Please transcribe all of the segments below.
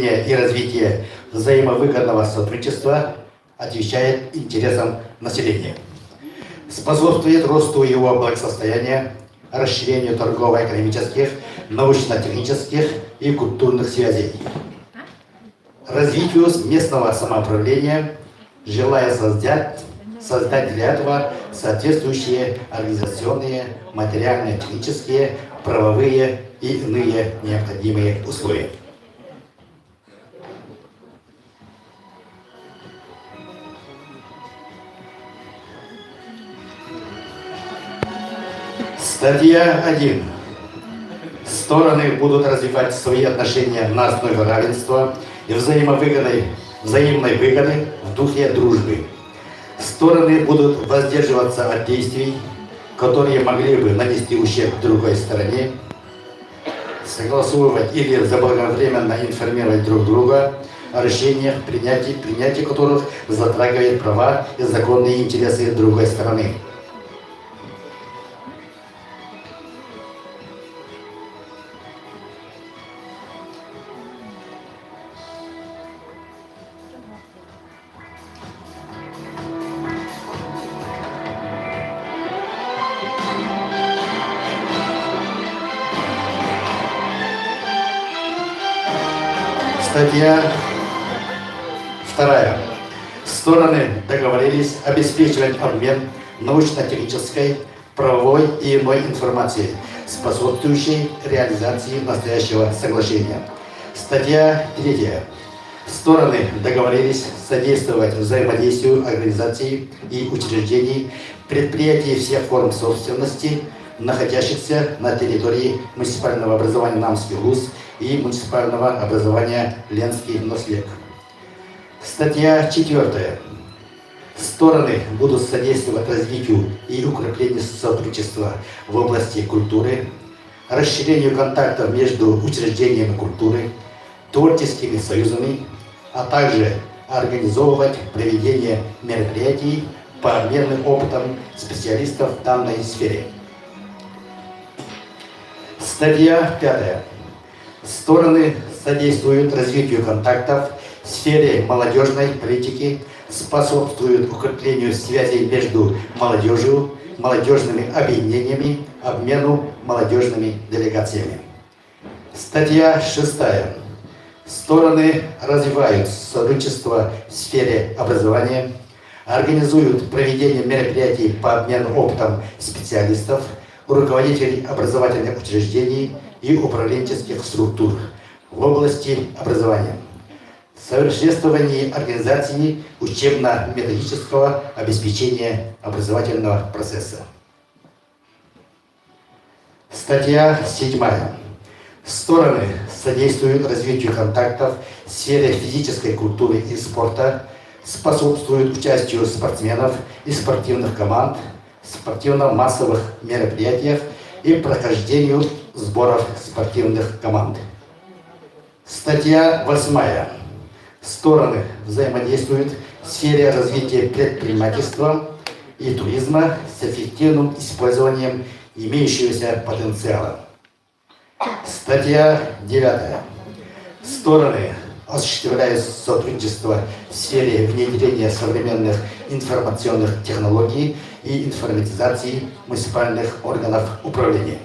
и развитие взаимовыгодного сотрудничества отвечает интересам населения, способствует росту его благосостояния, расширению торгово-экономических, научно-технических и культурных связей, развитию местного самоуправления, желая создать для этого соответствующие организационные, материальные, технические, правовые и иные необходимые условия. Статья 1. Стороны будут развивать свои отношения на основе равенства и взаимной выгоды в духе дружбы. Стороны будут воздерживаться от действий, которые могли бы нанести ущерб другой стороне, согласовывать или заблаговременно информировать друг друга о решениях, принятие которых затрагивает права и законные интересы другой стороны. Статья 2. Стороны договорились обеспечивать обмен научно-технической, правовой и иной информацией, способствующей реализации настоящего соглашения. Статья 3. Стороны договорились содействовать взаимодействию организаций и учреждений, предприятий всех форм собственности, находящихся на территории муниципального образования Намский ГУС и муниципального образования Ленский Нослег. Статья 4. Стороны будут содействовать развитию и укреплению сотрудничества в области культуры, расширению контактов между учреждениями культуры, творческими союзами, а также организовывать проведение мероприятий по обмену опытом специалистов в данной сфере. Статья 5. Стороны содействуют развитию контактов в сфере молодежной политики, способствуют укреплению связей между молодежью, молодежными объединениями, обмену молодежными делегациями. Статья 6. Стороны развивают сотрудничество в сфере образования, организуют проведение мероприятий по обмену опытом специалистов, руководителей образовательных учреждений и управленческих структур в области образования, совершенствование организации учебно-методического обеспечения образовательного процесса. Статья 7. Стороны содействуют развитию контактов в сфере физической культуры и спорта, способствуют участию спортсменов и спортивных команд в спортивно-массовых мероприятиях и прохождению сборов спортивных команд. Статья 8. Стороны взаимодействуют в сфере развития предпринимательства и туризма с эффективным использованием имеющегося потенциала. Статья 9. Стороны осуществляют сотрудничество в сфере внедрения современных информационных технологий и информатизации муниципальных органов управления.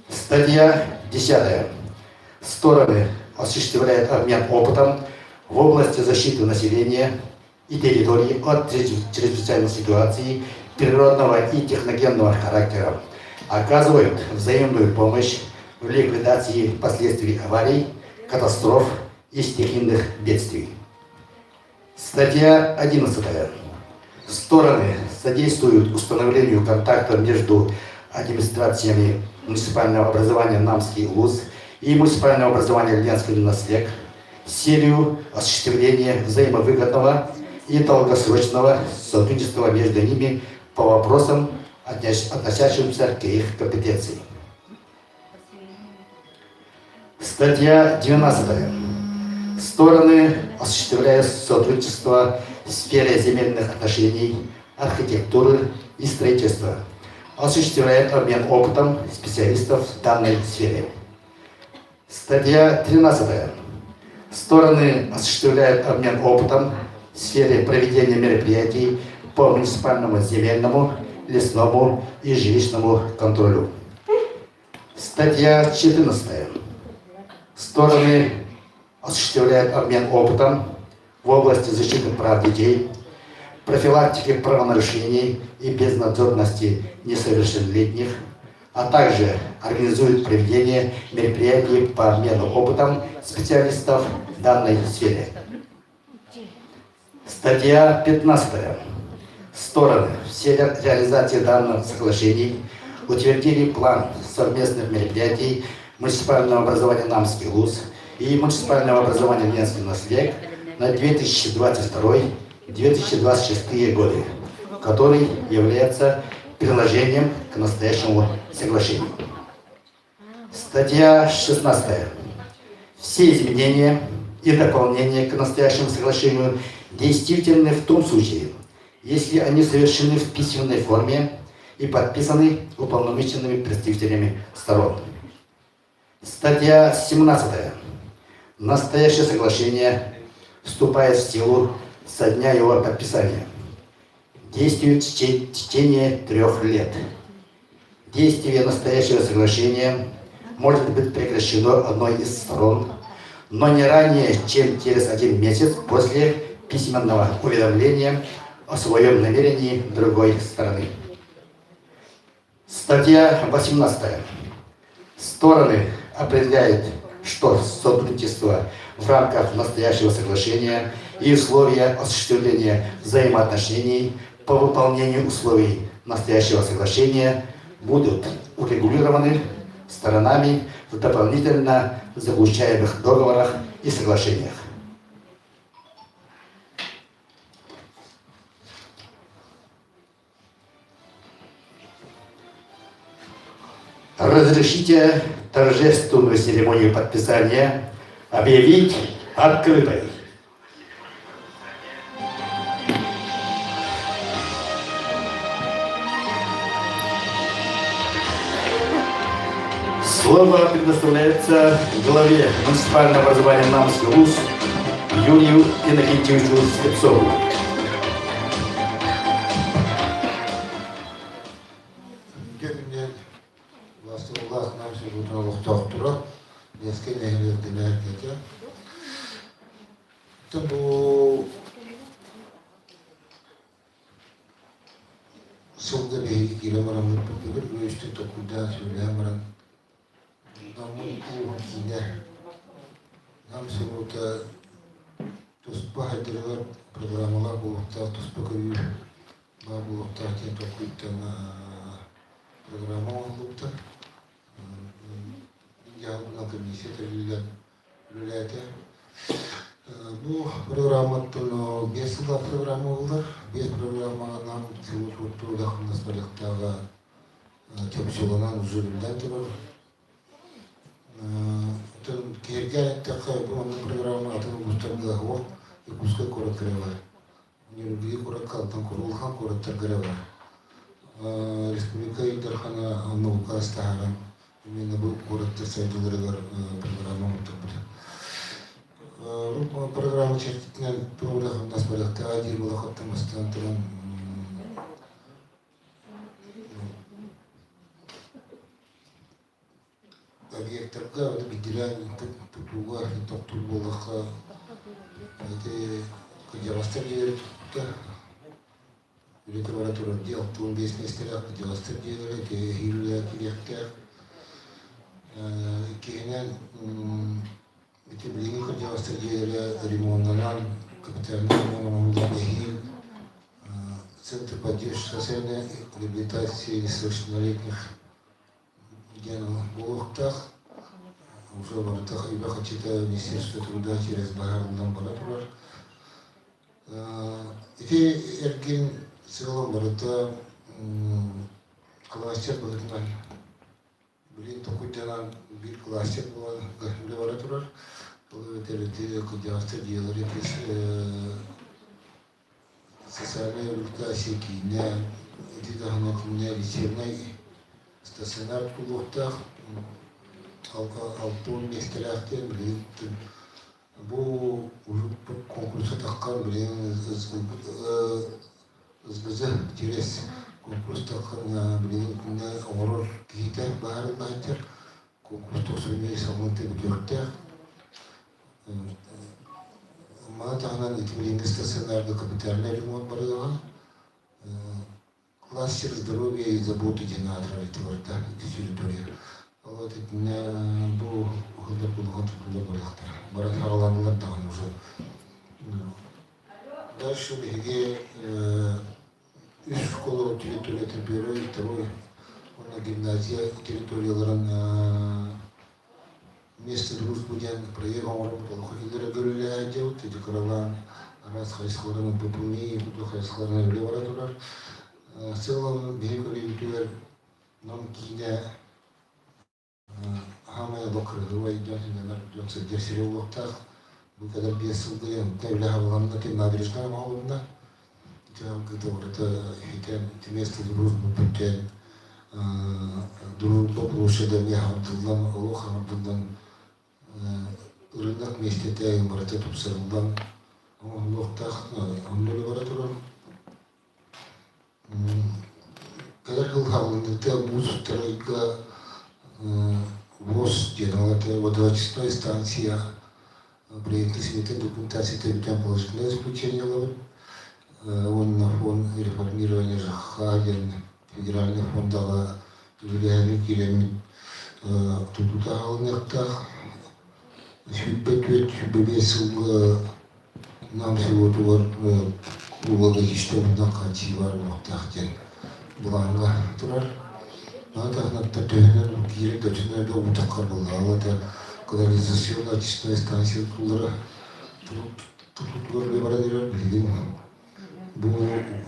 Статья 10. Стороны осуществляют обмен опытом в области защиты населения и территории от чрезвычайных ситуаций природного и техногенного характера, оказывают взаимную помощь в ликвидации последствий аварий, катастроф и стихийных бедствий. Статья 11. Стороны содействуют установлению контактов между администрациями муниципального образования Намский ГУС и муниципального образования Ленский Нослег с целью осуществления взаимовыгодного и долгосрочного сотрудничества между ними по вопросам, относящимся к их компетенции. Статья 12. Стороны осуществляют сотрудничество в сфере земельных отношений, архитектуры и строительства, осуществляют обмен опытом специалистов в данной сфере. Статья 13. Стороны осуществляют обмен опытом в сфере проведения мероприятий по муниципальному земельному, лесному и жилищному контролю. Статья 14. Стороны осуществляют обмен опытом в области защиты прав детей, профилактики правонарушений и безнадзорности несовершеннолетних, а также организуют проведение мероприятий по обмену опытом специалистов в данной сфере. Статья 15. Стороны в сфере реализации данных соглашений утвердили план совместных мероприятий муниципального образования Намский ЛУЗ и муниципального образования Ленский Наследник на 2022-2026 годы, который является приложением к настоящему соглашению. Статья 16. Все изменения и дополнения к настоящему соглашению действительны в том случае, если они совершены в письменной форме и подписаны уполномоченными представителями сторон. Статья 17. Настоящее соглашение вступает в силу со дня его подписания. Действует в течение 3 лет. Действие настоящего соглашения может быть прекращено одной из сторон, но не ранее, чем через 1 месяц после письменного уведомления о своем намерении другой стороны. Статья 18. Стороны определяют, что сотрудничество в рамках настоящего соглашения и условия осуществления взаимоотношений по выполнению условий настоящего соглашения будут урегулированы сторонами в дополнительно заключаемых договорах и соглашениях. Разрешите торжественную церемонию подписания объявить открытой. Слово предоставляется главе муниципального образования Намский ЛУЗ Юрию Иннокентьевичу Слепцову. Bu programmattığını без yılda programı oldular. Без programmadan sivutluğu yakınlaşmalıktağı köpçolanan üzülümden durur. Kergen bu onun programı adını Gustav'da o ikuska korat grevar. Nürügi korat kaltan kurulhan koratlar grevar. Respublika idarhana nauka staharan. Именно bu koratlar saydıları programı mutlaka. Программа частично проводах у нас порядка один был охотным останавливаем объектов вот выделяем тугар и токтур болаха это когда восстановили литература дел тун без места когда восстановили это хилля директор кенен эти блины, когда восстановили ремонтнан, капитальный ремонт Муллахи, Центр поддержки социальной реабилитации несовершеннолетних генов Булахтах, уже в Баратах и Бахачита Министерство труда через Багардан Баратурар. Эти эрген целом Барата кластер Багардан. Блин, такой тянан бир кластер был Баратурар. Когда делали социальные реабилитации, эти давно меня лечебной стационар в Кулухтах, алтон местелахтен, бу тахкан блин ызгызы терес конкурс тахкан блин күнне орор киите баары байтер конкурс тосуне самынты бүтөртэ ма тахнан 2000 стационарда капитальный ремонт барыга кластер здоровья и заботы генератора товарда территория. Вот это не был уходок барат хагаланылар тагын уже. Дальше беге үч школа территория первый, второй, он гимназия территорияларын место дружбы ден проект работал. Ходили говорили делать эти караван раз хайсхлараны попуни, буду хайсхлараны леваратурар. В целом беге нам кине хамая бакры гывай идёнся дерсерел локтах. Bu kadar bir yasıldayım. Devle havalarında ki nabirişler mağlubunda. Это место дружбы бүтен дружба площади Абдулдан Олох Абдулдан рынок месте тәйін барата тупсырылдан Олохтах Амдулы баратуран Кадар кыл хавлында буз тройка ВОЗ деналата водовочистная станция проектной сметы документации там положительное заключение ловит. Он на фон реформирования ЖХ, федеральный фонд дала влияние киремит тут алнектах. Шүббет бебесил нам сегодня вот логичный накати бар мохтахтен бланга турар. Надо на татуировку кире дочная до утакар была. Это канализационная очистная станция тулара. Тут либерализировали блин.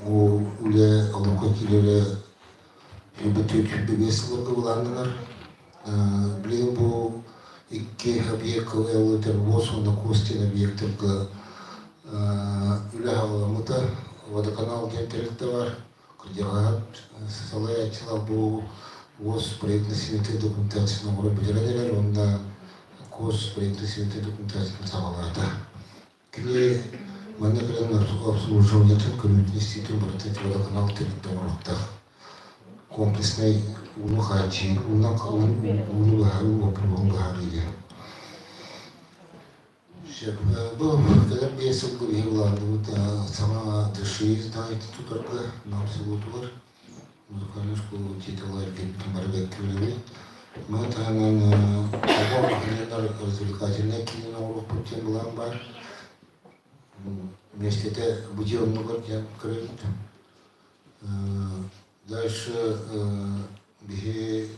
Bu ule alokatçileri bütün bebesler kullandılar. Bilin bu iki obiyekt evleter olsun da kostin obiyektir ki ule havalamıda vodokanal gentelikte var. Kırdiğat salayatçılar bu voz proyektli simite dokumentasyonu olabilirler. Onda kos proyektli simite dokumentasyonu sağlardı. Ki Мене прямо обслуживание коммунистическим братьев водоканал территориях комплексный улухачи улухару опровонгария. Был когда бесил говорила вот сама дыши знаете тут только нам всего тур музыкальную школу учителя Марбек Кюлеви. Мы там на развлекательное кино урок путем ламбар. Вместе это будильник крыт. Дальше беги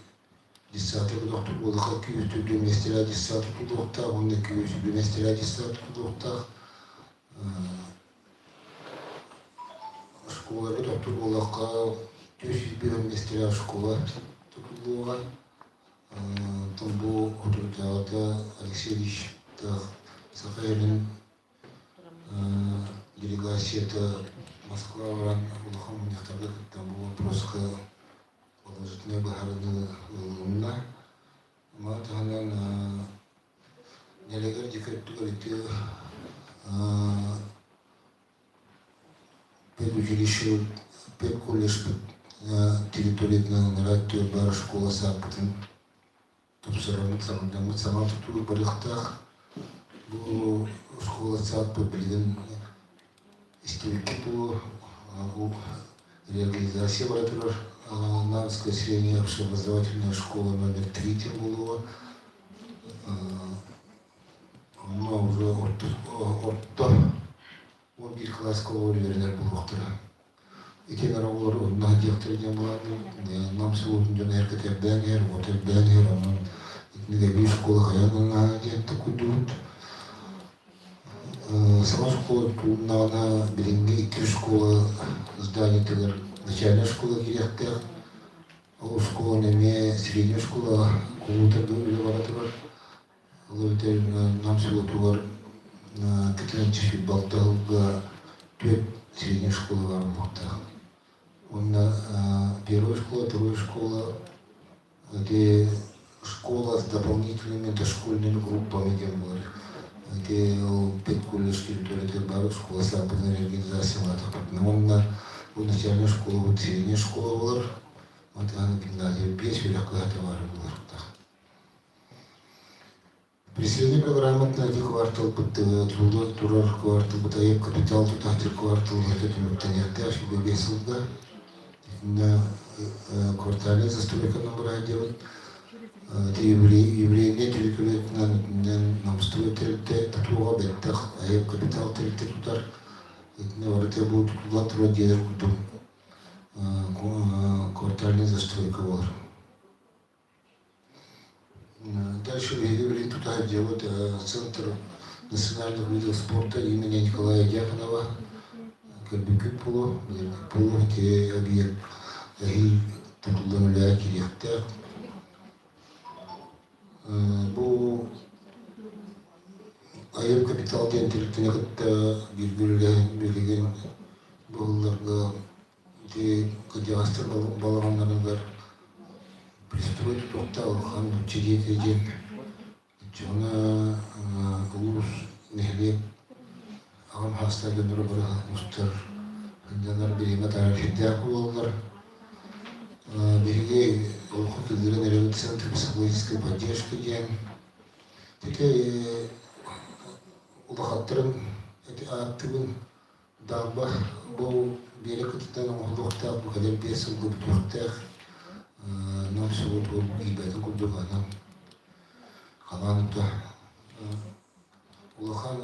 10-й доктор был хоккей, тут вместе 10-й доктор, он не кьюсь, вместе 10-й доктор. Школа доктор был хоккей, тут вместе школа тут была. Там был кто-то Алексеевич, Сахарин. Делегация это Москва, Уран, Улахам, у них тогда там был вопрос к положительной Бахарады Луна. Матаханан делегат декретугалите пет училище, пет колледж территории на радио бара школа Сапутин. Тут все равно там сама тут в Барихтах. Школа ЦАП bildiğin историки по реализации лаборатории Нанская средняя общеобразовательная школа номер 3 Тимулова. Она уже от bir классского уровня Булухтара. Эти наравор на директоре была нам сегодня неркет Бенер, вот Бенер, он не школа хаяна на такой дуд. Сама школа на береге 2 школы здания тылар. Начальная школа директор, а школа не средняя школа, кому-то были лаборатории. Лаборатория нам всего товар на категорически болтал две средние школы в Армутах. Он на первая школа, вторая школа, где школа с дополнительными дошкольными группами, где были. Это пять колледж территории бар школа саппортная организация латах. Но он начальная школа, вот средняя школа была. Вот она гимназия печь, легкая товары была. Присредний программа на один квартал, турар квартал, бутаеп капитал, тутахтер квартал, это мектанерты, ашибе бесилда. На квартале застройка номера делать. Это явление телеколлектно нам строит татуга беттах, аеп капитал тутар. Это вороте будут туда трудить кутум. Квартальная застройка была. Дальше выявили туда делают Центр национальных видов спорта имени Николая Дьяконова, Кальбекюпулу, где объект Тутулануля Кирихтер. Бұл айыр капитал ден тіріктіне қытта белгілеген бұлларға кадиастр балағанларыңдар пристроить тоқтал хан чедеті ден жоғына ұлыс нехлеп ағам хастардың ұры мұстар ханданар береме тарахетті ақыл олар береге олқы кілдерін әрі центр психологической поддержки ден теке улахаттырын аттыбын дағба бұл бере күттен оңғылықтақ бұл кәдер бесін көп тұрықтақ нам всего бұл ебәді күлдіғанам қаланымда улахан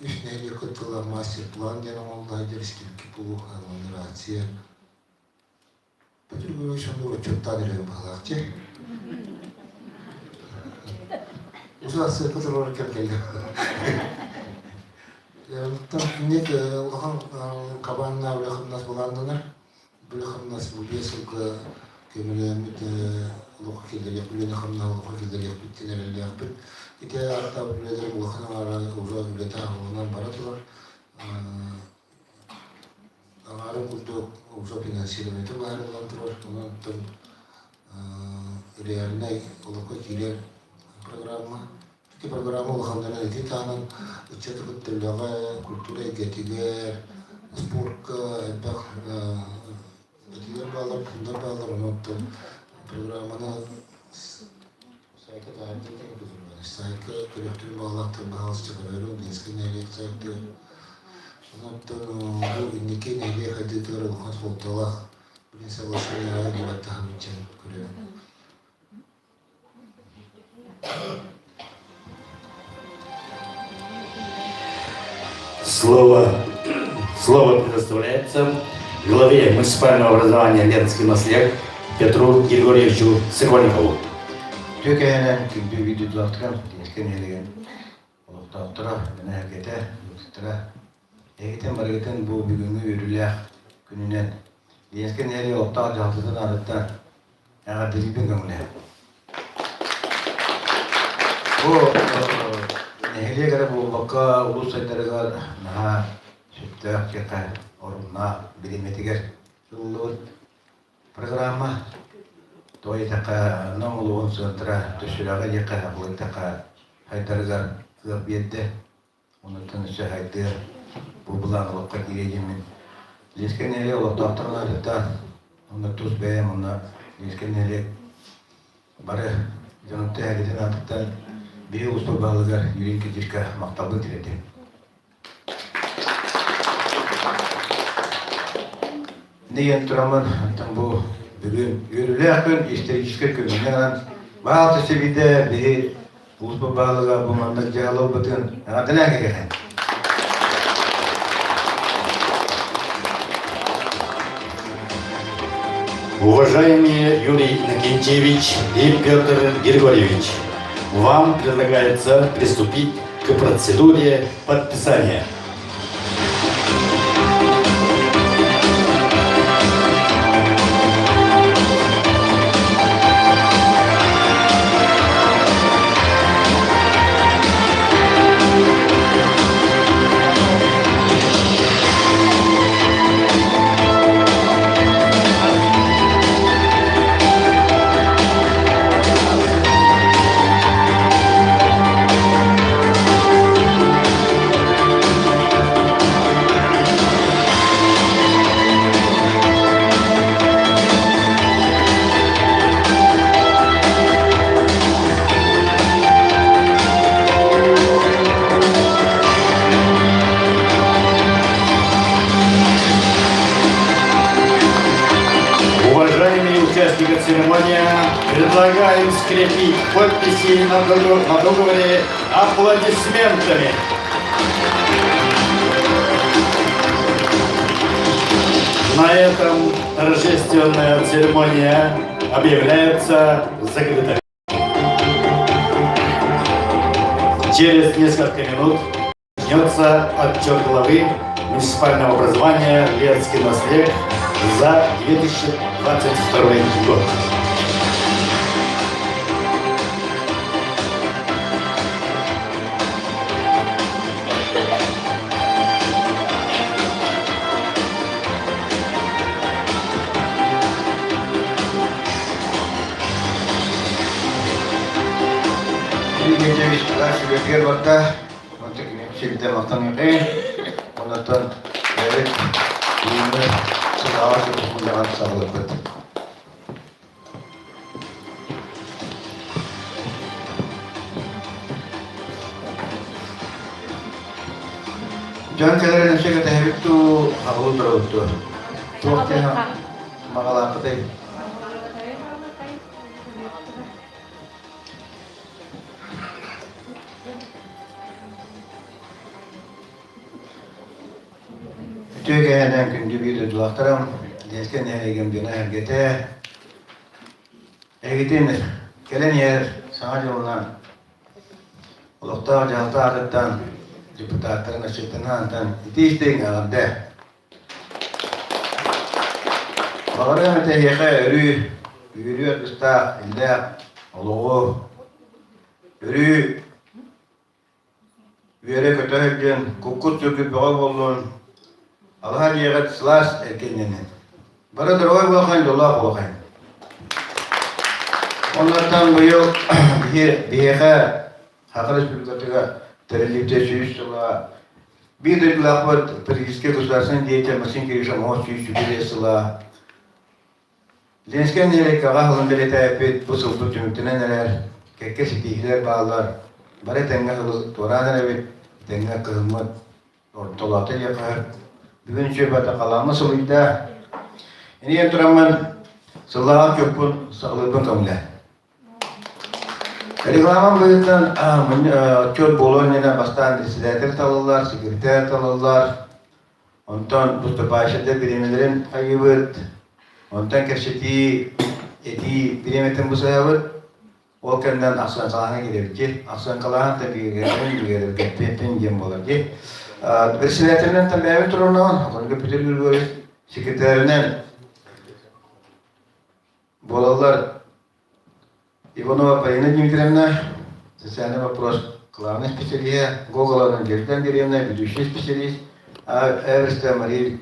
үш нәйлі күттіла мастер план ден оңғылда дерістілкі бұл агломерация Петр Гурович, он отчеттан рядом балахте. Ужасы, которые керкели. Там нет улахан кабанна улахан нас баландынар. Улахан нас бубесылка кемелемит улахан келдерек, улахан хамна улахан келдерек биттенерелек бит. Ите арта улахан улахан ара уже улахан улахан баратылар. Ағарым күлді ұлжа финансирование бағарылған тұрар, онын реальный ұлыққа келер программа. Ке программа ұлықандана әте тағынан үтчеті күттіліға, культура әгетігер, спортқа, әббақ әтігер бағалар, күндар бағалар, онын программаны сайқа тағарым дейін сайқа көректір бағалақтыр бағалсы чықырырым, дескен әлек сайқты бұл иннеке неге қадетер ұлған солталақ білін соглашение дебаттағым için көрем. Слово предоставляется главе муниципального образования Ленский наследник Петру Григорьевичу Сокольникову. Tökeinen kyllä viityt lahtran, tieskenelien olottauttara, venäjäketä, luottara. Eğitim barıgıtın bu bugünkü yürürlüğe gününden tieskenelien ottaa cahtıdan arıttan eğer dilibin gömüle. Bu nehliye göre bu bakka ulus sayılarıgar naha sütte akçaka orunna bilimetiger yıllığı programma Toy taka namuluğun sonra tüşülaga yaka bu taka haydargar kırbiyette onu tanışa haydır bu bulanlıkta gireceğimin liskeneli o doktorlar da onu tuz beyim onu liskeneli barı canıtı herkesin artıktan bir usta bağlıgar yürüyün kecişka maktabı diledi. Diyen turamın bu bugün yürürlüğe gün исторический gününden bazı seviyede bir uzman bağlığa bu mandak cevap batın adına gelen. Уважаемые Юрий Иннокентьевич и Петр Григорьевич, вам предлагается приступить к процедуре подписания. подкрепить подписи на договоре аплодисментами. На этом торжественная церемония объявляется закрытой. Через несколько минут начнется отчет главы муниципального образования Ленский наследник за 2022 год. Sebagian waktu untuk ini cerita makan ini, menonton dari ini sudah cukup menjangan sahabat. Jangan kalian nasi kata itu hafal terus tu. Waktu makalah kata. Türkiye'den gündüzü duaklarım, desken hergem döne hergete, hergetin gelen yer sadece olan olukta jalta adıttan, deputatların açıklanandan itiştiğin ağırda. Bağırı mütehiyaka yürüyor usta ilde oluğu, yürü kötü kukut söküp bağıl olun, Allah diye selas erkenini. Bana da oy bakayım, dolar bakayım. Onlardan bu yıl bir Hakar Respublika'da terörlükte süyüstüla bir de lakvat periske kuslarsan diyete masin kirişam hoş süyüstüla Lensken nereye kahvalın belete yapıp bu sultu tümüktüne neler kekkesi tihler bağlar bari tengah toradan evet tengah kılmat ortalatı yakar bugün çöpete kalanma soluyda ini yang teraman selah köpün sağlıkın kamla reklaman buyurdan çöl bolonya'da bastan disideter talırlar, sekreter talırlar ondan bu tepayşede birimlerin ayıbırt ondan kerşeti eti birimetin bu sayabırt o kendinden aksan kalana gider ki aksan kalana tabi gelir gepten gem olur ki Presidenterden tabi evet turuna, onun kapitül gülgörü sekreterinden bolalar Ivanova Полина Дмитриевна, социальный вопрос, главный специалист, Гогола Надежда Андреевна, ведущий специалист, а Эверста Мария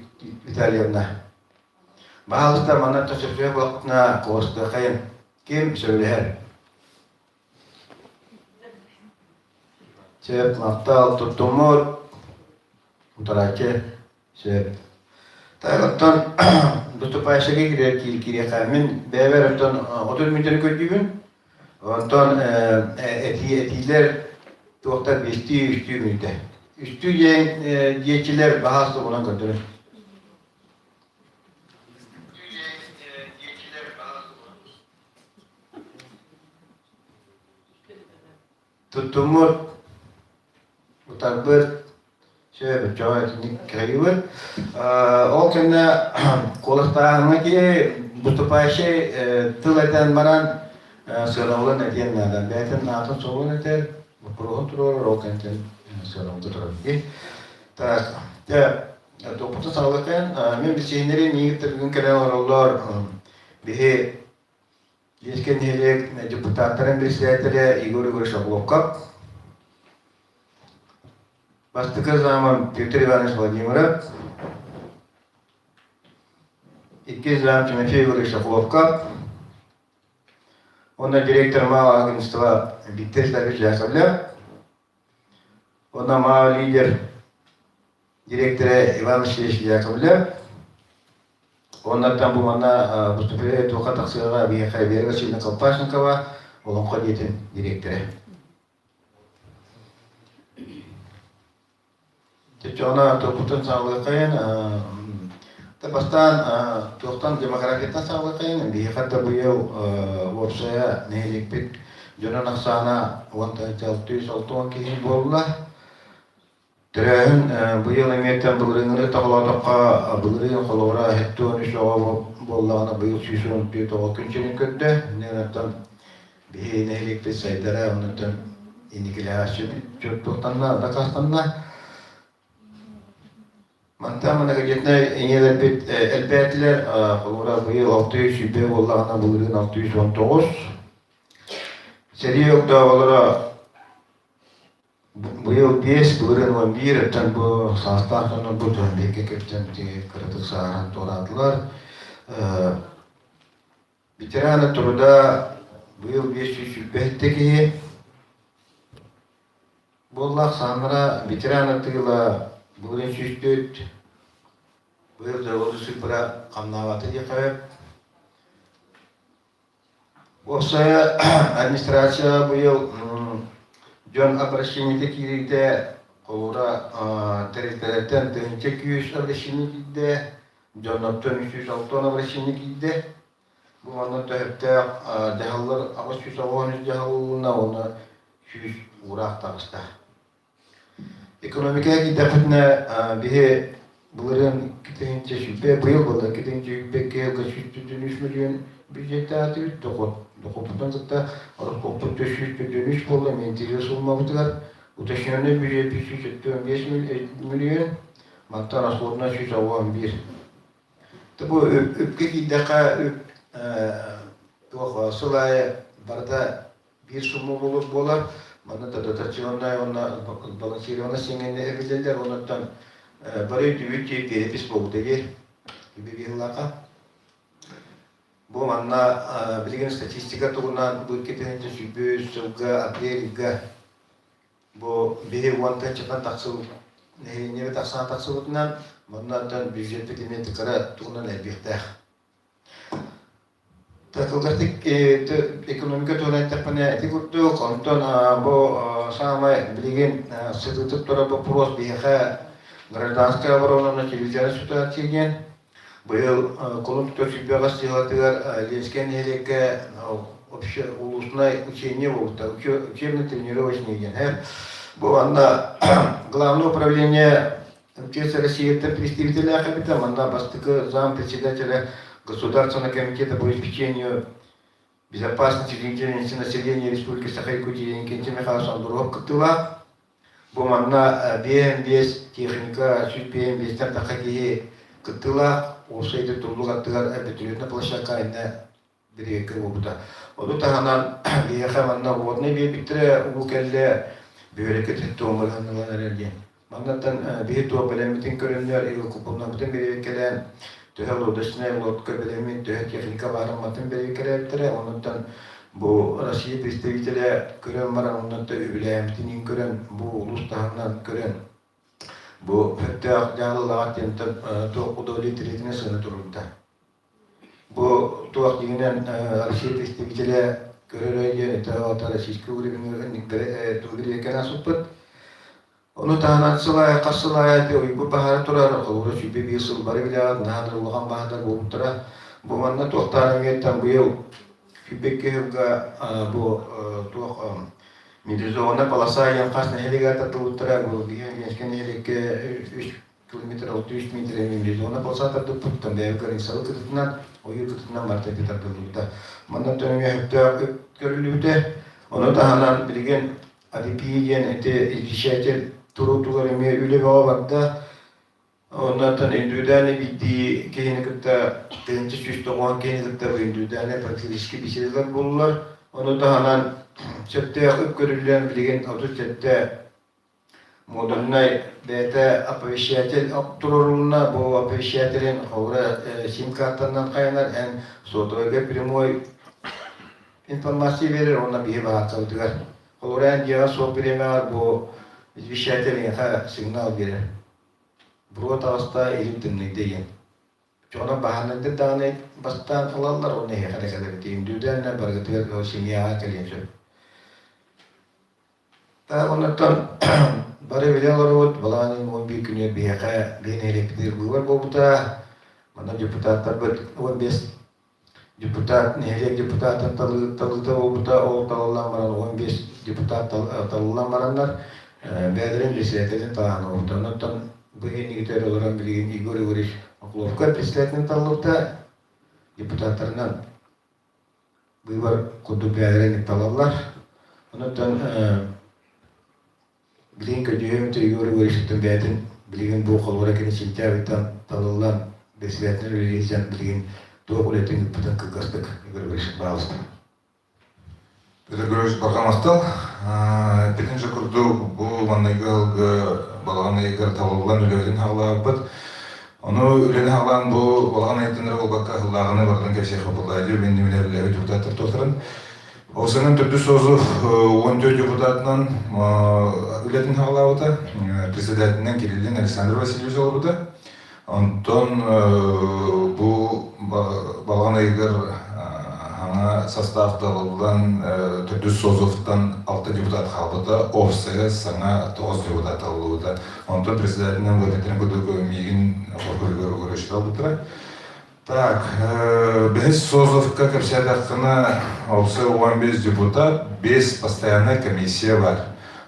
Витальевна. Bağlısta bana tasarruf vaktine kosta kayın kim söyler? Sebep naftal tutumur utarace sebep. Taylattan dostu paylaşıya girer kiri kaymin beraber ondan 30 milyonu kötüyün. Ondan etiler doktor üstü müydü? Üstü diyetçiler bahası olan götürür. Tutumur utarbır şöyle çoğu kayıvır. O kenda kolaklarına ki bu topayşı tıleten baran sıralın ediyenlerden. Beyten natın sorun eder. Bu prohun turur o kenda sıralın turur. Ta toputu sağlıkken men bir şeyleri niyetin kere var bihe Лескен елек депутаттарын председателя Игорь Шабловков. Бастыкы заман Петр Иванович Владимиров. İki zam Тимофей Егорович Шабловков. Onda директор малого агентства Виктор Ставич Яковлев. Onda малый лидер директора Иван Васильевич Яковлев. Ondan bu mana Mustafa Tokat Aksı'ya bir haber verişine Kalpaşnikova olan kadiyetin direktörü. Çünkü ona toputun sağlığı kayan Tabastan tuqtan demokratiyatan sağlıkayın bir hatta bu yıl Warsaya nelik bit Jonan aksana wanta jaltu saltuan kihin bolla Terahun bu yıl emetten bulurunu taqladıqa bulurun qolora hetton şoğa bollana bu yıl süsün diye toğa günçenin kötte neratan bir nelik bit saydara ondan inikile aşıp çok tuqtanna dakastanna Mantamana gitne engeler bit elbetler qolora bu yıl 600 şüphe bollana bulurun 619 Seri yok da olara bu yıl 5 bulurun 11 etten bu sahtan sonra bu dönbeke köpten diye kırıtık sağıran toradılar. Bitirane turda bu yıl 500 şüphetteki bollak sanıra bitirane tığla bulurun süstüt bu yıl da oldu süpüra kamnavatı yıkayıp Osaya administrasiya bu yıl John Abrashimid'de Kovura teritoriyelden 200 Abrashimid'de John Upton 306 Abrashimid'de bu anlamda hep de dehallar Abrashimid'de dehalına ona 100 uğrak takısta. Ekonomikaya gidafetne bihe bunların kitince şüphe bu yıl oldu kitince şüphe ki 3 milyon Budjette atıyor, dokuputan zaten arı koptu düşüş bir dönüş oldu, menteres olmamışlar. Uteşenler budjet 575 milyon, mantar asılına şu zaman bir. Tabi öpke gidaka tuğ sılaya barda bir sumu bulup bolar. Bana da dotasyonda ona balansiyona singende evliler ondan bari düğüt diye biz bu gibi bir yıllıka. Bu manna bilgin statistika turunan bu kitince sübü sılga aprelga bu bir wanta çıkan taksıl ne taksan taksılıktan mannadan budjet bitimine tıkara turunan elbette. Takılgartık ekonomika turunan tapane tikuttu konton bu sama bilgin sıtıtıp tura bu pros biha gradanska varonuna çevireceğine sütü Bu yıl Kolumbiya Sübyagas Silatıgar Lesken Heleke ulusuna учение oldu. Учебный тренировочный день. Bu anda Главное управление МЧС России это представители Ахабита, анда бастыгы зампредседателя Государственного комитета по обеспечению безопасности и интеллигенции населения Республики Саха-Якутия Инкенти Михаил Сандуров Кытыла. Bu anda BM5 техника, süt BM5'ten takaki Kıtıla olsaydı turluk attılar ebetülüğüne plaşakayına bir yakır oldu. Onu tahanan bir yakamanına vodne bir bitire bu kelle böyle kötü olmalarına ergen. Mandattan bir tuğ belemitin körünler il kupulna bütün bir yakelen tühel odasına lotka belemin tühel teknika varamatin bir yakelen ondan bu Rusya представителя körün var ondan da übüleyemtinin körün bu ulus tahanan körün Bu hatta yağlılar tente tuğ udolitretine sığını durumda. Bu tuğ dinen Rusya представителя körüyle tağata Российской уровень tuğri kana suput. Onu tahanan sılaya kasılaya diyor bu bahar turar olur şüphe bir yıl bari bile nadir olan bahar bu tura. Bu manna tuğtanın yetten bu yıl şüphe ki bu tuğ Midrizona palasayan kasna heligata tutra bu gençken helik 3 kilometre 600 metre Midrizona palasata tuttum da yukarı insanı kıtından o yurtından marta bir tarafta. Mandan dönüyor hepte görülüde. Onu da hanan bilgen adipiyen ete ilişkiler turutuları mı öyle bağlarda onlardan endüdane bitti kehine kıtta tenci süstü olan kehine kıtta bu endüdane pratik ilişki bir şeyler bulurlar. Onu da hanan Çöpte yapıp görülen bilgin adı çöpte modernay bete apavişiyatel aptururuluna bu apavişiyatelin avra sim kartından kaynar en sotoyga primoy informasyon verir ona bir bahar kaldılar. Oran diye so primer bu apavişiyatelin signal verir. Bu tavsta elimden ne diyen. Çoğuna bahanede tane bastan alanlar onu kadar diyeyim. Düzenle bargatır o simya kalıyor. Ondan bari videolar balanın 11 günü bir haka bir elektrik bu var bu da Ona депутаттар бит 15 депутат, нелек депутаттан талыта олбута ол талалан баран 15 депутат талалан бараннар бәдірін председателін таланы олбута. Оннан бұген негітер оларан білген Игорь Егорович Окловка председателін талылыпта депутаттарынан бұйбар құдды бәдірін талалар. Оннан білген көдеуімті Игорь Егоровичтің бәдін білген бұл қолғыра кені сентябрьтан талалан председателін релизиян білген тоқ үлетін үппітін кылғастық Игорь Егорович бағылысты. Петр Григорьевич Бархамастал, петинче курду бу манныгылгы баланы егер табылган үлелерин хагылабыт. Ону үлелерин хагылан бу баланы айтыныр болбакка хыллагыны бардын кешек хопулайды, бенди билерлери депутаттар тотырын. Осының түрді созу 14 депутатынан үлелерин хагылабыты, председателинен Кириллин Александр Васильевич олбыты. Онтон бу баланы егер аңа составта болған түрді созуфтан 6 депутат қалбыда, офсыға саңа 9 депутат алуыда. Онтон председателінен вәкетерін көдігі мегін көргөрішті албытыра. Так, біз созуфқа көпсәдаққына офсы 15 депутат, 5 постоянный комиссия бар.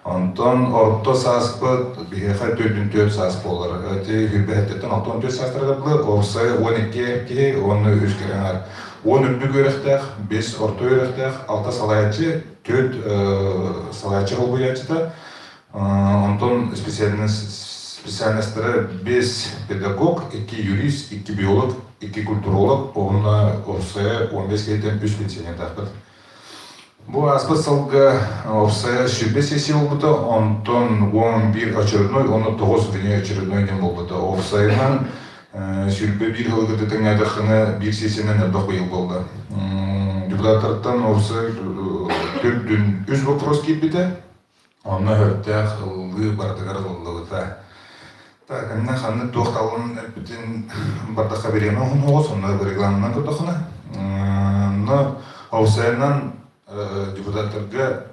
Онтон орто саспыт, бігеға 4-4 сасп олар. Өте хүрбәттеттен 6-14 састырға бұл, офсы 12 ке, оны үшкерен ар. 10 үппі көріқтәқ, 5 орта өріқтәқ, 6 салаятчы, 4 салаятчы қол бұятчыда. Онтон специальностары 5 педагог, 2 юрист, 2 биолог, 2 культуролог, оғына орсая 15 кейтен 3 пенсионер тақпыд. Бұл аспыт салғы орсая шүрбе сессия олбыды, онтон 11 очередной, оны 9 вене очередной ден болбыды. Орсайынан сүрбе bir хылгыды тәңәдіқыны bir сессияны нәбдақ бұйыл болды. Депутаттардан орсы 4-3 вопрос келбеді, оны өттәқ ұлғы бардығар ұлғыда. Так, әміне қанны тоқталын әлбітін бардаққа беремі ұны оғыз, оны регламынан көрдіқыны. Орсайынан депутаттарға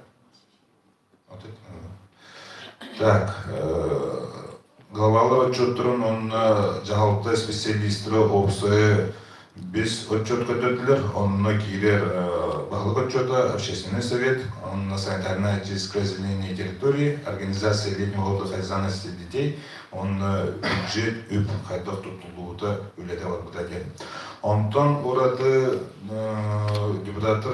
так, главалар отчеттарын онна жағалты специалисттері опсы біз отчет көтөділер, онна кейлер бағылық отчета, общественный совет, онна санитарная чистка озеленения территории, организация летнего отдыха и занятости детей, онна бюджет үп қайдақ тұтылуыда үлеті бар бұда. Онтон орады депутаттар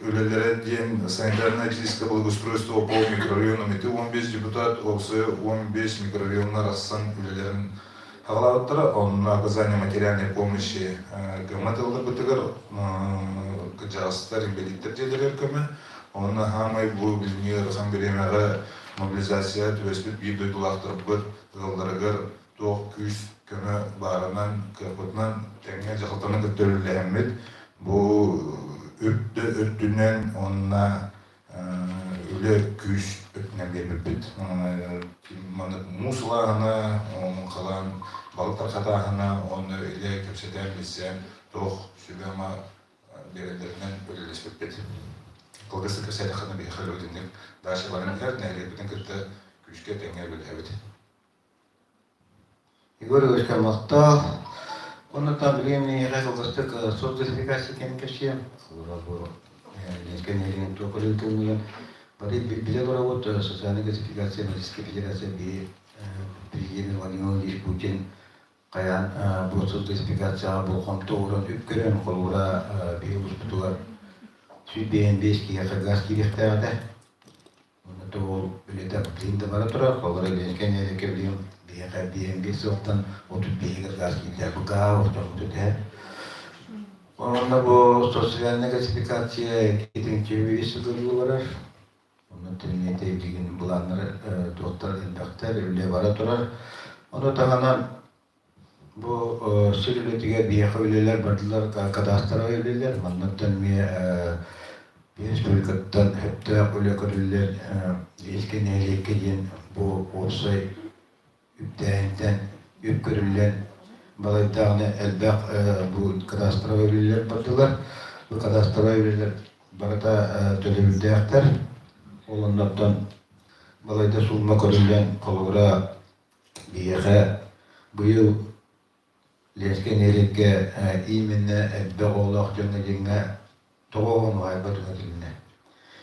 үлелері ден санитарная чистка благоустройства по микрорайонам еті 15 депутат, осы 15 микрорайонлар ассан үлелерін хағалауыттары, оның оказание материальной помощи көмәтілді бұтығыр, жағыстар инвалидтер делер көмі, оны хамай бұл біліне рұхан беремеға мобилизация төспет бір дойдылақтыр бұд ғылдарығыр тоқ күш көмі барынан, көпітінен тәңе жақылтаны күттөрілі әммет, бұл өттінен онына үлі күш өттінен берміп бет. Мусылағына, оның қалан балықтар қатағына, оны үлі көпсетен бесен тоқ сүбема берелерінен өлелеспеп бет. Қылғысы көсәді қаны бейхал өдіндік, дашыларын әр нәлебетін күтті күшке тәңе өлі әбет. Игорь Егорович Мақтал, оны там времени ғайқылғыстық соцгазификация кемекешке, Ленскенерин тоқылы тұлмыйын, біле дұра социальный газификация Российской Федерация президент Владимир Владимирович Путин қаян бұл соцгазификацияға бұл қомты орын үпкерен қолуыра бейбіз бұтылар сүйтбейін 5 кейеқі газ керектәғады. Оны тоғыл білетіп клинді бара тұра, қолуыра Ленскенерин кевлейін бейін 5 оқтан 35 газ керектәғады. Бұл ғау оқтан өтеді. Онда бұл социальный газификация кетіңче өйесі көргі барар. Оны тілінеті білген бұланыр тоқтар әлбәқтер үлі бара тұрар. Оны тағанан бұл сүрілетіге бейқы өлелер бардылар, кадастыра өлелер. Маннаттан республикаттан өпті өлі көрілер ескен әлекке ден бұл осай үптәйінден өп көрілер. Балайдағыны әлбәқ бұл кадастыра өлелер бардылар. Бұл кадастыра өлелер барыда төлемілді әқтер. Оландаттан балайда сулма көрілген қолығыра бейеға бұйыл Лескен элекке именно беголох жөнге тоон вайбат гатылне.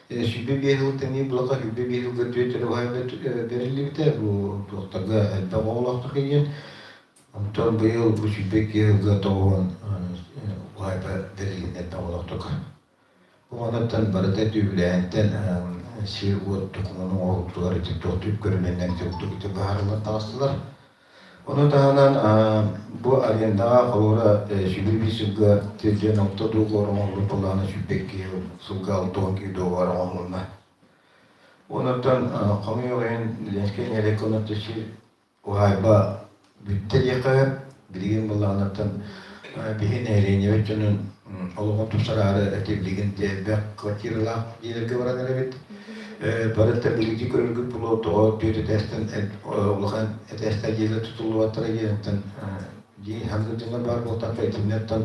Шүбе бехилтен ни блока шүбе бехил гөтөтөр вайбат берилибите бу токтага беголох токеген. Онтон быйыл бу шүбе кега тоон вайбат берилне беголох ток. Бу анаттан барата түбүләнтен сир вот токунун оруктулары тиктоктуп көрүнүнөн тиктоктуп баарлар тагыстылар. Onu tahanan bu aryendağa kalora şübir sülga tezce nokta doğru onu kulağına şüpheki sülga altın ki doğru olma. Ondan kamyoların lenşken yere konuştuğu o hayba bitti yakın bilgin bulanatan bihin eğlence ve canın olağan tutarları etebilgin de kvartirla ileride var evet. Barıtta bilgi körülgü pulu doğu tüyde testten olağan testten yerine tutulu vatıra gelenden hamdülillah var bu takı etimletten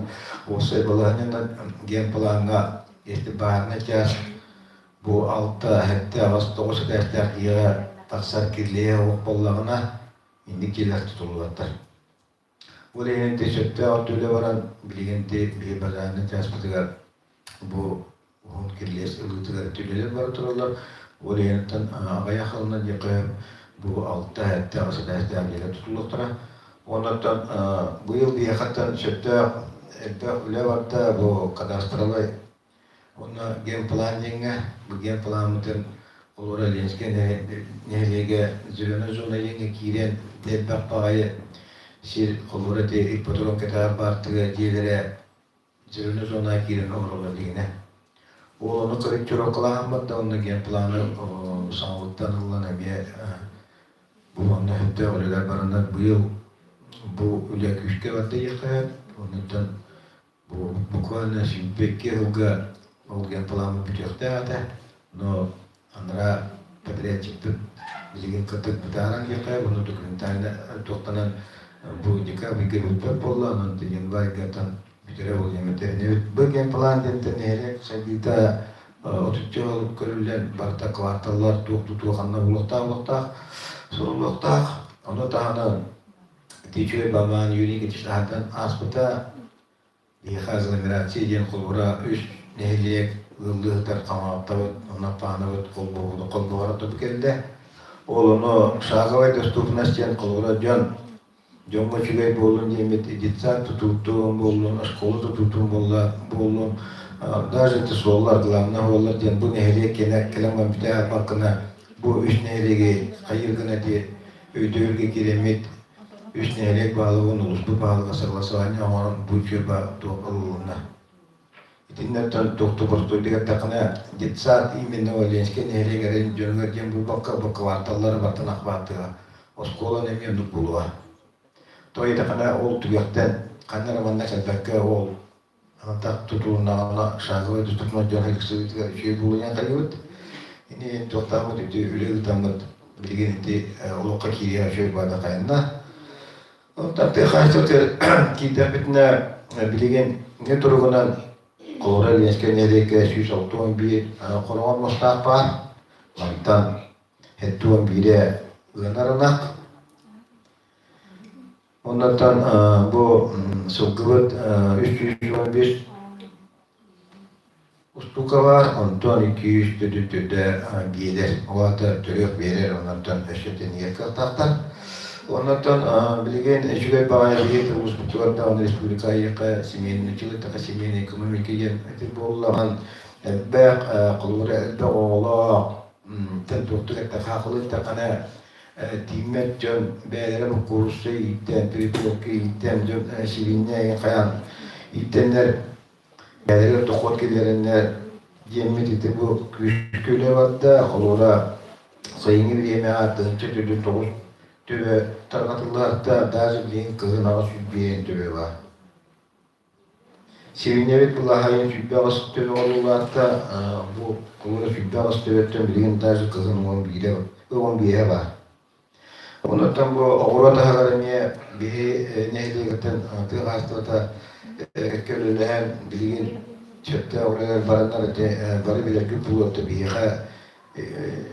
o sebelahından gen planga istibahına çağır bu altta hatta Ağustos testler ya taksar kirliye okpallağına indikiler tutulu vatır. Bu leğen teşekküde altıyla varan bilginde bir bazarını tespitigar bu onun kirliyesi ılıtıgar tüyleler var turarlar. O leğenitten ayakkabına yıkayıp bu altta hatta Ağustos testler yerine tutuluktura. Ondan bu yıl bir yakatan şöpte öyle vardı bu kadastralı ona gen plan yenge bu gen plan mıtın olur lenşken nehirge zülüne zona yenge kiren debak payı şir olur de ipotolon kadar bartığı cilere zülüne zona kiren olur dine. Onu korrektör okulağımda onun gen planı sağlıktan olan emiye bu anda hatta öyleler barınlar bu yıl bu öyle küçük vardı yıkayıp ondan bu konuda şimdi kehulga olgan planı bütçede ada no andra pedre çıktı bilgin katık bitaran yıkayıp onu dokumentarına toktanan bu yıka bir grup polla onun diyen var gatan bütçe olgan meterine bu gen plan dente nere sabita otuçol körülen barta kvartallar tuğanna bulukta sorulukta onu tahana Тичуе бабан юрий geçişlerden aspıta ihaz emiratçı jen kulura üç nehliyek ıldıhtar kamapta ona panavut kolboğara topu geldi. Olunu şağavay dostupnas jen kulura jonga çügey bolun yemet editsa tutulduğum bolun aşkolu tutulduğum bolun даже tüsollar gılamna ollar jen bu nehliyek kelama bir bakına bu üç nehliyeki hayırgına diye ödülge giremet üç nehrek bağlılığın uluslu bağlığa sırlasılayını onun bu çöpa doğruluğuna. İtinlerden doktor borçluyduğu takına gitsaat iminne o lenşke nehrek erin jöngergen bu bakka vartalları batın akbatığa. Oskola nemiyonduk buluğa. Toy takına ol tüyekten kanaramanna kalbekke ol antak tutuluna şağıva tutuluna jöngerlik sıvıtıga şey buluyan kalıbıt. İni doktamı dedi üle tamıt bilgin iti uluqa kiriya şöyle bağda kayında. Tapi hasilnya kita bitna bilgin ne turgunan koral yenske nereke süs otomobil koran Mustafa mantan hetuan bire ganaranak ondan bu soggut 315 ustuka var ondan 200 de bieder o da türüyor bieder ondan eşetin yakattan Ondan bilgin şöyle bağırıyor ki uzmanlıkta onun Respublika'ya simenin çılgın simenin ekonomikiye etibolaman bak kulura da ola tentoktu haklı takana timet can beylerin kursu itten triploki itten can şirinne kayan ittenler beylerin tokot kilerine yemet bu küçükle vardı kulura sayını bir yemeğe attığın çözüldü toğuz tüve tarqatıllarda bazı bilen kızın ağız sübbeyen tüve var. Sevinevit bullahayın sübbe ağız tüve olurlarda bu kulura sübbe ağız tüvetten bilen bazı kızın 11'e var. Ondan bu ağıra tahalarımıya bir nehliğinden tığ hastata köylüleyen bilen çöpte oraya baranlar barı bile küpulurdu bir yere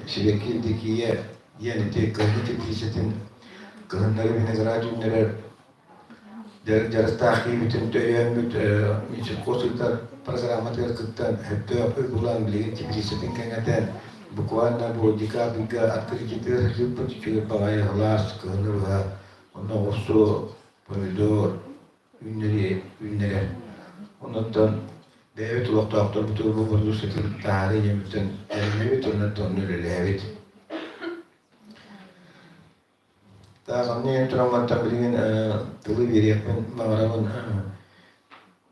şivekindikiye yani tek kızı tepkisetin kızınları bine grajinlere Жарыстаахи бүтүн төйөмүт мичил косултар программатыр кыттан хөттө булан билген типисетин кеңетен буквально бу декабрьга открытие любит чугы багай глаз кынырга онно осу помидор үннери оннотон дэвид улоктоктор бутур бу бурду сетил тары емитен эрмеби турна тоннурелебит Тағамне тұраматтан білген тылы берекпен мағарамын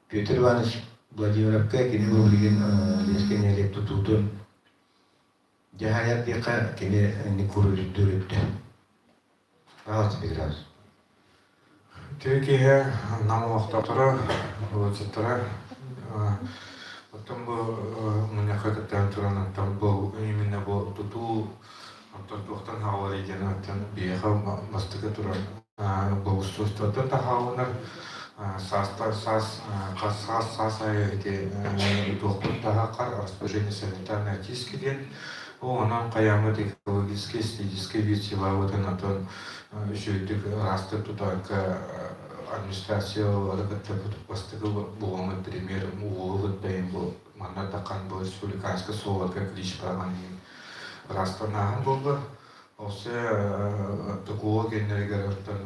Петр Иванович Владимировка кені бұл білген лескен елеп тұтудың жағаят деқа кені некуру жүттір өтті. Ағасы бекіраз. Текеге намы вақтатыра, владеттіра. Потом бұл мұне қайтаттан тұран, бұл именно бұл тұту Тоқтан хавар екен аттан бияға мастыға тұран бұл устройстводан да хаванар сас айеке тоқтықтаға қар распоряжение санитарный артистке ден онан қаямыт экологический эстетический вертивавыдан аттан жүйдік расты тұтанка администрация бастығы болғаны премьер уолывыд дайын бұл мана таққан бұл республиканский солодка клич барған Растанахан болды. Осы тұқуы кеннергерден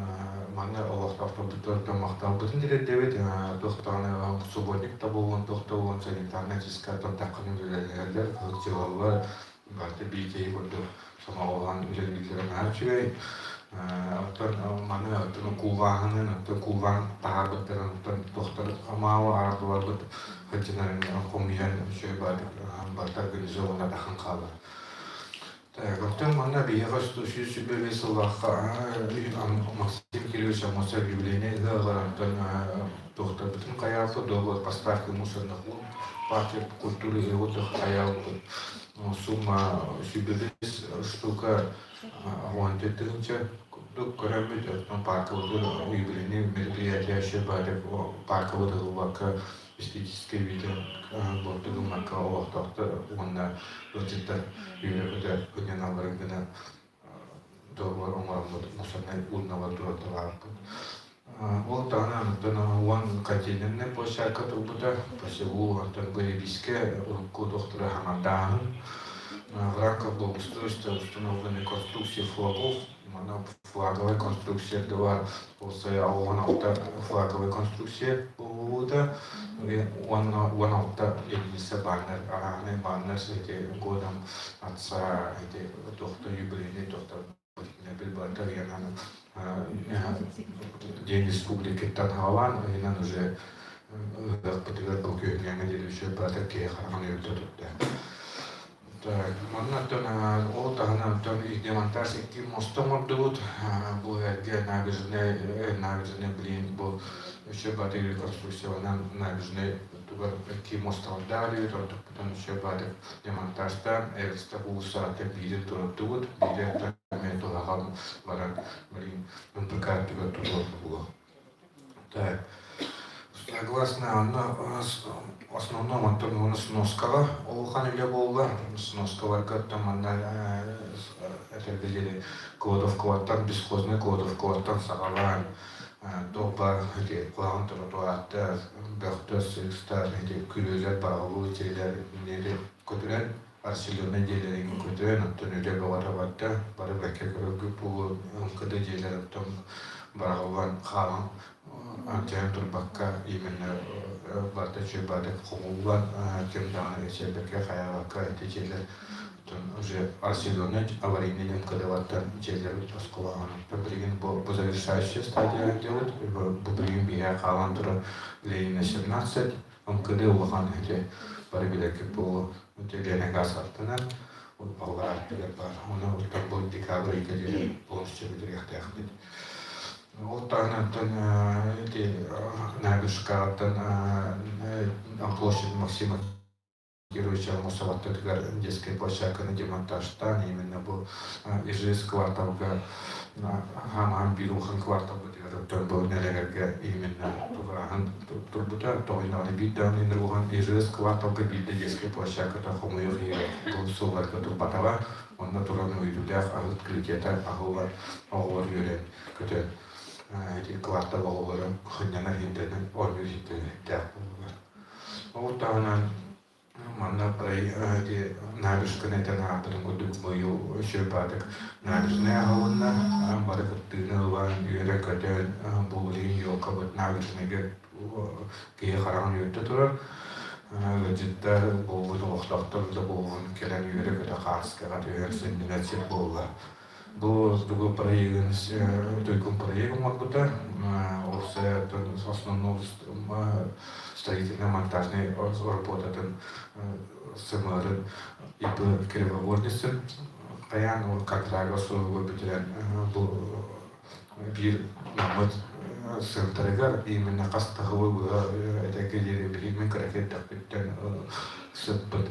маңна олақтақты бұттырды мақтау бұтын дедебет. Тоқтаны субботникта болған тоқта болған санитарный ачискаттан таққының үлелерлер, коллективалар, барды бейкей болды. Сама олған үлелерлерін әрчігей. Маңна кулғағының, кулғаң тағар бұттырын тоқтар амауы ардылар бұт. Хотинарын қомиян үші барды организована тақын қалар. Коктен манна биега сүйсү бевесыллахка Максим Кириллович Амоса объявление гарантан тохта бүтүн каяфы договор поставки мусорных урн партия культуры и отдыха каял сумма сюбелес штука вантетинча көрөмүт парковый объявление мероприятие барып парковый вака эстетический видео бортугу мака оқтақты онна өтеттер үйрекуді өнен алырын гына доғылар оңырам мұсырнай урналар дуратыларыппын. Ол тағына уан контейнерный площадка тұрбыда, посеву антон Боевиске, урку доктора Хамадағын. В рамках благоустройства установлены конструкции флагов, флаговая конструкция два, флаговая конструкция повода, он явился баннер, а не баннер с этим годом отца, эти доктор юбилейный доктор Бильбатер, День республики Танхаван, и нам уже подтвердил күйеуіне делеуші батыр кейхарған өтті тұтты. Маннаттан ол тағынан демонтаж екі мостом ордылыд. Бұл әрге набережный білейін бұл үші батыр реконструкцияланан набережный тугар екі мосталдары тұрдық үші батыр демонтаждан әрісті бұл саатын бейден тұрдылыд. Бейден тәмен тұлағалым баран білейін үнпікар түгір тұрдылыд бұл. Согласно основному антону сноскала, олхан или болла, сноскала там это были кодов квартан, бесхозный кодов квартан сагалан, доба, где план тротуарта, бехтос, стар, где кюлезер, баралу, телер, неде, кудрен, арсилёрный делер, ему кудрен, антону де баваравата, барабеке группу, когда делер там баралван халам. Антиан турбакка именно бартачы бадек хумулган кемданы эсебекке хаялакка этичелер уже арсилённый аварийный немкадаваттан челер тоскулаган. Билген бу завершающая стадия делают, билген бия халантура лейна 17, МКД улаган эти барабилеке бу телене газ артынан аллар тегер бар. Оны там бу декабрь келе полностью бирехтехтет. Вот тағынан набережкадан площадь Максима Кировича Мусаваттыгар детской площадка на демонтаждан именно был Ижевск кварталга Хамам Бирухан квартал был нелегерге именно турбута тойнали биддан инрухан Ижевск кварталга бидде детской площадка тахомуйыр был суларга турбатава он натурально уйдудях открытие агуар юрен көтен квартал боларын хыннана хинтенен университеттер болар. Ол тағынан манна прай де набережная это на потом году мою еще падок набережная гална баракатына ван юре катен булин йока бат набережная ке харан юрта турар житта болу вақтактар да болгон келен юре ката хаска гатырсын динатсеп болла. Бу дуго проектын только проект макбута осы основной строительно-монтажный работатын сымырын ипы кривоворнесін қаян ол контракт осуы бітірен бұл бір намыт сынтырыгар именно қастығы это келері білігмен кракеттақ біттен сыппыт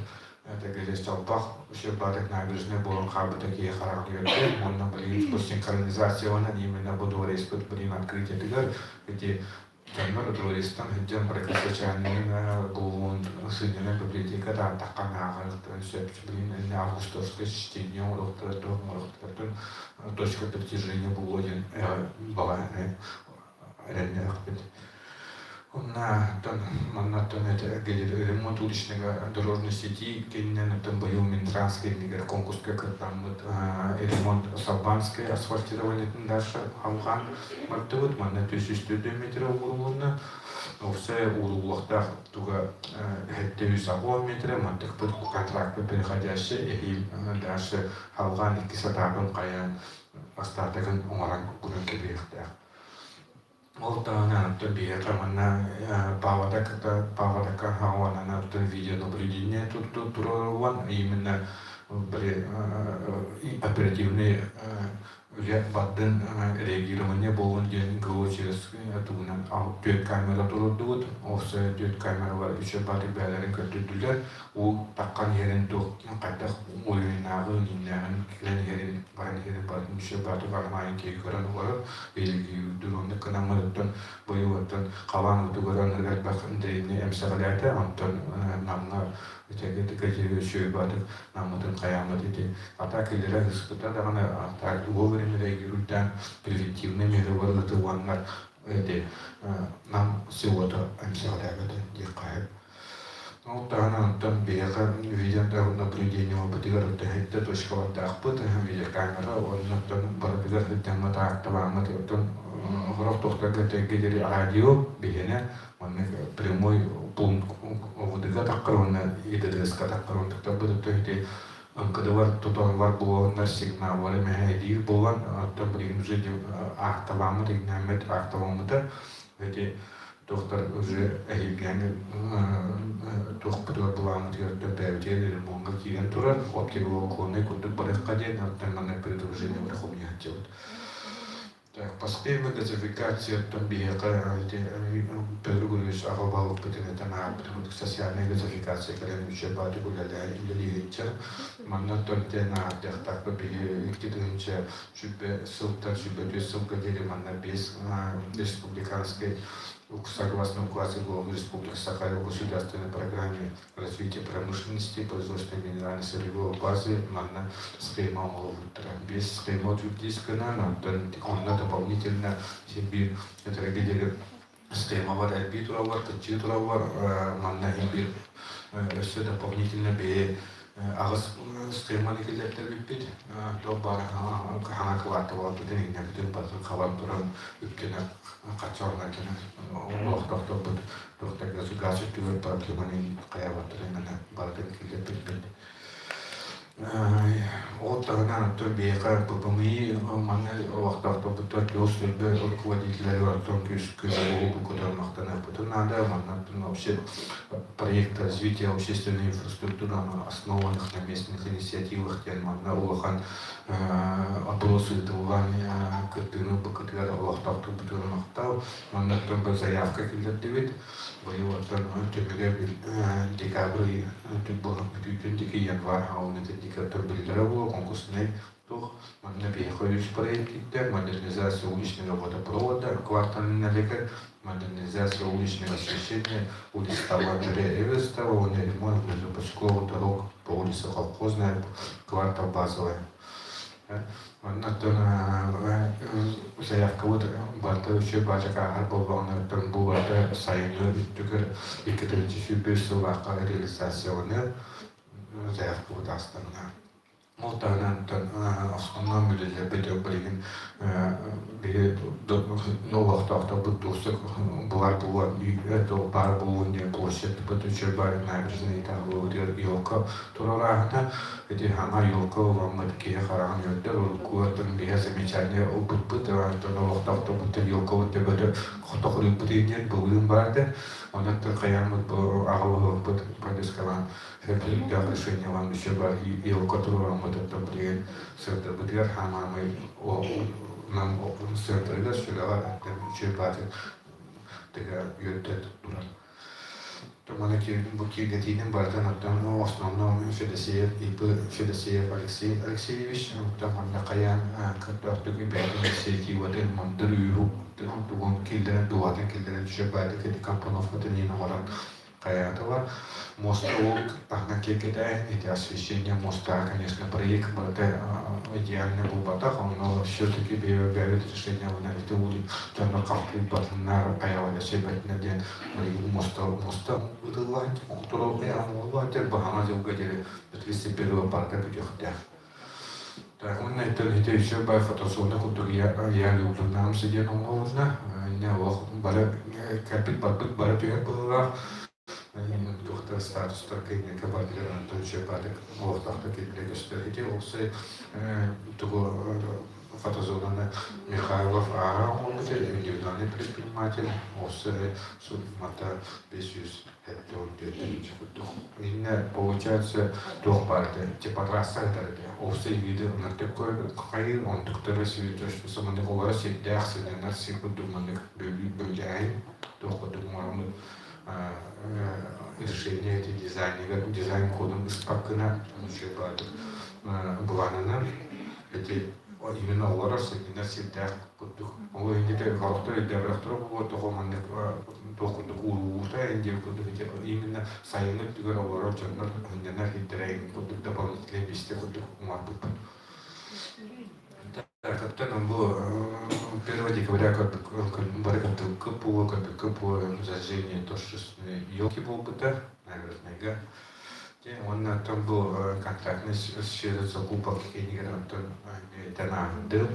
это келес жалпақ еще бардық набережная болын қабыта кие қарақ үйерді онна білігін бұл синхронизацияны именно бұл двореспыт білігін открытиятыгар где Жандар туристтан хиджан практикачанын булун сыйдана библиотекада таккан агырыктан сөпчүлүн эне августовский чтение уроктордон точка притяжения булодин бала реально ахпет. Маннаттан это ремонт уличного дорожной сети, кеннен там был Минтранский конкурска там ремонт Сабанское асфальтирование дальше Хамхан мартывыт манна 300 метров уровня, все уровлахтах туга 900 метров мантык под контракт переходящий и дальше Хамхан 200 каян остаток умаран кунен кебехтах. Ол тағынан өттін бейе қамына павадака хауанана өттін видеонаблюдение тұрыруан именно бір оперативный баддын реагирование болуын ден ГО через туынан төт камера тұрырдуыд осы төт камералар үші бады бәлерін көттүділер ол таққан ерін қайтақ ойынағы ниннағын кілен ерін баран ерін бадын үші бады бармайын кейкөрін олары белгі дүрінді кынамырыттын бұйуыттын қалан ұтығырын ғарбақ індейіне әмсағылайды антын намна Тегетекежи шөйбады намытын қаямы деді. Ата келері ғысқыта дағаны вовремя реагируйдан превентивный меры варғыты уанлар нам сегодня әмсағылағыды де қайып. Ол тағына антон бейеға видеодағы наблюдение опытыгар өттәхетті точкаларда ақпыт видеокамера оннаттан барабыгар өттәмі тағақтабаңы өттен ғырық тоқтарға тәгедері радио бейіне прямой пункт водыга таққырыны едедесқа таққырын тұқтабыды төйте ыңқыдылар тұтанлар болуындар сигналары мәхәдейір болған аттан білген жүзі ақтабамы деген әмет ақтабамыда өте доктор уже әйіпгені тоқпытылар бұламы тегерді бәуде ремонға киген тұрар оптикалық клоны күндік барыққа дейін аттан мана предложение враховния делать. Постепенно газификация там бега, перегрузишь агробалок потенциально, потому что социальная газификация, когда мы еще бады гуляли или летчер, манна только на тех так побеги, где-то ничего, чтобы ссылка, чтобы две ссылки дели манна без республиканской, согласно указу главы Республики Саха-Калина государственной программе развития промышленности, производственной минеральной сырьевой базы, манна схема молотра. Без схемы утверждена, он дополнительно себе это регулирует схема вар арбитра вар качитра вар манна имбир все дополнительно бе агас схема регулятор бит то бар хана кварта вар то день не бит бар хаван туран үткенә качарна кенә олохтакта бит тохтак газ түгел паркемани каябаттыр менә бардын килеп бит от тағынан бейқа бұпымы маңы уақытақта бұттар кеосылбі руководителері артон көзі бұқыдар мақтана бұтынада маңнатын вообще проект развития общественной инфраструктуры основанных на местных инициативах тен маңна улахан опросы дылған кіртіні бұқытығар уақытақты бұтыр мақтау маңнатын бір заявка келдерді бет Воеводтан төмеге декабрь бүтүндеки январь ауныты декабрь билдирабы конкурсный тух манна бейхович проекттер модернизация уличного водопровода квартальный лекарь модернизация уличного освещения улиц Таваджире Эвестова ремонт междупочковых дорог по улице Колхозная квартал базовая Оннаттан заявка вот барта еще бачака har болғаннан бұл барта сайыны үттігір 2000 сылаққа реализацияны заявка вот астанына. Мултанан основном мүлелер бедеу білген бе новақтақта бұттусық бұлар бұлар бар болуын площадь бұтычы бар набережный тағылы елка турарағына эти хана елка оламады кеге қараған өттер ол көттің бе замечание бұт новақтақта бұтты елка өтте бөді құттықыры бұтейден бұлын барды онаттың қаямыд ағылығы бұт подескалан для решения вам еще бар и у которого мы это блин сертер бедер хама мы нам сертер да сюда там еще баты тега юртет туран то маленький буки детинен бартан оттан основном Федосеев и Федосеев Алексей Алексеевич там он каян который бедер сети вот el мандрю он килдер дуатен килдер еще баты к компонов это не наваран Каятова. Мост на кекета, эти освещения моста, конечно, проект идеально был батах, но все-таки берет решение на это ули, там на капли батнар, появилась себя на день моста выдавать, которого я владел, Бахамазе угодили, 31 парка пятихтя. Так, он на это еще бай фотосона, которую я люблю, нам сидеть можно, не лох, бара, капит бабык, бара пьян доктор статус такие кабатер Антонович Патек ортақта кетілегістер осы того фотозонаны Михайлов Ара, он индивидуальный предприниматель, осы мата 500 именно получается двух партий, типа рассадеры, осы виды на такой кай, он доктор свидетель, что самое главное всегда на всех думанных бюлляй, только думаем решение эти дизайн кодом испакана, ничего бады, бланана, эти именно лорасы именно всегда кодух. Он где-то галактор и дебрахтор вот того манне только докурута, инди именно сайны тигра лора чаннар, инди на хитрей кодух дополнительные вести кодух умарбут. Так, это нам было 1 декабря, как КПО зажжение тошечной елки был бы, да, наверное, он там был контактный через закупок это нам дел,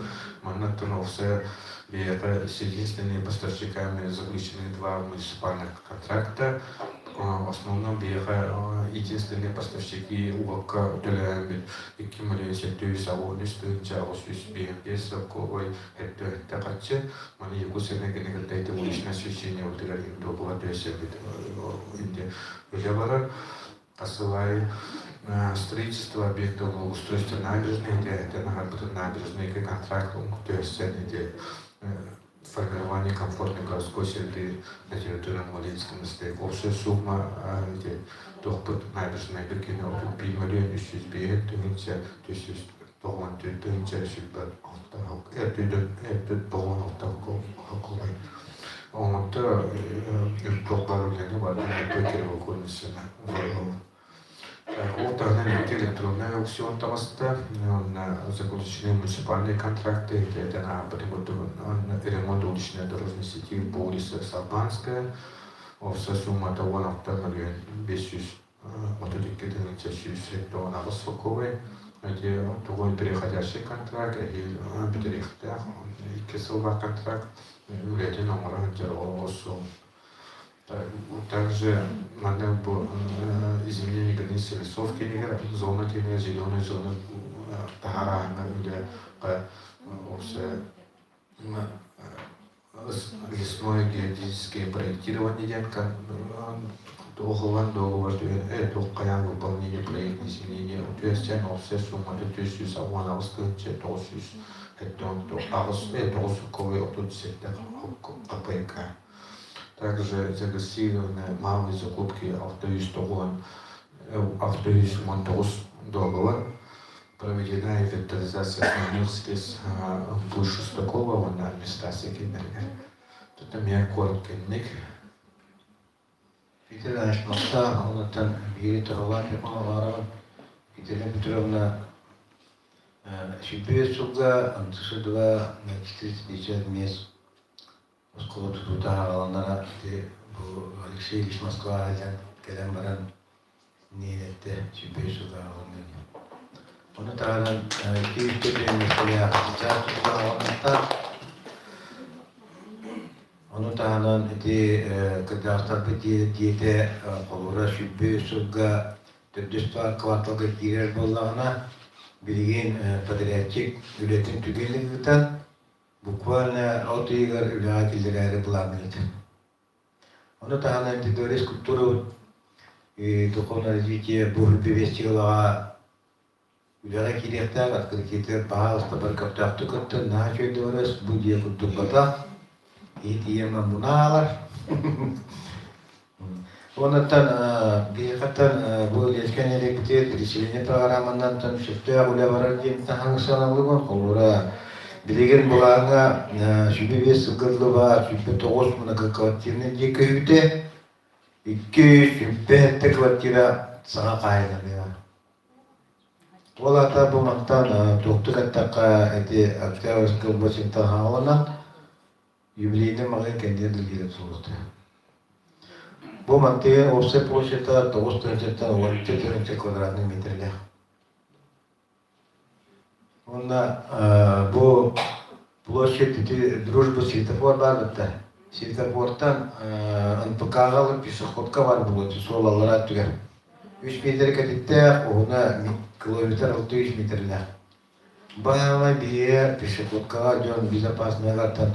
он там все с единственными поставщиками заключены 2 муниципальных контракта. В основном единственные поставщики УВК Делями и Кималия Тюсавони Стунчаус БМП Саковой это также мы якусene генеральное уличное освещение вот это было то есть Индия Явара посылает строительство объектов устройства набережной, это набережный контракт, то есть это формирование комфортной городской среды на территории Малинской настоящей. Общая сумма дохода набережной Бекина от 5 миллионов сюзбе, то есть дохон тюртünче сюзбе это дохон автокол хакулай. Он то пропаруление вот на Пекерево конусена. Вот электронная аукцион таста на заключенные муниципальные контракты, это на ремонт уличной дорожной сети Бориса Сабанская, вся сумма того на 1 миллион 500 мотодикетных сектора на Высоковой, где другой переходящий контракт, и Петерихтах, и Киселва контракт, где номер антироосу. Также надо было изменение границы лесов, зона зеленой зоны Тахара, где все лесное геодезическое проектирование, договор, это выполнение проектных изменений, то есть все суммы, то есть савана вскрытие, то есть это суковые тут всегда АПК. Также зарегистрированы малые закупки автоюз Монтос договор, проведена инвентаризация основных средств больше Шестакова на места секретаря. Это меня коротко ник. Питер Ашмакта, он там бери трава, Питер Петровна Шибе суга антышыдыга начтис мес осколу тутута аланара бу Алексей Ильич Москва айдан келен баран ниетте шибе суга аланын. Onu tağdan iki ülkeden mesela sıcak tutulan onu tağdan eti kırdaşlar diyete kolura şüphe suga tüdüstar kvartalga girer bollağına bilgin pederçik üretim tükenlikten bukvalna otigar ülakilleri bulamıydı. Onu tağdan eti döres kulturu dokona развитие bu hübbe Ulara kiriyakta katkı kitler paha ustabar kaptaktı kattı naha şöyle orası bu diye kuttuk bata iyi diyemem buna alar. Ondan bir katan bu ilişken yere bitir dirisilini programından tan şüpheye ule varar diye hangi sanamlı var kolura bilegen bulağına şüphe bir sıkırlı var şüphe toğuz buna kakavatirine diye köyüde iki şüphe ette kavatira sana kaynanıyor. Ola bu maktan doktor attaka eti aktivist başında havalan юбилейный магазин kendine dilgiri soruldu. Bu mantığı ofse poşeta 9 tönçetten 12 kvadratlı metreli. Onda bu площадь дружбы светофор var bitti. Sветофордан NPK'ga alıp pişikodka var bu sol alarak tüger. 3 metre katıtta ona kilometre 600 metreli. Bayağı bir pişikodka dön безопасный gartan.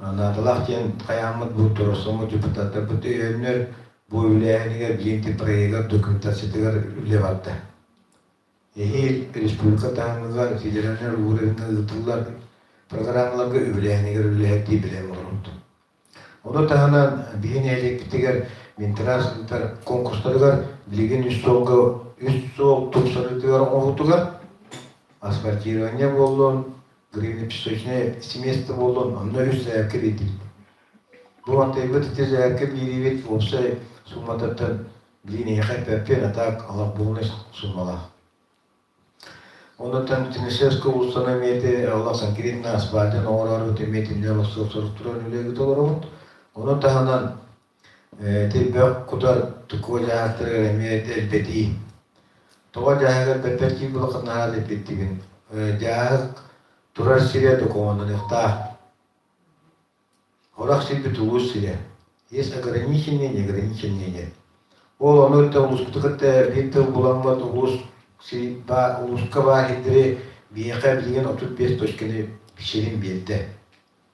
Nadalahken kayamet bu torosumu депутаттар bu tüyönler bu ülkeye bilinti projeler dokümantasyolar ülke vardı. Ehil Respublika tanrılar federalner uğruna yıtırlar programlarga ülkeye diye bilen olurdu. Onu tahanan bihin elektrikler mentraslar konkurslarlar bilgin üst soğuk topsarıtıyor oğutular asfaltiranya bollun Гривны песочные семейства болон, но и заякрити. Бу антебет те заякр биривет вопсай сумататан глине хайпепен атак алак болнес сумала. Онотан Тимишевска установите алак санкирин на асфальтен орару темете нело структуран үлеги толорот. Онотанан тебек кудар туколя астыры эмет элбети. Това жаагар беперки булакат нахале беттигин. Жааг Turar Siriya dokumandan ихта. Орах себе тулус Сирия. Есть ограничения, неограниченные нет. Ол онуйта улускутыкта битте буламат улус сиба улускава хидре бияка билген 35 точканы пишерин берди.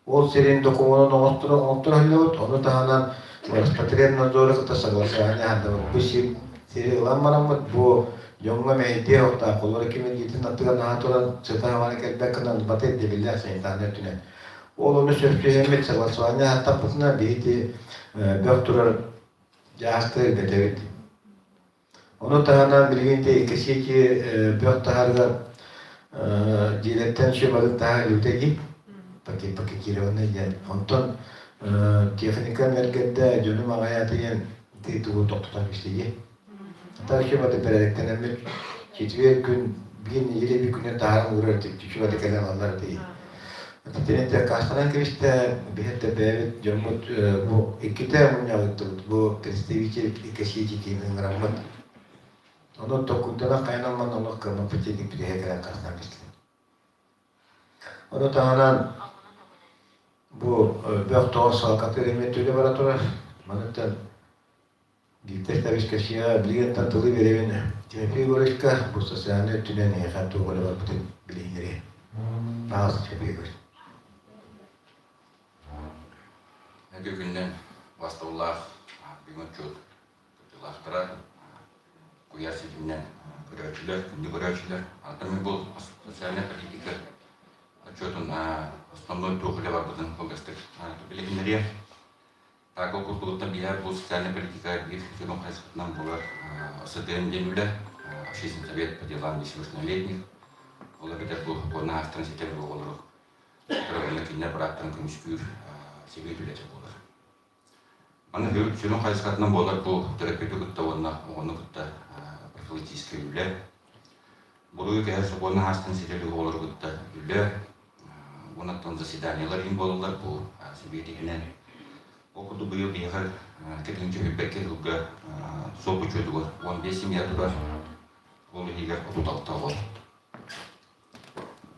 Ол серин документын оңтуралып, ону таханан Роспотребнадзор надзоры соглашение анда бу сериялар марамат бу Jonga media okta kolor kimin gitin attıgan haturan çetavana kelbekkanan batet debillah internet. Onu söyleyeyim çalışmaya hatta putna biti doktor jahastır bedevit. Onu tahanan bilginde ikisi ki doktorlar diletten şemalı daha lütegi paket kirona yani ondan teknika merkezde canım hayatın titu doktor işliği. Tarihimde berekten emir hiçbir gün yeri bir güne daha uğraştık. Çünkü kalan onlar değil. Tenete kastanan kiriste bihette bevet jamut bu ikite munyağıttı. Bu kristiviçe ikisi kimin rahmet. Onu tokundana kaynanman Allah kırma peçedik bir hekaran kastanan kiriste. Onu tahanan bu bektor salkatı remetüyle varatolar. Manıttan Gittik tabii ki bilgen tanıtılı verevin. Tepki görüşka bu sosyal tünen hayatı böyle var bütün bilinleri. Bazı tepki görüş. Her günden vastavullah bir çok tutulaktıra kuyası günden görüşçüler, günlük görüşçüler. Altın bu sosyal politika açıyordun основной тухле var bütün kongreste bilinleri. Так как культурный биар был социальная политика и фирма происходит была СДН Демюля, общественный совет по делам несовершеннолетних, благодаря на транзите в Волгу, который на браттан комиссию секретаря была. Она фирма происходит была по терапевту того на он профилактической юля. Буруу кәһәр соборна хастын сидели олар гытта. Үле онаттан заседаниялар ин болалар бу сибетигенен. Окуду быйыл бияхар кетинче хүббекке хылга сопу чөдүгөр 15 семья турар. Ол егер отуталта бол.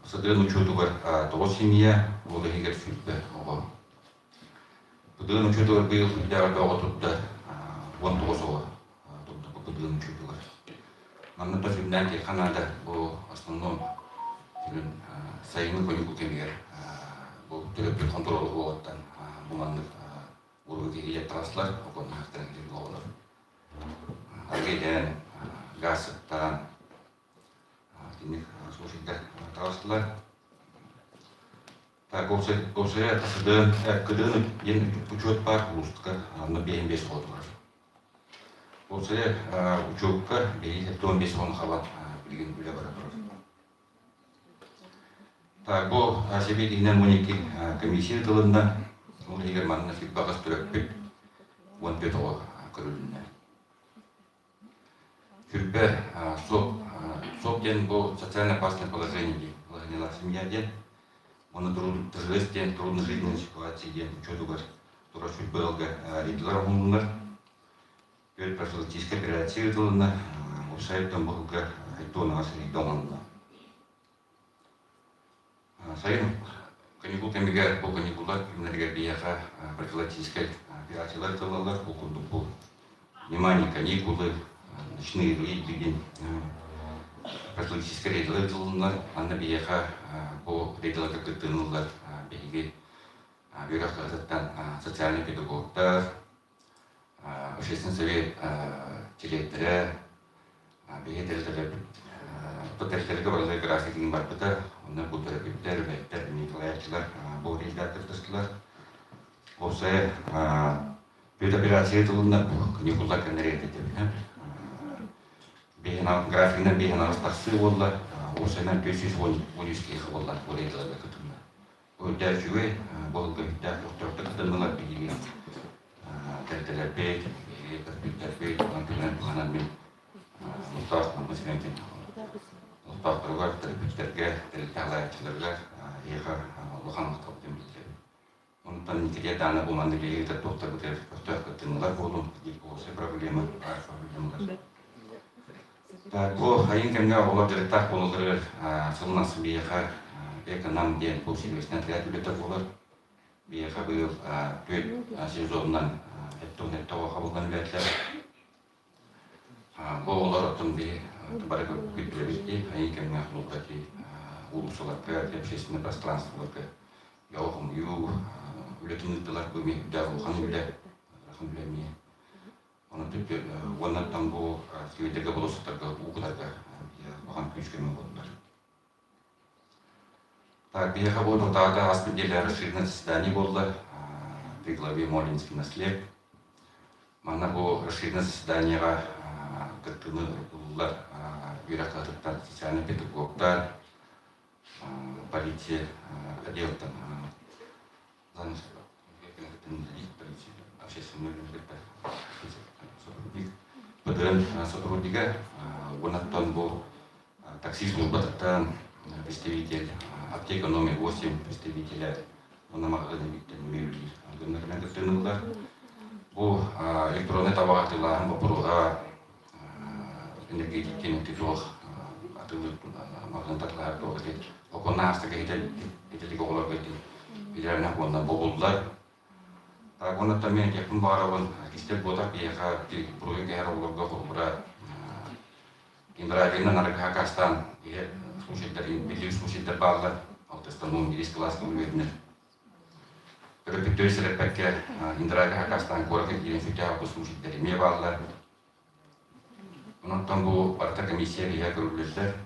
Сыдын учетугар 9 семья, ол егер сүтбе ого. Бұдығын учетугар быйыл хүбдеға отутта 19 ого. Бұдығын учетугар. Манната фильмден тек қанада бұл основном фильм сайыны көңіл кемегер. Бұл түреппе контролы болғаттан бұланды ұрығы кейде траслар, оған хақтан келгі олар. Алгейден газ таған денег слушайдар траслар. Так, опция тасыдын, кыдын ен учет бар ұлыстыққа на 5 отылар. Опция учетқа 15 он халат білген біле бара тұрады. Так, бұл себе дейінен 12 комиссия тылында, ол егер манына фиг бағас түрекпек 15 оғы көрілінне. Фюрпе СОП ден бұл социально опасное положение семья ден, оны трудно жизненной ситуации ден учетугар тура фюрпелга рейдлар ғылымдар, профилактическая операция тылында, ұсайыптан бұғылға айтуына ғасы рейдаланына. Сайын каникул кемегер бұл каникулдар кемнерге бияға профилактическая операциялар тылалар, бұл внимание каникулы, ночные рейды, профилактическая рейдалар тылалар, анна бияға бұл рейдалар кәкіттінылар бейге бюрократтан социальный педагогтар, общественный совет директора, бейгетелер пәтерлерге барлығы графикінің бар бұта, оны бұл терапевттер, бәйттер, николаевчылар, бұл рейдер кіртістілер. Осы бүйт операция етілінді бұл каникулдар кәнерет етемін. Графикінен бейген арыстақсы болдылар, осынан 513 кейхі болдылар бұл рейдерге күтімді. Өйттер жүге болғы үттер тоқтырды қытындылар бейген. Тәртелер бейт, бейттер бейт, анкілен бұғанан мен мұқтақ мұсыменкен. Мұқтақ тұрғар, терапевттерге, тәлітәғылайатшыларға еға ұлған мұқтақ демейтер. Онықтан некеде даны болманды бейгетер тоқтар бұтер өттер күттіңілер болуын, осы проблема бар проблемалар. Бұл айын кәмге олар дәріттақ болылыр сылынасы бейеға эконом ден бұл сервисінен тәрәт үлетер болыр. Бейеға бұйыл төт сезонынан әттіғын қабылдан бәтлер. Бұл олар оттың бей бары күттілерді, айын кәмге құлықтаки улусыларға, общественное пространстволарға яуғым ю, үлетіңізділер көме үдәр ұлған үлі, рахым үләме. Оны түпті, оннаттан бұл сөйдерге болысықтарға, ұғыларға оған күшкемен болдылар. Так, бияға болды, тағы аспенделі расширенное заседание болды при главе Молинский наслед. Мана бұл расширенное заседаниеға кіртіні ұлылар, бюрократтар, социальный педагогтар, полиция отделтан, общественный Пөдірін сотруднигі, онаттан бұл такси службаттан представитель, аптека номер 8 представителя, оны мағылы биттен мейлі гүнлермен кіртінілдер. Бұл электронный табағатыларын бұпыруға энергетик кенеттік атылы мағылын тақлар тоғыз. Оқонна астыға етелік оғылар көйті билеріне ондан болдылар. Онаттан мен кепін барауын кестер бодақ бейеға бұруын кәр оларға құрбыра Индравина нарыға қастан белгілі случайдар бағылар алтыстан 11 класс көмірдінер. Көріппеттер сәріппәкке Индравина қастан көріп келен сөйтеға бұл случайдар еме бағылар. Онаттан бұл барта комиссия бейе көрілдер.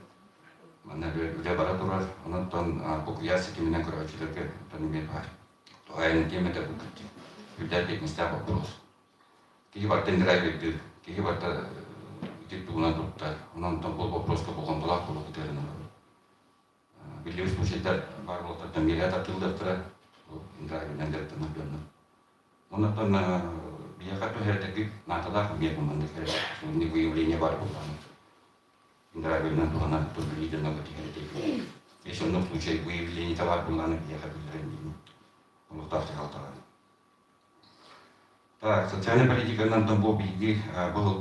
Мана үлі бара тұрар. Онаттан бұл күясы кеменен көрәчілерге тәнімет бар. Туғайының темеді бұл күтті. Үлдер бекіністер вопрос. Кеге барта Индравина, кеге барта типуна туттар, онантан бұл вопроска болған бұлақ болу күтерінің. Белгілі случайдар бар болғаттан мелият атылдар тұра, Индравинен дәрттен өбенді. Онаттан бияға төхердегі наталақ мебіманды керді, не выявление бар болғаны. Индравильно дона турбулидерного тихотека. Если он в случае выявления товара была на бияхабилировании. Он устався галтаран. Так, социальная политика нам там был биги, был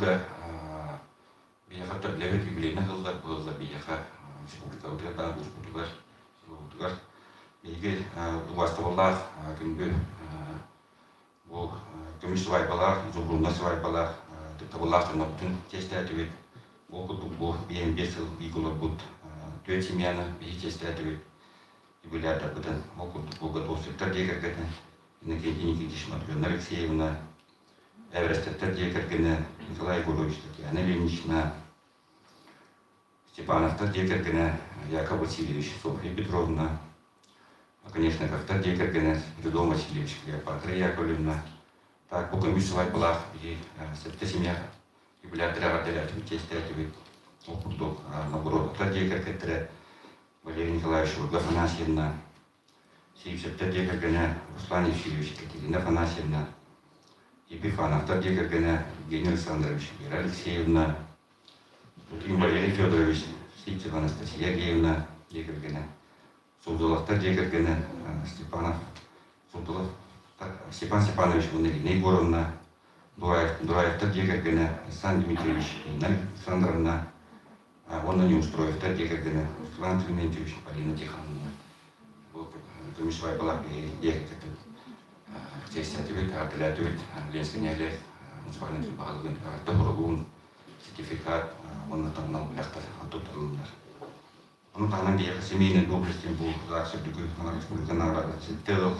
бияха таблевит юбилейный гылдар, был за бияха республика Удырда, Удырда, биги уаставаллах, күнгі бұл көміш свайбалар, зубруна свайбалар, табыллахтың bütün тестәтівет, оқыдық бұл бейін бесіл бейгулар бұд, төт семьяны бейі тестәтівет, юбилярда бұдан оқыдық бұл готовствектар декергені, иннекенденекі дешматрёна Алексеевна, Эверестеттер декергені, Николай Егорович, Татьяна Ильинична, Степановтар декергені, Яков Васильевич, Софья Петровна, конечно, как-то декергені, Людом Васильевич, Клеопатра Яковлевна. Так, пока мисувать была и сетка семья, и были отряд тестятивы, опудок, наоборот, традекер, который Валерий Николаевич, Ольга Афанасьевна, сетка декергені, Руслан Евсеевич, Екатерина Афанасьевна, Епифанов, традекергені, Евгений Александрович, Вера Алексеевна, Утрин Валерий Федорович, Ситцева Анастасия Геевна, декергені, Судулов, декергені, Степанов, Судулов, Степан Степанович, Ирина Егоровна, Дураев, декергені, Александр Дмитриевич, Инна Александровна, он не устроив, декергені, Руслан Климентьевич, Полина Тихоновна. Комиссия была декергені. Здесь ответ, ответ, Ленский Олег, муниципальный бағалығын, доғырығын, сертификат, оны таңнал яқтар, атоптарылындар. Оның тағынан дейіқі семейный доблестен бұл ғарсы дүгі республика награды, Сеттел,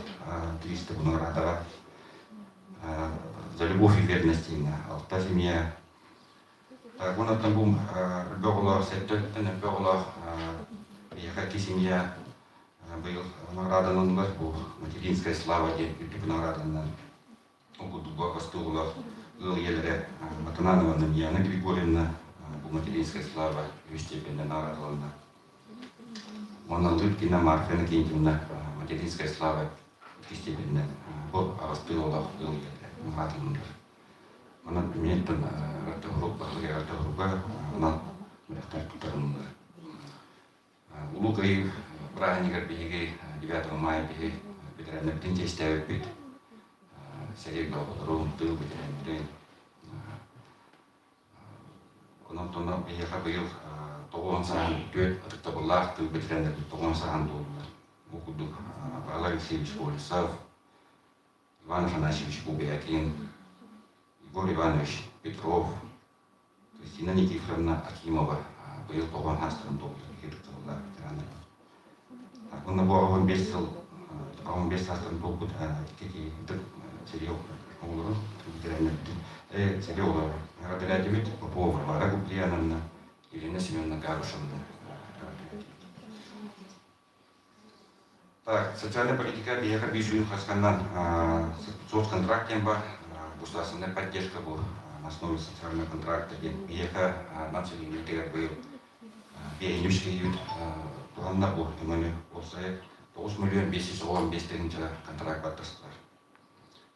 300 бұл наградаға, за любовь и верность именно, алта семья. Так, оны тан бұл бөғылар, Сеттелтен бөғылар, яқаки семья, был награданын бар, бұл материнская слава деп награданын. Ол бұл бастығылар, ыл елері, Матананова Намьяна Григорьевна, бұл материнская слава, степені наградалына. Мона Лыткина Марфа Иннокентьевна, материнская слава, степені, бұл ағыстығылар, ыл елері, наградалындар. Мона меттен артығырып, артығырыпқа, мона мұрақтар тұтарындар. Улукаев, Праздникер беги 9 мая беги, Петряна Птинте ставит бит, Сергей Галбадрон, тыл Петряна. Онан тона беги хабил, Тогон саран төт, Табалах, тыл Петряна, Тогон саран доллар. Окудук, Алексеевич Полисов, Иван Афанасьевич Бубякин, Егор Иванович Петров, Кристина Никифоровна Акимова, был Тогон Астрон доллар, Табалах, Петряна. Он был он бесил, он бесил был под какие сериал, он сериал, родили девять Попова, Варагу Плиановна, Елена Семеновна Гарушевна. Так, социальная политика бияха бижу хасканнан соцконтрактен бар, государственная поддержка был на основе социального контракта, бияха национальный тегер был, бияхнюшки ют, туғанна бұл өмені болсай 9 миллион 515 тегінші контракт баттастылар.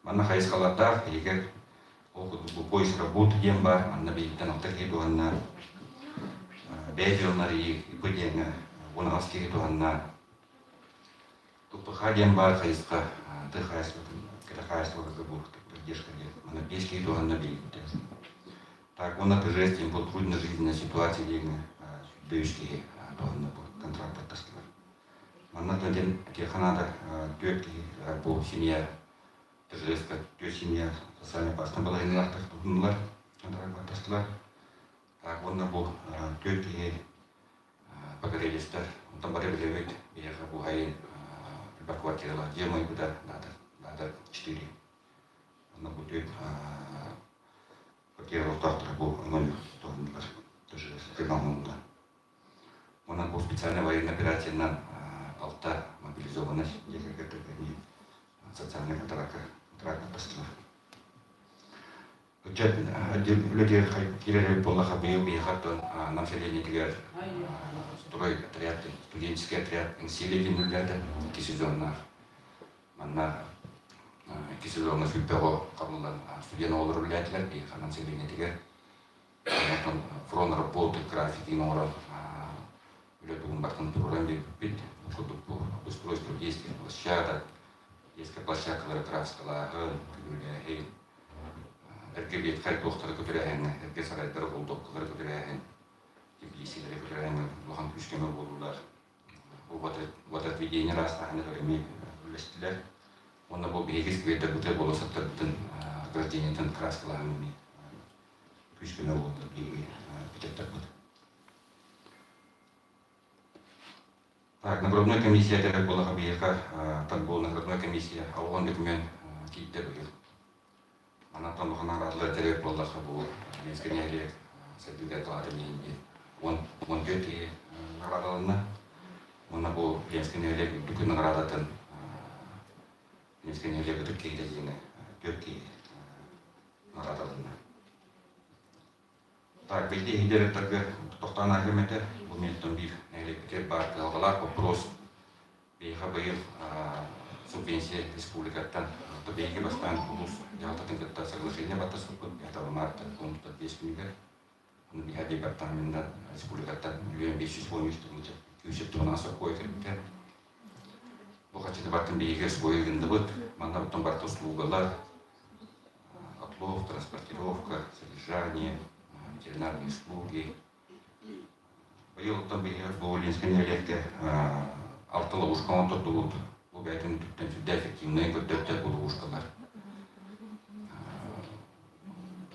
Манна хайысқалаттар, егер бұл поиск работы дем бар, манна бейттен алтыр кейдуғанна, бәйдеонлар епөдеңі, оны ғас кейдуғанна, тұппыға дем бар хайысқа, хайысқаларға бұл поддержка дем, манна 5 кейдуғанна бейттен. Так, оны тыжестен бұл трудно жизненная ситуация дегені, дөйшкеге туғанна бұл. Контракт баттастылар. Манна тәден Кирханада төт бұл семья, тәжілескі төт семья социальный пастын балайынлақтық тұғынлар, контракт баттастылар. Так, онна бұл төт погорелестер, онтан бары білевет, бияға бұл ғайын бір квартиралар, жемай бұда, дада 4. Онна бұл төт квартиралар тұқтыр бұл ұңын тұғынлар, тәжілескі кырналынлар. Она была специальная военная операция на Алта, мобилизованность, социальная контракта построила. Люди хотели полноха бияхат, население тегер, строй отряд, студенческий отряд, инсилили нуляда, кисезонна. Манна кисезонна фюльпего, кабулан, студент олар улятилер, бияха население тегер. фронт работы, графики, нора, Летугун Бартон Туранди Пит, устройство детских площадок, детская площадка Ларакраскала, Гюльяхей, РГБ Хайдохтер Кутеряхен, РГ Сарай Дорогулдок Кутеряхен, Тиблиси Кутеряхен, Лохан Пюшкина Волудар. Вот отведение раз, а не время властелер. Он на бобе есть где-то будет было соттан гражданин тен Краскалами. Пюшкина Волудар, Питер будет. Так, наградной комиссия это была объявка, так была наградной комиссия, а он документ киттер был. Она там была разлетела была хабу, несколько лет, среди этого деньги. Он бьет наградална, он был несколько лет, только наградатен, несколько лет такие деньги, бьет наградална. Так, видите, директор Тохтана Гемете, умеет бив, электrik бар калгалар вопрос, бихабир субвенция республикаттан, то бейги бастан улус, ялтатын кытта соглашение батасыпы, это марта, комната 10 миллиард, он биха департамента республикаттан, миллион 513 тысяч, 212 койкердер. Бухачты бартын бейги сбойлынды быт, манда бутын барты услугалар, отлов, транспортировка, содержание, ветеринарные услуги. Быйыл там был Ленинская электр, алты ловушкалар тұрдылды. Бұл бәйтін түптен сүрді эффективный көттөптер бұл ловушкалар.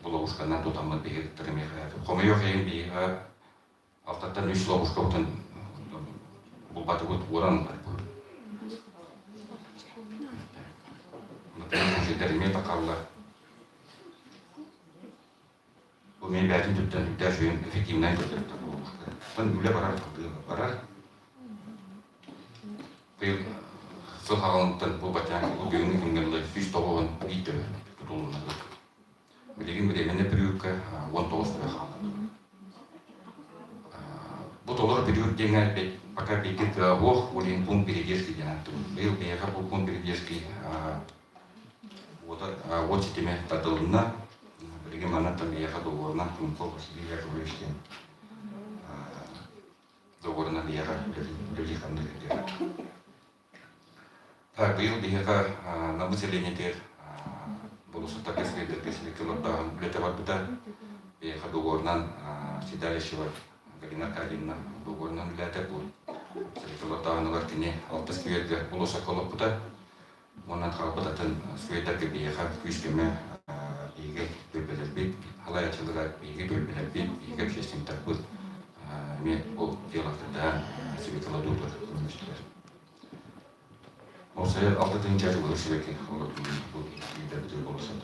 Бұл ловушкалар тұтамды бейгеттері мехаяты. Қомы yok ең бейгі алтаттан 3 ловушка бұтын бұл баты көт оран бар бұл. Бұтын жетеріме бақалар. Бұл мен бәйтін түптен сүрді жүйін эффективный көттөптер бұл ловушкалар. Тан үлі барар. Бұл сылғағылықтан бұл батяңы бұл бүйінің күнгенлі 109 бейті тұтылуына. Білеген білемені периодка 19 тұра қалды. Бұл толыр период деңер пока бекет оқ, олен пункт передержки денатты. Бұл бейеға бұл пункт передержки от сетеме татылына. Білеген манаттан бейеға доғырына күнкол қасыбейға көбештен. Доғырына бейеға білі қанды кәдер. Так, быйыл бейеға на выселение тер болусы так если килоттағын білеті бар бұта. Бейеға доғырынан седалищева Галина Аркадьевна доғырынан білеті бұл. Килоттағын олар кене 6 скверді болусы қолып бұта. Онан қалбытатын сквердерге бейеға күшкеме бейге бөлбелер бейт, халаячылыға бейге бөлбелер бейт, бейге общественный тарпыт. Мен бұл делақтарда себе каладурлар көрмештілер. Осы алтытын жәрі болыр шебеке, бұл үйдерді болырсын.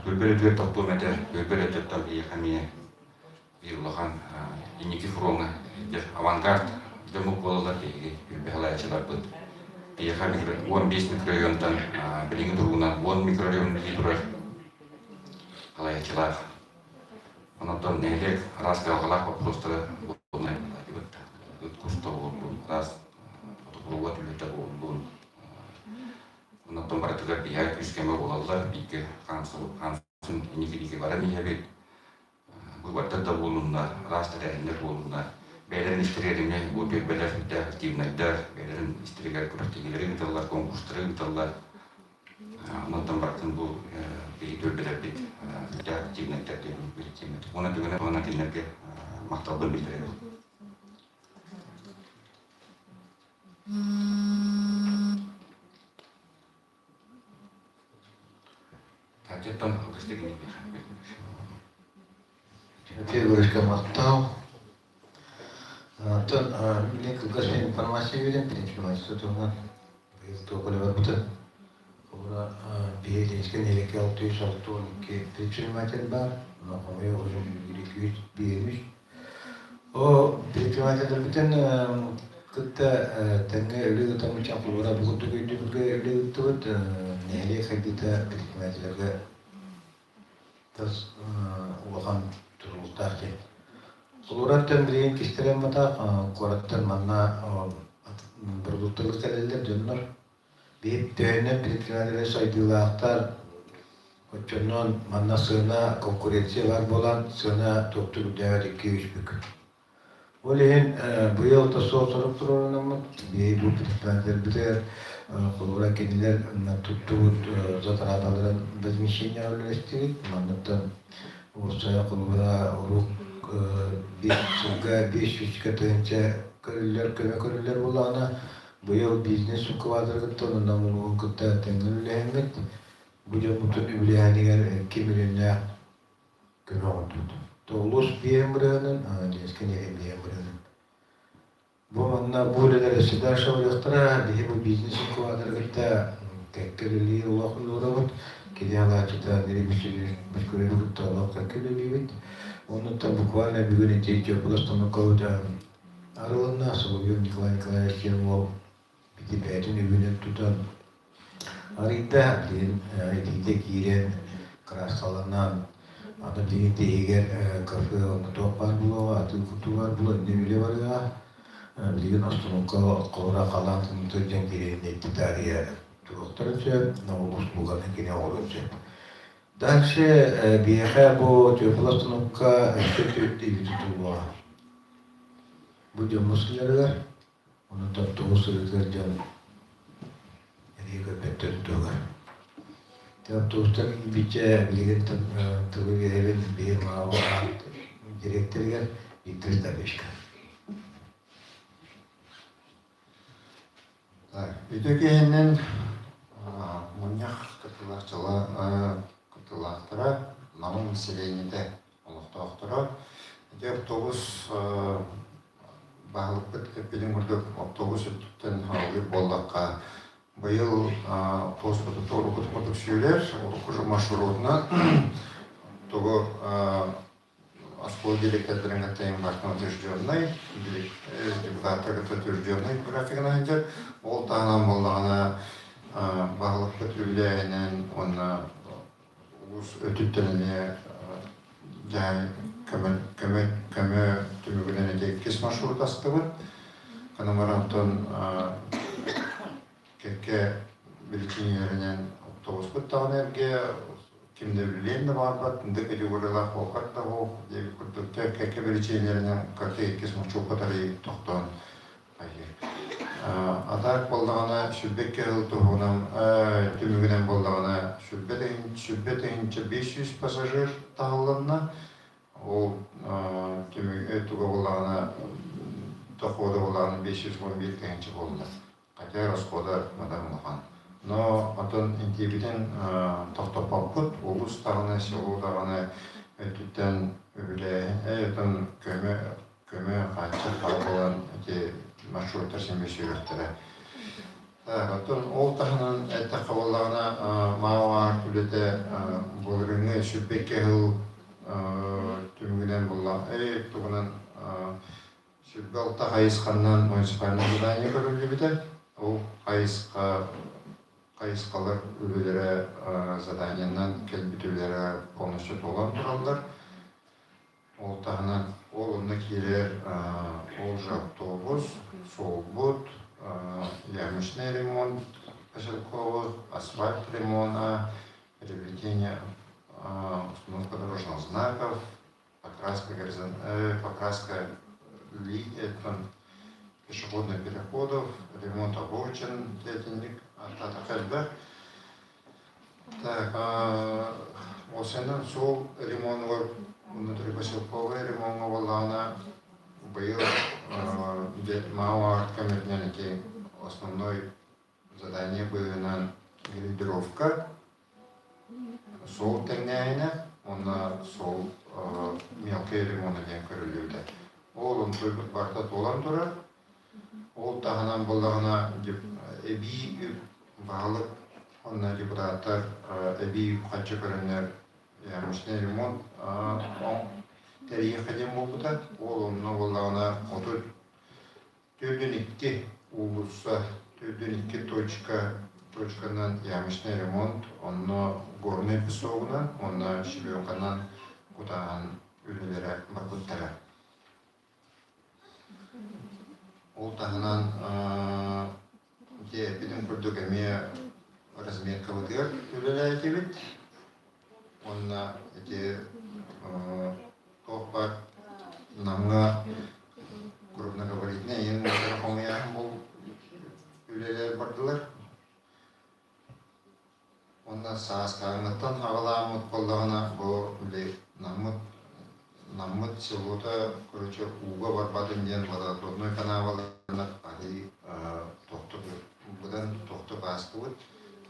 Бөлбелетер тоқту мәтер, бөлбелетер там бейеқаме бейұлыған енекі фронға, авангард, дөмік болылар бейге бөлбелайчылар бұд. Бейеқаме 15 микрорайонтан біліңі тұрғынан 10 микрорайон бей тұрар халаячылар. Онотон нелек раз калгалак вопростары болмай болады. Курста болды, раз отоқылуға түлетті болды. Онотон баратыға бейай күшкеме болалар, бейке қансын енеке бара мейебет. Бұйбаттар да болындар, раз тәрәйіндер болындар. Бәйлерін істереріне бұл бөлбелер активнайдар, бәйлерін істерегер көріктегелері ғыталар, конкурстары ғыталар. Онотон бартын бұл бейі бөлбелер бет активнайдар дейін білетемеді. Оны дүгіне оны кенерге мақталды білдіреді. Тәтеттен өкістегіне Первый мақтау. Тон, мен кылгашпен информация берем, предпринимательство тұрған. Биыл тоқылы бар бұты. Бұра бейелінскен елеке 612 предприниматель бар. Нақымай ұғызын 200 бейелміш. О предпринимательдер бүтін күтті тәңгі өлі ғытамы чақыл бұра бұғытты көйді бүлге өлі ғытты бұд. Нәле қайдыта предпринимательдерге тас ұлған тұрғылықтар кен. Олараттан білген кестерен бата, қораттан манна продуктылық кәлелер жөнлер. Бейіп түйені предпринимателер сайдылақтар Очоннон манна сына конкуренция бар болан сына топтур дәвәт 2-3 бүк. Ол ен быйыл та соосорып турарынамын. Бей бұл предприятиялар бітер қолыра кенелер туттуут затараталарын размещение үлестигит. Маннаттан орсая қолыра урук сылга 500 катынча көмө көрүлөр булана быйыл бизнес уквадыргыттан намын кытта теңгеллемет. Будем мутун влияние кемеліне көмө отут. Толус биемренен, дескене биемренен. Бу манна булелер седаша олектра, бихи бу бизнес квадрагта кеккелили улахулурабыт, кедяла чита деребиши башкөрелүк талап кеккелибит. Онуттан буквально бүгүн тейче буластан калда арылына Соловьев Николай Николаевич Ермолов битипетин үгүнен тутан Арыйда ден эдиде кирен краскаланан аны дегенде егер кафе оны топпар булуга аты кутулар булу немеле барга деген остановка кора калатын төжен кирен этитария туктарча новус булган кине ороча. Дальше биеха бо тепло остановка эстетик дитулуга. Будем мускулярга оны топтуусулар жан Петтердога. Тостан биче билген төгөгерен беймаа директорга иттирда бешка. Үтөкенен муньях кытылактара намын населениеде олуктоктора. Автобус багылып кеткен мурдук автобус өттүктөн алып болдакка быйыл тоспытı торукутмутук сүйелер, уже маршрутна того оскол директорларын атайын башына утвержденный, депутаттар утвержденный графигына идет, ол тағынан болдағына бағылық көтілілерінен оны өтіттеніне жай көмі түмігінен де кес маршрут астығын, қанамарантон Кеке бюллетеньеринен автобус бұттағынерге кимде билен да бар бат, инде категориялар хокат да хок, деби курдукта кеке бюллетеньеринен кате кес мачуқатары тоқтан айыр. Атак болдағына сүрбекке ғылтуғынан түмігінен болдағына сүрбетейінші 500 пассажир тағылынна, ол түмігі болдағына тоқуды болдағына 511 тегінші болды. Хотя расходы мадан махан. Но атон интибитен тоқтопаппыт, облыс тағына, село тағына өттен өбіле, өтін көмі қанчы қалбылан маршруттар сенбе сүйректері. Атон ол тағынан әтті қабылағына мауар күлеті болырыңы сүрбекке ғыл түмігінен болған. Тұғынан сүрбе алта қайысқаннан муниципальный задание көрілі біді. Ол қайысқалар үлілері заданиянан келбітулері полностью толған тұралдар. Ол тағынан ол оны келер ол автобус, солбут, ямочный ремонт, поселковый, асфальт ремонта, приобретение установка дорожных знаков, покраска пешеходных переходов, ремонт обочин, деятельник, ататахальда. Так, осенен сол ремонт внутрипоселковый ремонт валана был мало коммерческий основной задание было на грейдировка. Сол тенняйна, он сол мелкие ремонты ден көрілуді. Ол он только барта толан тұра. Ол тағынан болағына әбей бағылық, онна депутаттар әбей қатшы көрінер ямышный ремонт тәрейі қадем болғыда. Ол онна болағына отыр төдінікке улуса, төдінікке точканан ямышный ремонт, онна горный песогынан, онна шибеуқанан құтаған үлілері барғыттары. Ол тағынан біздің күрдік әме разметка өтер үлілі әйтебет. онна эти топпар намга крупноговорительный ен хомия бул үлелер бардылар. Онна сааскаңыттан хагаламыт колдагана бу үле наммыт селота, короче, уга барбадын ден водоотводной канаваларына али тоқтып бұдан тоқтып астыбыт,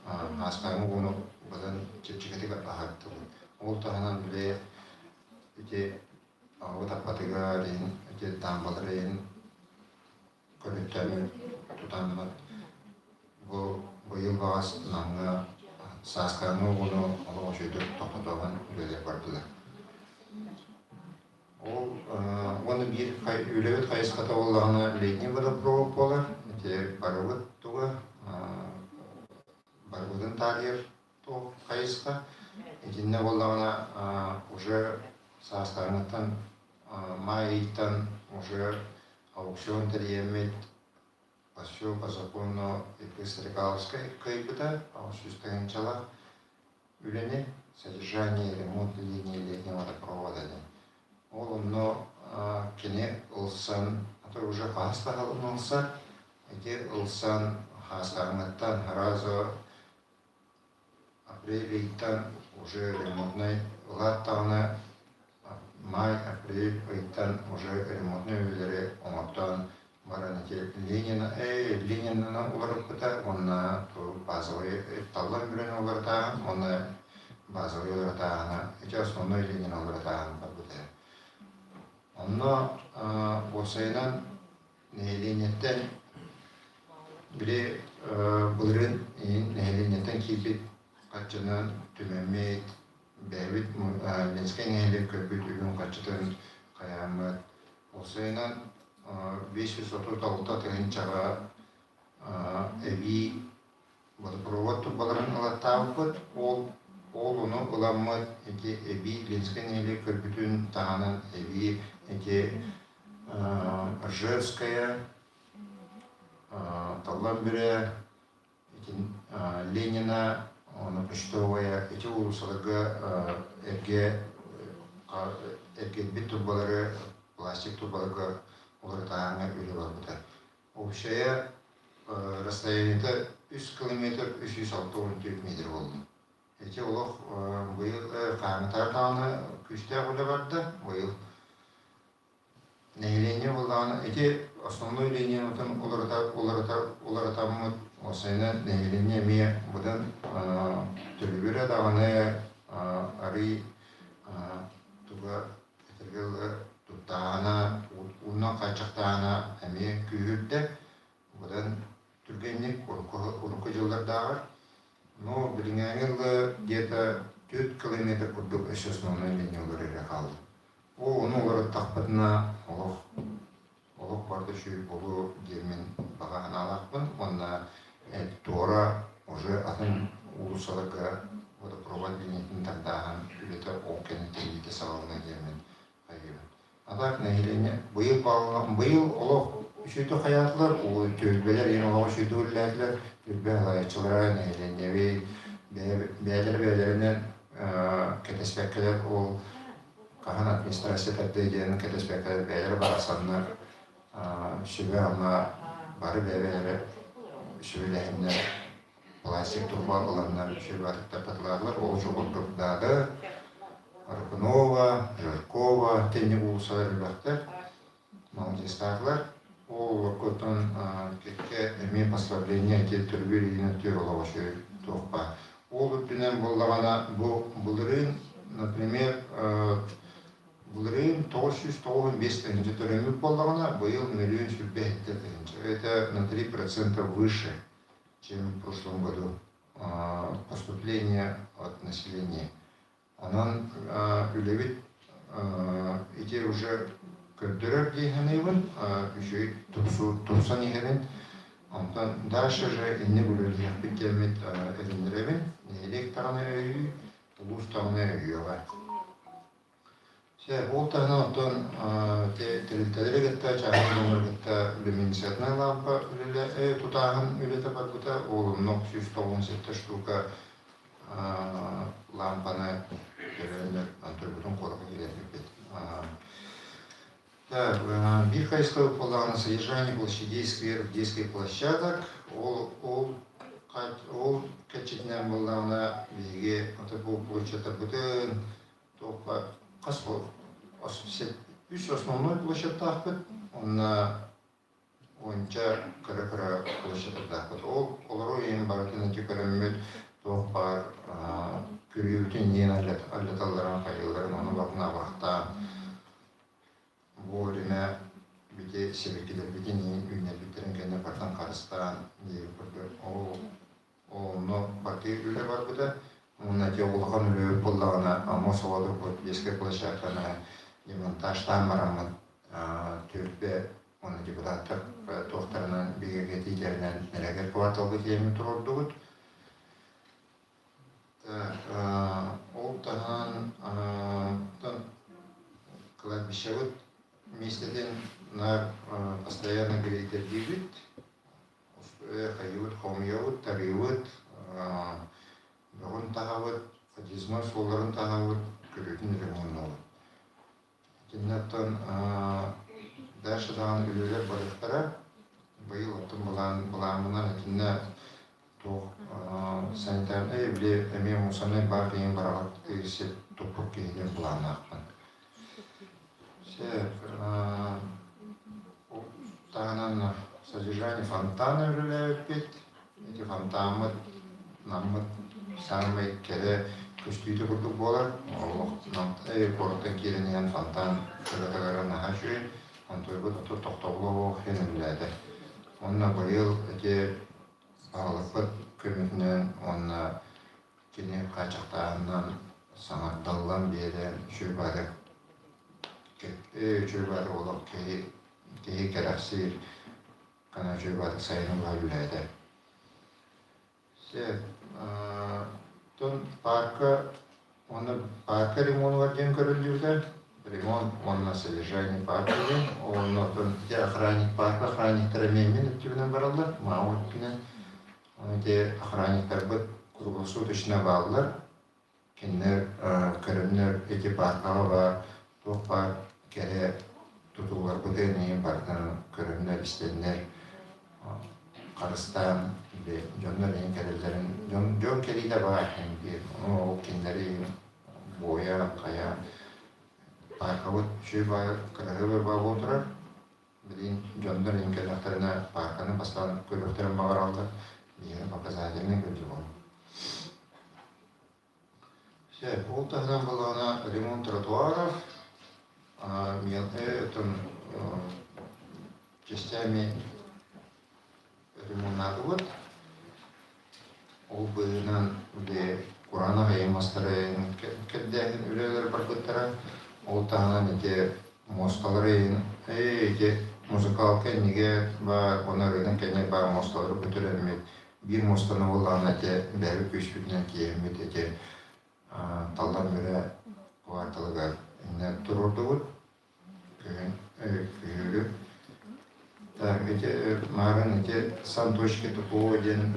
аскаңы оны бұдан чепчекетігі ағаттыбыт. Ол тағынан біле үте ағыт апатыға рейін, үте дамбалы рейін көріттәмін тұтанымын. Бұл бағас наңға сааскаңы оны алуға шөйді тоқтатуған үлелер бардылар. Оны bir ülevit kayıskata olağına leyni vada provok bolar. Barıvıt tuğa, barıvıdın tarih tuğa kayıska. Dinle olağına уже саастарыңыттан майыттан уже аукцион терьемет все по закону Екатериновской кайбыта, осуществляющего үлени содержание и ремонт линии летнего водопровода. Но кене улсан, а то уже хаста халынылса, эти улсан хастарыңыттан раза апрель-иттан уже ремонтный латтаны май, апрель, иттан уже ремонтный үйлері оңаттан баран эти Ленина уларып быта, онна базовый таллан бүрен улартаған, онна базовый улартағана, эти основной Ленина улартаған бар быта. Онно осайнан нейленеттен біле бұлырын нейленеттен кейбет қатчынан түмемет бәйбет ленскен нейлер көпет үйін қатчытын қаямет. Осайнан 536 тығын чаға әбей водопровод тұбаларын алаттағы бұд, ол оны ұламмат әбей ленскен нейлер көпетін тағанын әбей Ржевская, Талламбере, Ленина, Почтовая, эти улусаларга эрге турбалары, пластик турбаларга улартағанға үлі бар бұта. Общая расстояние 3 километр 364 метр болды. Эти олық бұйыл қағымтар тағаны күште ғылы барды, бұйыл нейлене болдағаны, эти основной линия оларатамыд, осайна нейлене ме бұдан түлібірі дағаны ары тұға әтіргілі тұттағына, ұлына қачықтағына әме күйірді, бұдан түргенлік ұрықы жылдардағы. Но біліңәңілі где-то 4 километр күрдік үш основной линия олары қалды. Оны олары тақпытына олық барды шүйіп болу дермен бағаған алақпын. Онна туара уже атын улусалыға водопровод линетін тағдаған үлеті оңкені тегеті сағалына дермен қайып. Адақ нәйлене бұйыл олық үшеті қаятылар, ол төлбелер ең олығы үшеті өліләділер, төлбе алайчылары нәйлене бәйлерінен кәтеспәккелер ол Kahan administrasi terdeğinin ketespekler beyler barasanlar şüve ama barı beyleri şüvelehinde plastik turba olanlar şüve atıkta patlarlar. O çoğulduk dağı Arkunova, Жиркова, teni ulusal elbette Malcestarlar. O vakıtın kekke emeği paslarlığına getirbiyor yine tüyor olavaşı tohpa. O dönem bollağına bulurun, например, Булырын 995 тысяч төрөмүк болдағына, быйыл 1 500 000. Это на 3% выше, чем в прошлом году поступление от населения. Анан үлевит эти уже көрдөрөк дейханыбын, еще тупсан ехерин. Дальше же инне бүлөлгек бекемет эдендеребин, электарны өйі, улустарны өйі бар. Ол тағынан тәрілтәлері кетті, чағын номер кетті люминесцентная лампа тұтағын үлеті бар бұта. Ол 197 штука лампаны хайстау полана содержание площадей, скверов, детских площадок. Ол качетнен болана биге аты бу площадь бүтін топа қасбол. Үш основной площадь тахпыт, онна онча кара площадь тахпыт. Олару ең барытын текеріммет топар күргеутен ең аллеталаран қайыларын оны бақына бақта бұл өреме бите себекелер бітен ең үйне біттерін кәне бартан қарыстан оны бақи үлі бар бұда. Оны те олған үлі болдағына амос оладыр бұд еске площадканы демонтажтан барамын түрбе оны депутаттық тоқтарынан бігеге тейдерінен нерегер кварталғы темі тұрорды бұд. Ол тағын кладбищевыд местеден нар постоянно грейтер дегіт, хайывыд, хомьявыд, тарывыд, бұғын тағавыд, фатизма соларын тағавыд, көретін ремонт олы. Кеннеттен дәші дағын үлелер барықтара, бұйыл оттың бұламынан әтінне санитарны біле әме мұсаны бар кейін барағат тегісі топық кейден бұланы ақпын. Тағынан содержание фонтана үлелер бет. Эти фонтаны намыт самый кере күстүйді күрдік болар. Қорыттың керінен фонтан күрдігірін аға жүрен, онтойбыт тоқтаулы оғын үлеледі. Онына бұйыл бағылықпыт көмітінен оны кене қачықтағынан саңатталған берден жүрбадық олық кейі кәрәқсір қана жүрбадық сайының ғалулайды. Тон оны парка ремонт бар ден көрілдерді. Ремонт, онына содержание парка ден. Оны охранник парка, охранниктары мемен өттігінен баралар, мауыт бінен. Де охранниктар бұд круглосуточно бағылар. Кеннер, көрімнер, эти паркаға бар, тоқ бар, кәрі тұтулар бұдын ең бардың көрімнер, істенлер, қарыстан, жонлар ең кәрілерін, жон кәрі де бар, ол кенлері боя, қая, парка бұд, шүй бар, кәрі бір бар отырар. Білін жонлар ең кәрілеріне парканы бастан көріктерін бағар алды. Бігені показательный көрді бұл. Ол тағынан болғана ремонт тротуаров, частями ремонтнады бұд. Ол бұйынан Құранаға емастырын кәддәгін үлелер бар бұттара. Ол тағынан мосталарын, музыкалка неге бар, онарының кәне бар мосталары бұтырын bir mostana olan beri köşkünden kiyemmet taldan böyle kuartalıgar dururdu bu köyülü. Mağarın santoşki tupu den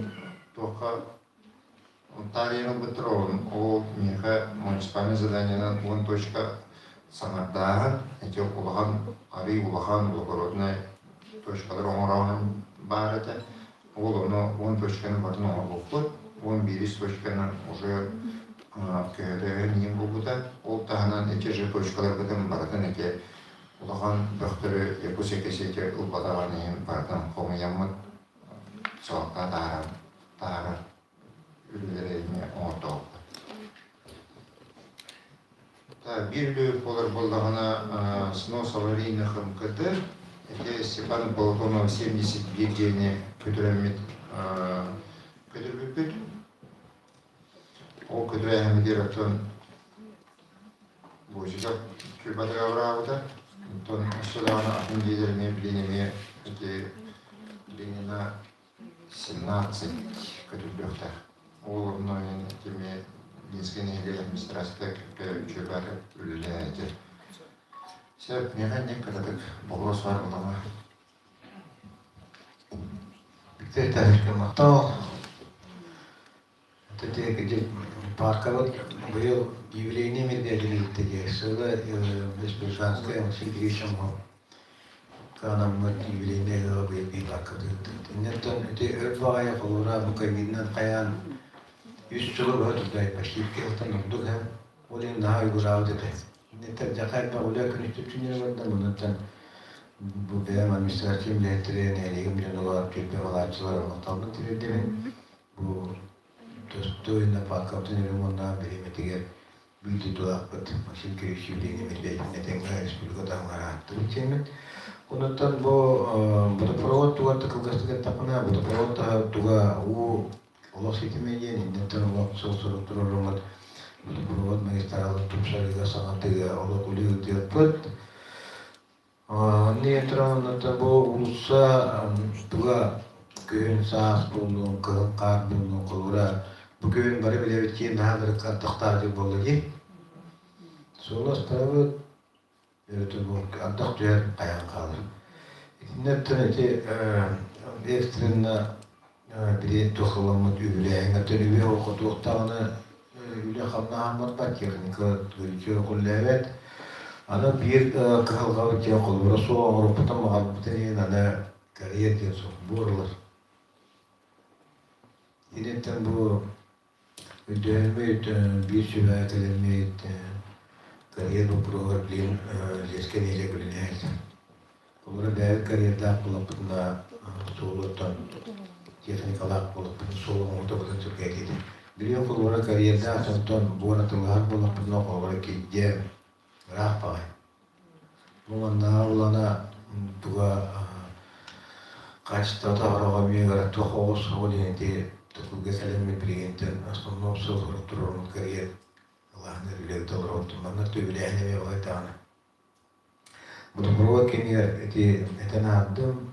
toka tarihini bitirovun. O minha municipalный заданиянан он точка санаттағы улахан, ари улахан благородный точкалар оңырауын бар еді. Ол оны 10 точканы барын оңыр болып, 11 точканы уже көйдегі нең болуда. Ол тағынан же точкалар бұдың бардың улахан бөқтірі епусекесеке ұлбадаған ең бардың қоңыямыд соғыққа тағар үлгілеріне оңырды олды. Bir lüp olur болдағына снос аварийных МКД. Степан Полотонов 71 дені көтірәмет көтірбіп. Ол көтірәмедер өттен бойшыға күлбадыға бұрағыда. Сұдағына атын дейдеріне білінеме Ленина 17 көтірбіқтар. Ол орнойын теме Ленскені елі администрацияда көтірбәрі үліләді. Себеп неғен не кірдік болғыз бар болама. Биктер тәрішкі мақтау. Тәтегі парка вот был юбилейный медаль. Сылы республиканская сигришем. kanamı yubileyine bir bakıdı. Netten öte örtbağaya kolura bu kaybından kayan 100 yılı var tutay başlayıp kelten olduk hem olin daha uygulağı dedi. Netten Jakarta olaya künüstü tünleri vardı bundan bu beyan administrasyon milletleri neyliği milyon olarak Türkmen olayçılar anlatalım diredemin bu dostoyuna pakatın elimondan birimetiger büyüdü dolakıt maşin kirişçiliğini milletinden Respublikadan varattı için ondan bu provod tuğa tıkılgastık tapına bu provod tuğa o Allah seçimeyeni netten o sosyolog dururumut bu provod magistral tupsarıga sanatı Allah kuliyor diyor Niyetranata bu ulusa tuğa köyün sağız bulunduğun, kığın kar bulunduğun kolura bu köyün bari bile bitkiyin daha bir katıqtarcı bolu ki solas tarafı yürütü bu adak tüyer kayan kalır. Netten eti ekstrenna biri toxulamut übüleyen netten übüle okudu oktağını übüle xamna hamad bak yakını görücü okulla evet ana bir kıhalgalı ki kolura su Avrupa'da muhabbetinin ana kariyer diyorsun bu oralar. Yine bu ödülmeyt bir süre kalemeyt kariyer bu program leskeniyle gülüner. Kolura değer kariyerde kullanıp solutan teknik alak bulup solu ortada Türkiye'de. Biliyor kolura kariyerde asanton bu anlatımlar bulup kolura ki gel Rahpay. Bundan olana tuğa kaçta da arağa bir gara tohos oluydu. Tuğ geselenme biriyden aslında soru dururun kariyer. Allah'ın öyle doğru tutmanlar tübüle ehliye vakitana. Bu da prova keniyer eten adım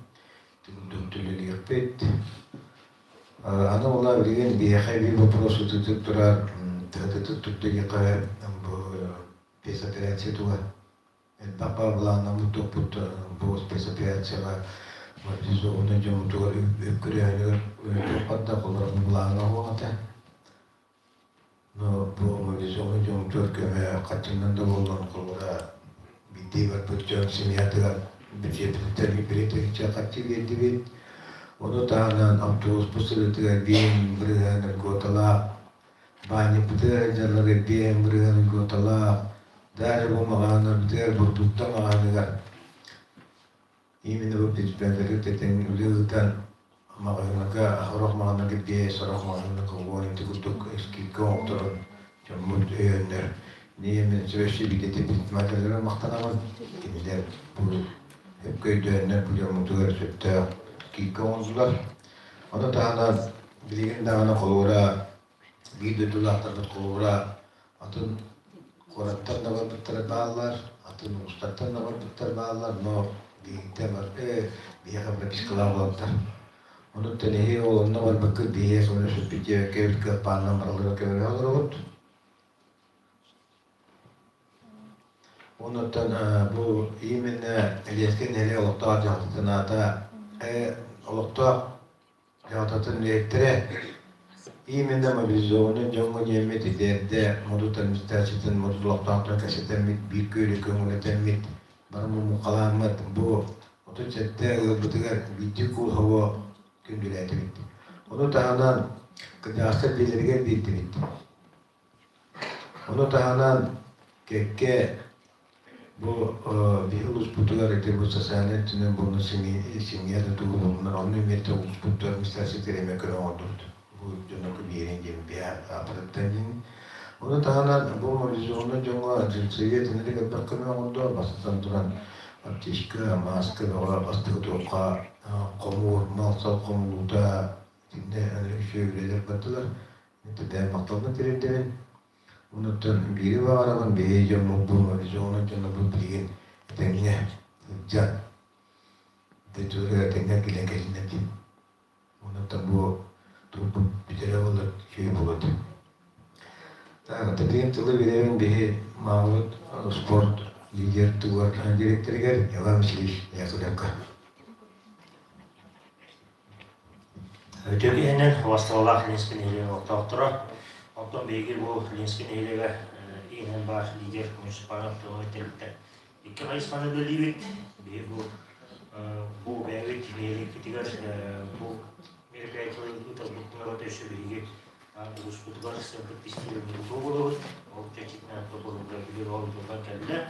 tülü yapıt. Ana ola bilin bir hayli bu prosu tuturar tuttu yıkar bu pesa operasyon tuğa. Papa blana muito puta boas pesa operasyon mas isso onde eu muito öpkürüyor hatta kollar blana o hatta no bu vizyonu çok Türkiye kaçından da olan kollara bir var bütçe simyatlar bütçe bir çakatçı geldi onu tahanan amtos pusulutlar bin berihan gotala banyak betul jalan bin berihan gotala dari bu makanan betul berdutta makanan ini bu pijpenleri teten uliutan makanan ka roh makanan gede sorok makanan ko woni tukutuk eski koktor jamut ender niye men süreçli bir tepki materyalleri maktanamaz kimiler bu hep köyde bu yamutular sütte ki konsular ona tahanan bilgin dağına kolora bir de dolaklarına kolora atın Korattan da var bitler bağlar, atın ustattan da var bitler bağlar, no bir var, bir yakın psikoloğa bağlar. Onu tenehi olanla var bakır diye sonra şu peki kevk kapanlar alır kevk alır ot. Onu bu iminne eliyetken hele olukta cahatın ata, olukta cahatın niyettere. İminde mobilizasyonu canlı cemiyeti derdi modutan müstahsizin moduloktan kaseten bir köylü kömürleten mit barımı mukalamat bu otocette ılbıtıgar bitti kul hava gündületi bitti. Onu tahanan kıcasır belirge bitti. Onu tahanan kekke bu bir ulus putugar ete bu sasanetinin bunu simiyada tuğu bunlar onu mette ulus putugar müstahsizleri mekana oldurdu. Bu canlı bir yerin gibi bir aparatın. Onu tahanan bu mobilizasyonu canlı cinsiyetini de bakımı oldu. Basıtan duran ateşka, maske, ola bastığı toka, komur, malsal komurluda dinle şeyler battılar. Ben baktalını tiredemin. Onu tan biri var ama bir canlı bu mobilizasyonu canlı bu bilgin tenge can. Detüre tenge gilengelinde bir. Onu tan bu tutup bitere olur şey buladı. Tabii tılı bireyin bir mağlut sport lider tuvar kan direktörü gel yalan şey yakılaka. Öteki enen vastavalak linskin ile ortaktıra. Ondan beygir bu linskin ile enen baş lider municipal tuvaletlerinde. İki ayız fanı bölüyük. Bir bu bu belli tineli kitigar bu merkaytlı utabutunlar teşebbühü uluslar sempati istiyorlar doğru o çeşitli toplumlar bilir olduğundan geldi.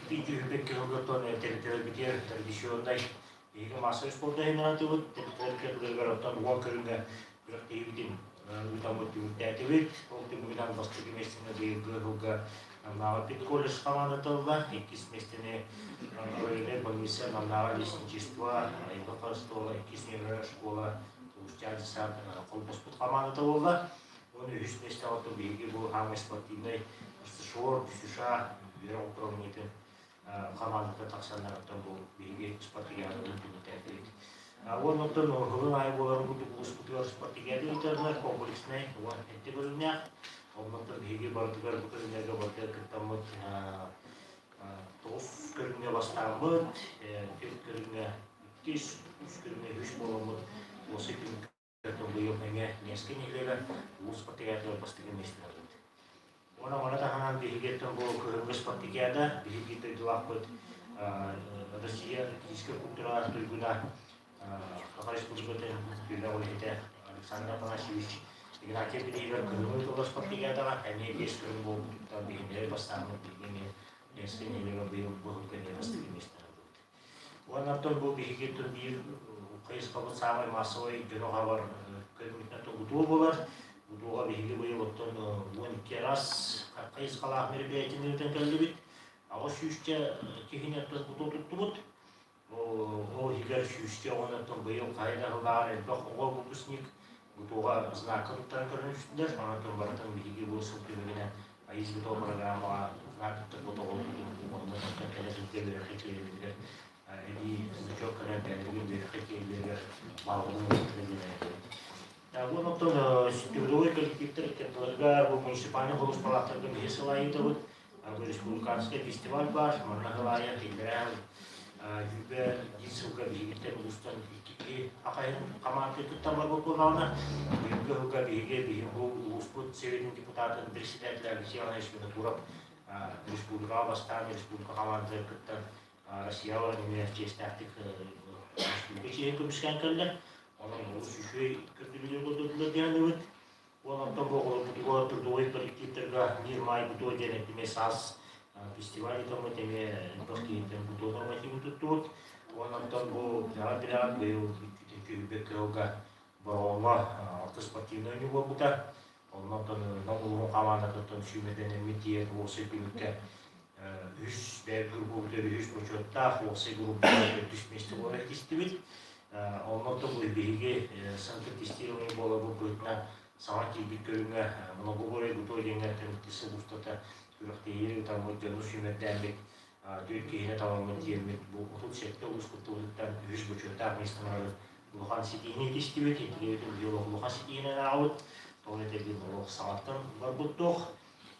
İkinci hükümet kırılgan tertibler bitiyor tradisyonda iki masa sporda hemen atıyor tertibler garaptan bu köründe bir aktivitin utabutunlar tertibit o tümünden başka bir mesele değil gölge Nama Pitkolis командатылла, иккис местене районе комиссия намнава лесничество, экофорстола, иккисне школа, участие сад, колбоспут командатылла. Он үс месте алты биги бу хамы спортивный шор, сүша, верон промитен командата таксанараттан бу биги спортивный тәтелик. Он оттан хылын ай боларын күтүп спортивный спортивный интернет комплексный, он эттебелнях. Ondan higi bardıgar bu kırmaya bardıgar kırtamıt toz kırmaya bastamıt tek kırmaya kis üç kırmaya hüş bolamıt o sekin kırtam bu yapmaya neskin ileri bu spatikatlar bastıgın istedim. Ona da hanan bir higetten bu kırmaya spatikada bir higette dilakıt Rusya fiziksel kültürel duyguna Akarış Bulgut'un bir olahite Alexander Panashevich Игнаке бидивер кырмый толос партигада, они весь кырмый там бигне бастамы бигне несколько недель был кыне бастыгы место. Он оттон бу биге турбир кайыс кабы самый массовый жөнөгабар кырмытна тогутуу болар. Утууга биге быйыл оттон 12 раз кайыс калак мероприятиелерден келдибит. Ага шүшче кихине оттон бутуу туттубут. О хигер шүшче оноттон быйыл кайда кылган элбак ого бупусник Бутуга знакыттан көрүнүштүлөр, анан баратан биги болсун көмөгүнө айыз бутоо программага знакыттар бутоо болду. Келер хекелер, эди зачок карантинге хекелер балгын келер. Вот оттон студиой коллективтер кетлерга бу муниципальный голос палаталарга бесилайы табыт. Бу республиканский фестиваль бар, морнагалая тилдер. Juga disuka bihigitan ustan iki akain kamante tutama bokorana juga bihige bihimbo usput sevin deputat presiden siapa yang turap Respublika Bastan Respublika kamante kutan Rusia orang universitas taktik Respublika komiskan kallar orang ususui kerjanya betul dia lewat orang tambah kalau berdua kolektif tergah nirmai betul jadi mesas фестиваль там этими бахки там бутона матим тут он там был ряд был бекрога борола спортивный него бута он там на углу команда там шумеден метие осы пилке үш бер группа үш почетта осы группа үш месте бар истибит он там был биге санкт тестирование было будет сағат бит көрүнгө много горе буто деңгер темтиси бустата Күрәхтейін там өткен үшіметтәмбек Түркейіне тамамын термет бұл ұтыл шетті ұлысқыттылықтан үш бұчыртақ местіңары Лухан сетейіне кестебет, етігетін биолог Лухан сетейіне ауыт, тоны тәбін олық сағаттан бар бұттық.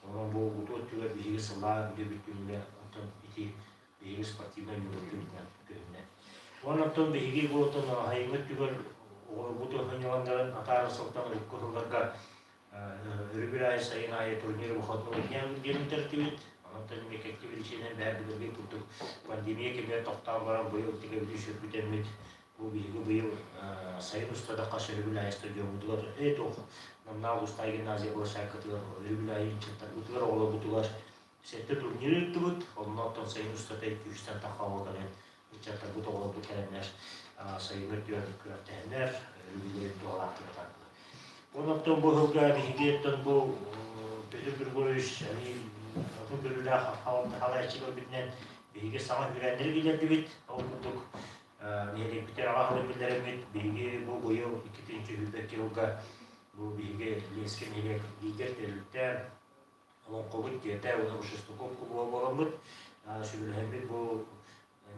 Оның бұл ұтыл өттігер бейгі сыла бүдебіттігінде ұтын ити бейгі спортивна үйірттігінен көрінне. Оның ұтын бейгі бұл ұтын хайымет түгер бұты хыняландарын атары сылтан ұлыққырыларға Рыбирай сайынайы турниры бұқатны өткен генін тәртібет. Анаттан мекетке білішенен бәрбілерге күрдік. Пандемия кемер тоқтан баран бұйыл тіге біліші бүтенмет. Бұл білгі бұйыл сайын ұстада қашы Рыбирай стадион бұтылар. Тоқ, намнал ұстай гимназия бұл шайқытылар. Рыбирай чыттар бұтылар, ола бұтылар. Сәтті турниры өтті бұт. Оннаттан сайын ұстада 200-тен таққа олғанен. Чаттар бұт ола бұт кәрәнер. Сайын өттігер күрәттәнер. Рыбирай туалақтырған. Ondan bu hılga bihigiyettan bu bir görüş, yani bu bölüler halayçılar bitinden bihige sana güvenleri giderdi bit, okuduk. Neydi biter ağahlı bildirim bit, bihige bu boyu 2. hübbeki hılga bu bihige lenskeniyek lider terlikler, onun kovut diyete, onun uşustu kopku boğalan bit. Şöyle hem bir bu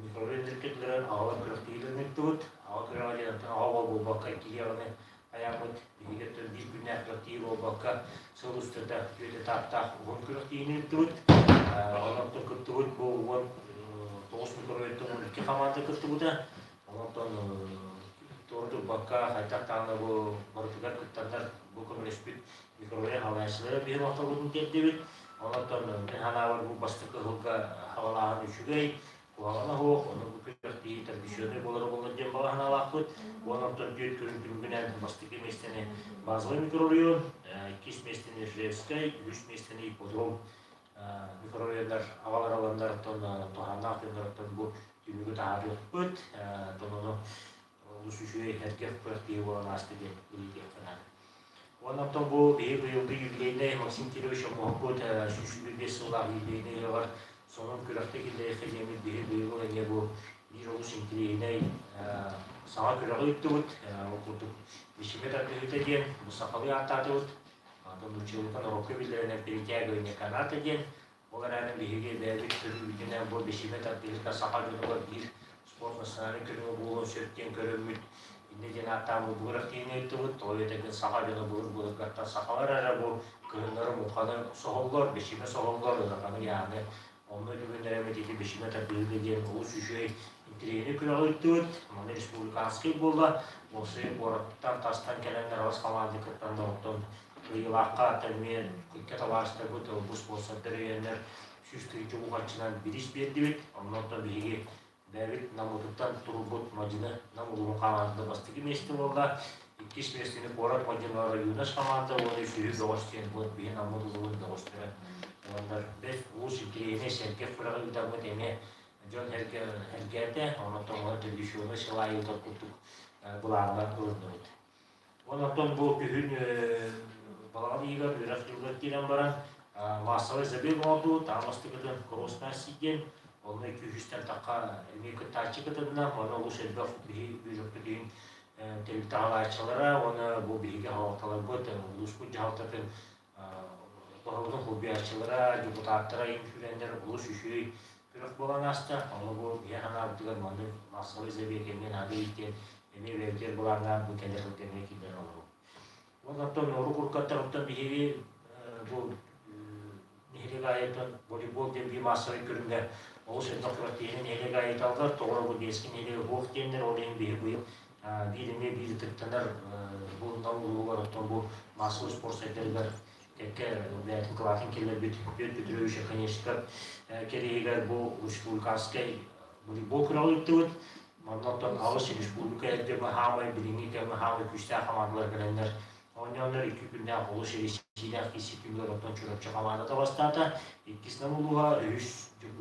mikrorendirketlerin ağalar kırıktığıyla tut, ağalar kırıktığıyla ağalar bu bakka ikiliyerini Ayamut bihigeten bir günah aktif olmakta sonuçta yüzde tapta on kırıktığını tut, ondan kırıktığın bu on toz mikroyetton iki kamanda kırıktığında, ondan tortu bakka haytak tane bu barutlar kırıktanlar bu konuşbit mikroyet havaşları bir vakta bunun tepdibit, ondan ne hanavar bu bastıkı hılga havaların üçügey, Kuağına hoğuk, onu bu kıyafeti tradisyonel boları bulunca bağına vakıt. Ondan düğüt gününden bastık mesleğine bazı mikrorayon, 2 mesleğine Revskay, 3 mesleğine İpodrom. Mikrorayonlar, havalar alanlardan, tohana akımlardan bu tümünü tahadı öt, onu ulusuşuyu herkes pratikliği olan aslında bilgiye falan. Ondan bu bir yılda yükleyinde Maksim Kiloviç Muhakkut, şu bir besular yükleyinde var. Sonun küraktaki de efendimiz bir yıl önce bu bir olus intileyine sana kürağı yuttuğut, okuduk. Bişime tatlı ediyen, bu sakalı atatut. Ondan uçulukan okul bildirene birlikte göğüne kanat ediyen. O kadarın bir devlet sürücüne bu bişime tatlı sakalı bir spor nasyonel kürünü bulun sürtken körümüt. İndiden hatta bu bıraktığını yuttuğut, o yetekin sakalı bulur katta sakalar ara bu kırınları mukadan soğullar, bişime soğullar yani. Onlar günlere medeti beşime tatlı ediyen olus üşüye intireğini kürağı yuttuğut. Ama Respublikanski bulda, o sırayı borattan tastan gelenler az kalandı kırttan da oktan. Yılakka termiyen kıkkata varsa bu sponsorları yerler süstürücü uğraşçıdan bir iş verdi. Ondan da bilgi David namuduktan turubut macını namudun kalanında bastığı mesleği oldu. İkiş mesleğini borat macınlara Yunus kalanında onu sühü doğuştuyan bu bir namuduluğun doğuşturan. Onlar beş uğuz ülkelerine şerkef bırakı üdamı deme John Hergerde ondan da düşüyordu şılayı da kurtuk bulağından durdu. Ondan bu kühün Балаганы игер üretkiler diren baran masalı zebek oldu, tamaslı kadın korostan sigen, onu 200'ten takka emekli taçı kadınlar, onu bu sebep bir jokudin televizyon onu bu bilgi halkalar bu, ulusal cihatların doğruluk hobi açılara, deputatlara influencer ulus üşüyü kırık bolan hasta, onu bu yahan abdüler mandır masalı zebek emin adı iken emeği verger bolanlar bu telefon temekliler olur. Ondan noru kurkattarıptan biri bu nehre gayetten voleybol diye bir masaya köründe o sendokratinin nehre gayet aldılar. Doğru bu deskin nehre hoğuk diyenler olayın bir bu yıl. Birine bir tıktanlar bundan uluğlarıptan bu masal spor sayıları tekke beyatin kıvatın keller bütürüyor şakaneşikler. Kereğiler bu Respublikanskay voleybol kuralı yuttuğut. Ondan ağız Respublika elde mahamay bilingi ke mahamay küçte hamadılar gelenler. Onlar 2 günde oluşu ilişkiler kesikimler ottan çörep çıkamada da bastata. İkisinden uluğa 3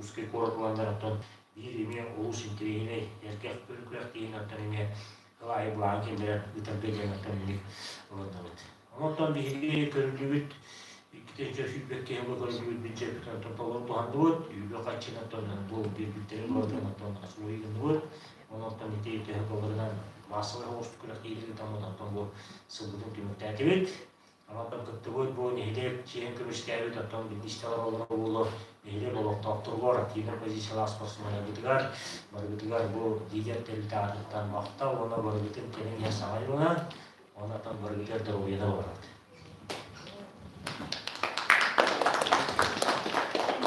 uskay korkulanlar ottan bir ime olus intireğine erkek bölükler deyin ottan ime kılayı bulan kendine ütabdegen ottan ilik olandalıt. Ondan bir körülüğüt İkide feedback kehme körülüğüt bir cepten topalar tuhandıvut. Yübek açın ottan bu bir bitterin oradan ottan asuluyu gündüvut. Ondan ite kabarından masalı host kurak iyilik tamamdan bu sıvıdın tümükte ama ben kıttıvut bu nehirde çiğen kırmıştaydı da bir işler olur nehirde bolok doktorlar yine pozisyon asmasına gidiyor barıgıdıgar bu diğer telitağından vakta ona barıgıdın kenin yasamayı ona tam barıgıdır da uyada var.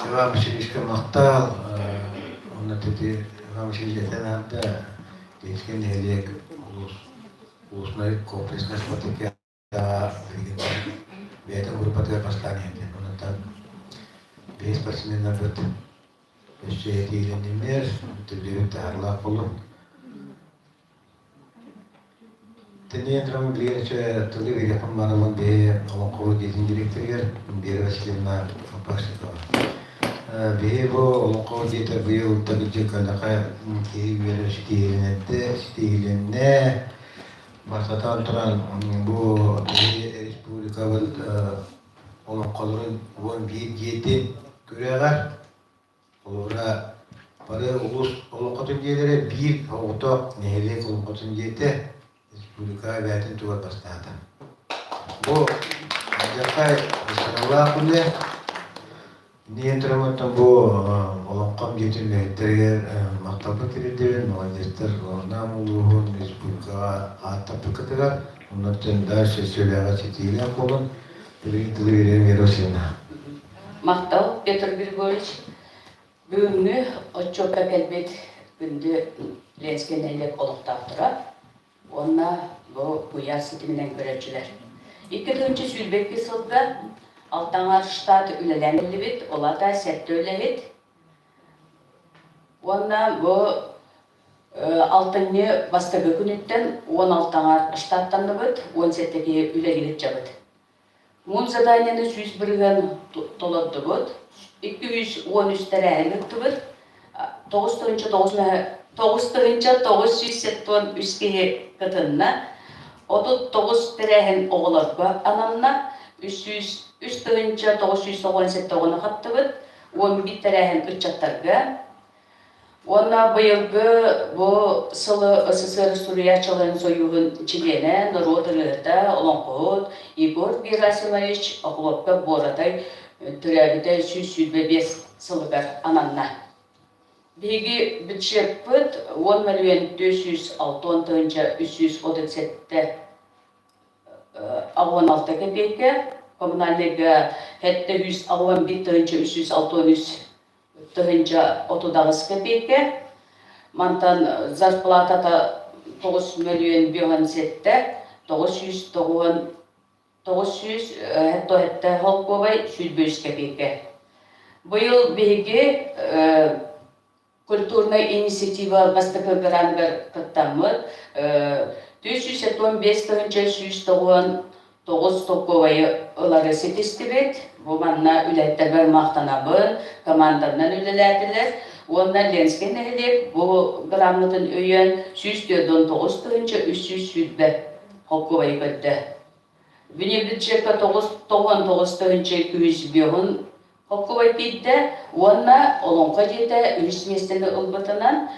Devam şirişke maktal ona dedi devam şirişketen hatta geçken hediyek uluslararası kompresler patikya beda grupatı pastaniydi. Ondan 5% nabet şey diyelimler tüdüğü tarla kolu. Teniye dram gliyece tüdüğü bir yapım bana be o kolu gezin direktörler bir vesileyle başladı. Bir bu o kolu getir bu yıl tabii kalaka ki bir stilinde Masatan turan bu Respublika olan kolorun bu bir yetin göreğer olara para ulus olukatın gelere bir otak nehirlik olukatın yete Respublika veyatin tuvar bastata. Bu jakay sallallahu kulle niyentramattan bu olukam yetin nehirler maktabı kirirdeven muhalifler namuluhun Respublika atapı katılar. Onlardan da söyleyene çetiyle kolun birinci verelim yerosuna. Maktal Petr Grigorich bugünü oçoka kelbet gündü lenskenelek oluqtaqtıra. Onna bu uyar sitiminen görevçiler. 2. Sülbekli sılda Altanar ştatı ülelenli bit, ola da sette ülebit. Онна бу алтынны бастагы күнүттен 16-аңа штаттанды бит, 17-ге үлегилет жабыт. Мун заданияны 100 бирген толотты бит. 213 тәрәлек бит. 9-900 үскеге кытынна 39 тәрәһен оғыларга ананна 300-997 оғыны қатты бит. 11 тәрәһен үтчаттарга. Онна быйылгы бу сылы СССР Сурьячылын союгун члене народылыта Олонкот Егор Герасимович Оклопка Боратай түрәбіде 105 сылыгар ананна. Биги бюджет бит 10,206,337 16 копейка, коммунальныйга 711,363 39 копейка. Мантан зарплатата 9 миллион 900 холковай 105 копейка. Быйыл биги культурная инициатива бастыкы грангар кыттамы 415,609 токовай ылары сетестибет. Бу манна үлеттер мактанабын, команданан үлеләтилер. Онна Ленскен нәһилек бу грамотын өйен 109,300 холковай кытты. Бине бюджетка 99,200 холковай питте. Онна олонқа жете үліс местені ылбытынан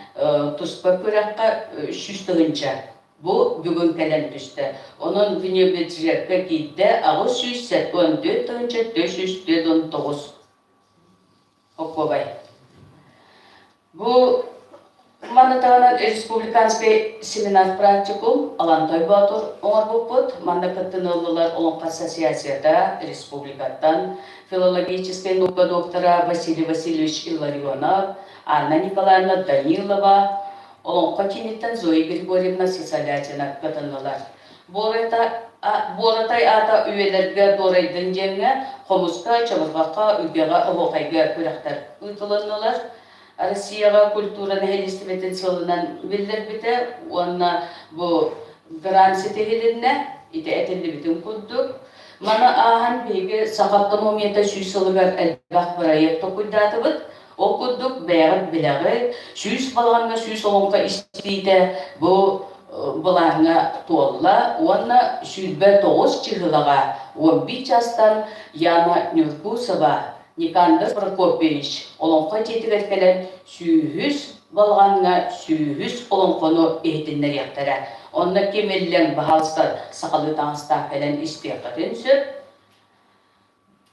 туспа көрәққа 300. Бу бүгін кәлен түсті. Оның бине бюджетка кетті 614,419 холковай. Бу манатағанан республиканский семинар практикум Алантай Батур оңар боппыт. Манда кыттынылылар Олонқа ассоциацияда республикаттан филологическая наука доктора Василий Васильевич Илларионов, Анна Николаевна Данилова, Олонқа кенеттен Зоя Григорьевна Сисалятина кыттынылар. Боратай ата үйелерге дорайдың жеңе қомысқа, чабырғаққа, үйгеға, ұлоқайға көріқтер ұйтылынылар. Россияға культураны хелестіметін сылынан білдер біті, онна бұл грансы тегелеріне ите әтілді бітін күрдік. Мана ағын бейгі сақаптан омета сүйсілігер әлбақ проект оқыдаты бұд. О күрдік бәғіт біліғі, сүйс балғанға сүйс олонға істейді бұл балаңа туалла, онна сүйбе 9 чығылыға 11 жастан Яна Нюркусова Никандр Прокопьевич олонқа жетігер кәлен сүйіс балғанға сүйіс олонқону ехтінлер яқтара. Онна кемелілен бағалыстар сақалы таңыстан кәлен істеқатын сөп.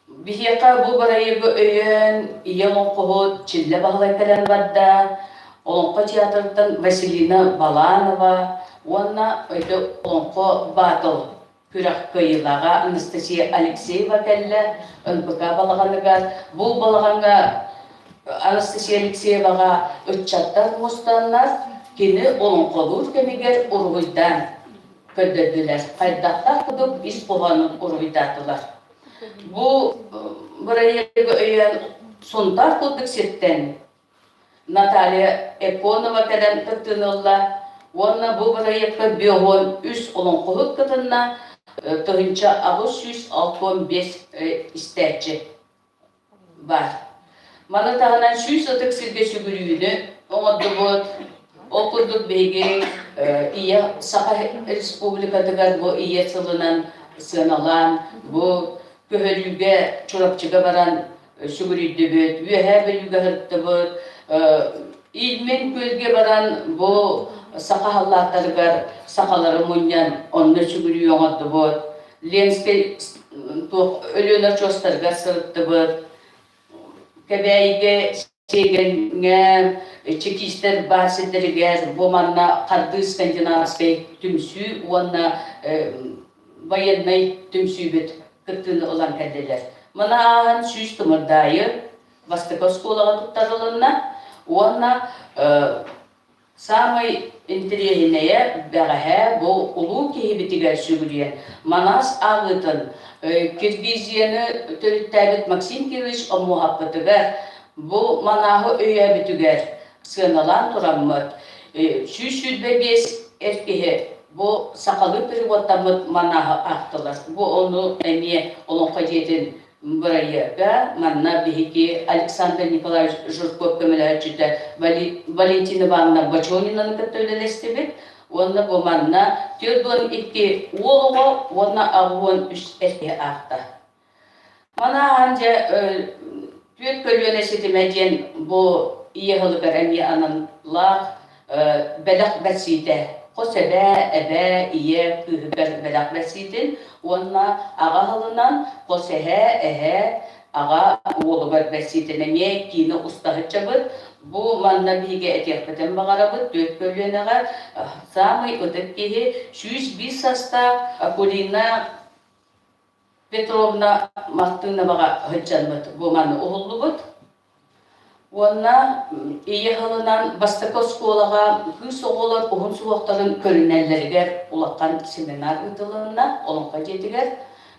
Бихеқа бұл барайығы өйен иелон қоғыт чилле бағылай кәлен бадда. Олонқа театрдан Василина Баланова, онна өйді олонқа батыл күрәк кыйылаға Анастасия Алексеева кәлі, НПК балағанығар. Бұл балағанға Анастасия Алексееваға үтчаттар мұстанлар, кені олонқолур кемегер ұрғыйдан көдділер. Қайдақтар күдік ис қоғанын ұрғыйдатылар. Бұл бұрайығы өйен сондар күдік сеттен Наталья Эконова кәлін күттінілла. Онна бұл бұрайыққа бүйоғын үс олонқолур күтінна Тығынша 665 істәтчі бар. Маны тағынан 100 сілге сүгірүйіні оңырды бұд, оқырдық бейге ие Сақа республикадығар бұл ие сылынан сыналан, бұл көхөліге чұрапчыға баран сүгірүйді бұд, үйәе біліге ғыртты бұд, илмен көлге баран бұл Сақа халлаттарығар сақалары мұниян онны сүгірі оңырды бұд. Ленске өлелер чостарға сырытты бұд. Кәбәйге сегенге чекистер басыдырығар бұманна қарды скандинавской түмсі, онна военный түмсі бет күттіні олан кәділер. Мұна ағын сүйіз тұмырдайы Востоков сколаға тұттарылынна, онна самый интересное бәғәһә бұл ұлу кейбетігер сүгірген. Манас ағытын Киргизияны төріттәбіт Максим Кириллович Омуғаппытығар бұл манағы өйәбітігер сыналан тураммыт. Сүз-сүзбе-бес эркеһе бу сакалы переводтамыт манаһы актылар. Бу ону эми олонқа жетин бырайыга манна биһиги Александр Николаевич Журков көмөлөчүдө Валентина Ивановна Бачонинаны көтөлелестебит. Онна бу манна төрдөн икки уолуго, онна агуон үч эрке акта. Мана анже түйөт көлүөнө сетимеден бу иехылыгар эми ананлах белак бәсиде. Косебе, эбе, ие, күйгер белак бәсидин. Онна ага хылынан косеhe, ага уолугар бәсидин. Эме кийини устахы чабыт. Бу манна биге этекпетен багарабыт. Түйөт көлүөнөгө самый өтөккеһи 105 саста Акулина Петровна Мартыновага хыджанбыт. Бу манна угуллубут. Онна иехалынан Бастаков школага күз оголор ухун суоктарын көрүнеллерге улаккан семинар ытылына олонка жетигер.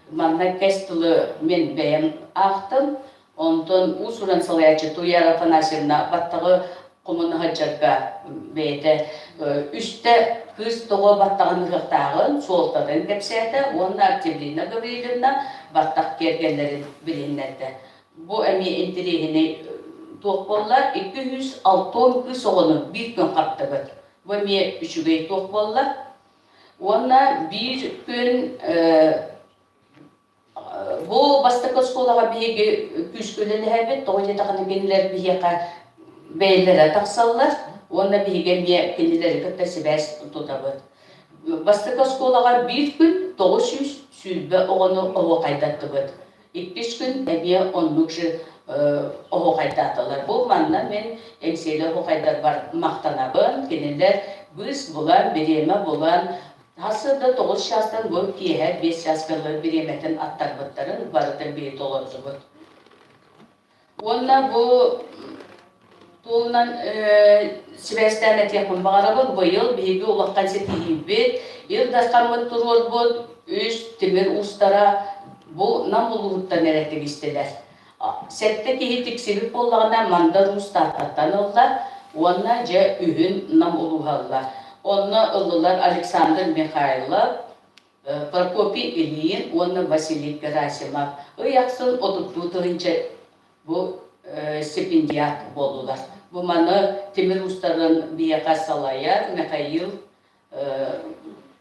Манна кестылы мен бэйем актым. Онтон усуран салаячы Туяр Афанасьевна баттагы комуна хаджарга бейте. Үсте күз того баттагын ыгыктагын солтадын кепсети. Онна Активлина Гавриловна баттак кергенлерин билиннерди. Бу эми интерегини тоқболлар 260 күз оғының бір күн қаптығыд. Бұл ме үшігей тоқболлар. Онна бір күн бұл Бастаков школаға бейге күз көлелі әбет, тоғы жетіғаны кенілер бейеқа бәйлері тақсалар. Онна бейге ме кенілері көттесі бәс тұтабыд. Бастаков школаға бір күн 900 сүлбі оғыны оғы қайдаттығыд. 2 күн әбе 10 жыл оғы қайдатылар. Бұл манна мен әңселі оғы қайдар бар мақтанабын, кенелер біз бұлан, береме бұлан, асырда 9 жастан бұл кейе 5 жасқылы береметін аттар бұттарын барыдан бейт оларсы бұд. Онна бұл туылынан Сібәстән әтекін бағарабын, бұйыл бейгі олаққан сетейін бет, елдасқан мұттыр ол бұл, үш темір ұстара бұл нам ұлғыттан әрәттік істелер. Сәтті кейі тексеріп болғана мандар ұстаттан олар, онна жа үйін нам ұлғалар. Онна ұлылар Александр Михайлов, Прокопий Ильин, онна Василий Герасимов. Ұяқсын отыпту тұғынша бұл стипендиат болулар. Бұл маны темір ұстарын бияқа салаяр, Михаил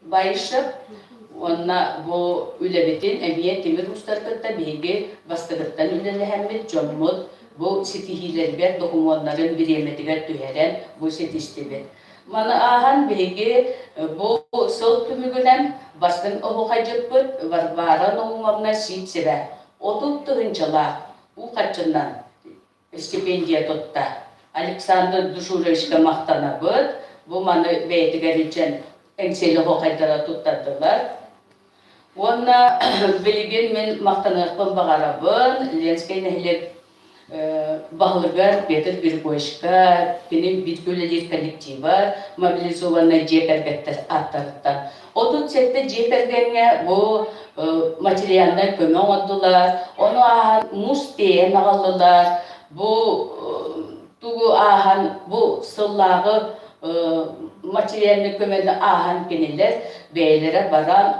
Байышып, онна бұл үләбетін әмие темір ұстар көтті бейге бастығыттан үләлі әмет жоммұд бұл сетихилербер документарын биреметігер түйерен бұл сетистебет. Маны ахан бейге бұл сол түмігілен бастың оғыға жүппіт барбаран оғымарына сейтсебе. Отуттығын жыла бұл қатшынан стипендия тұтта. Александр Душуровичка мақтана бұд, бұл маны бәйтігер үлчен әңселі оғайдара тұттадылар. Онна білген мен мақтанықпын бағарабын, Ленскай нәхілер бағылығар Петр Биргойшка, кенен биткөлелер коллектива, мобилизованный жекергеттер аттарыттан. Отут сәтті жекергенге бұл материалдар көмі оңдылар, оны ахан мұстейен ағалылар, бұл тугу ахан бұл сыллағы материалны көмені ахан кенелер, бәйлері баран,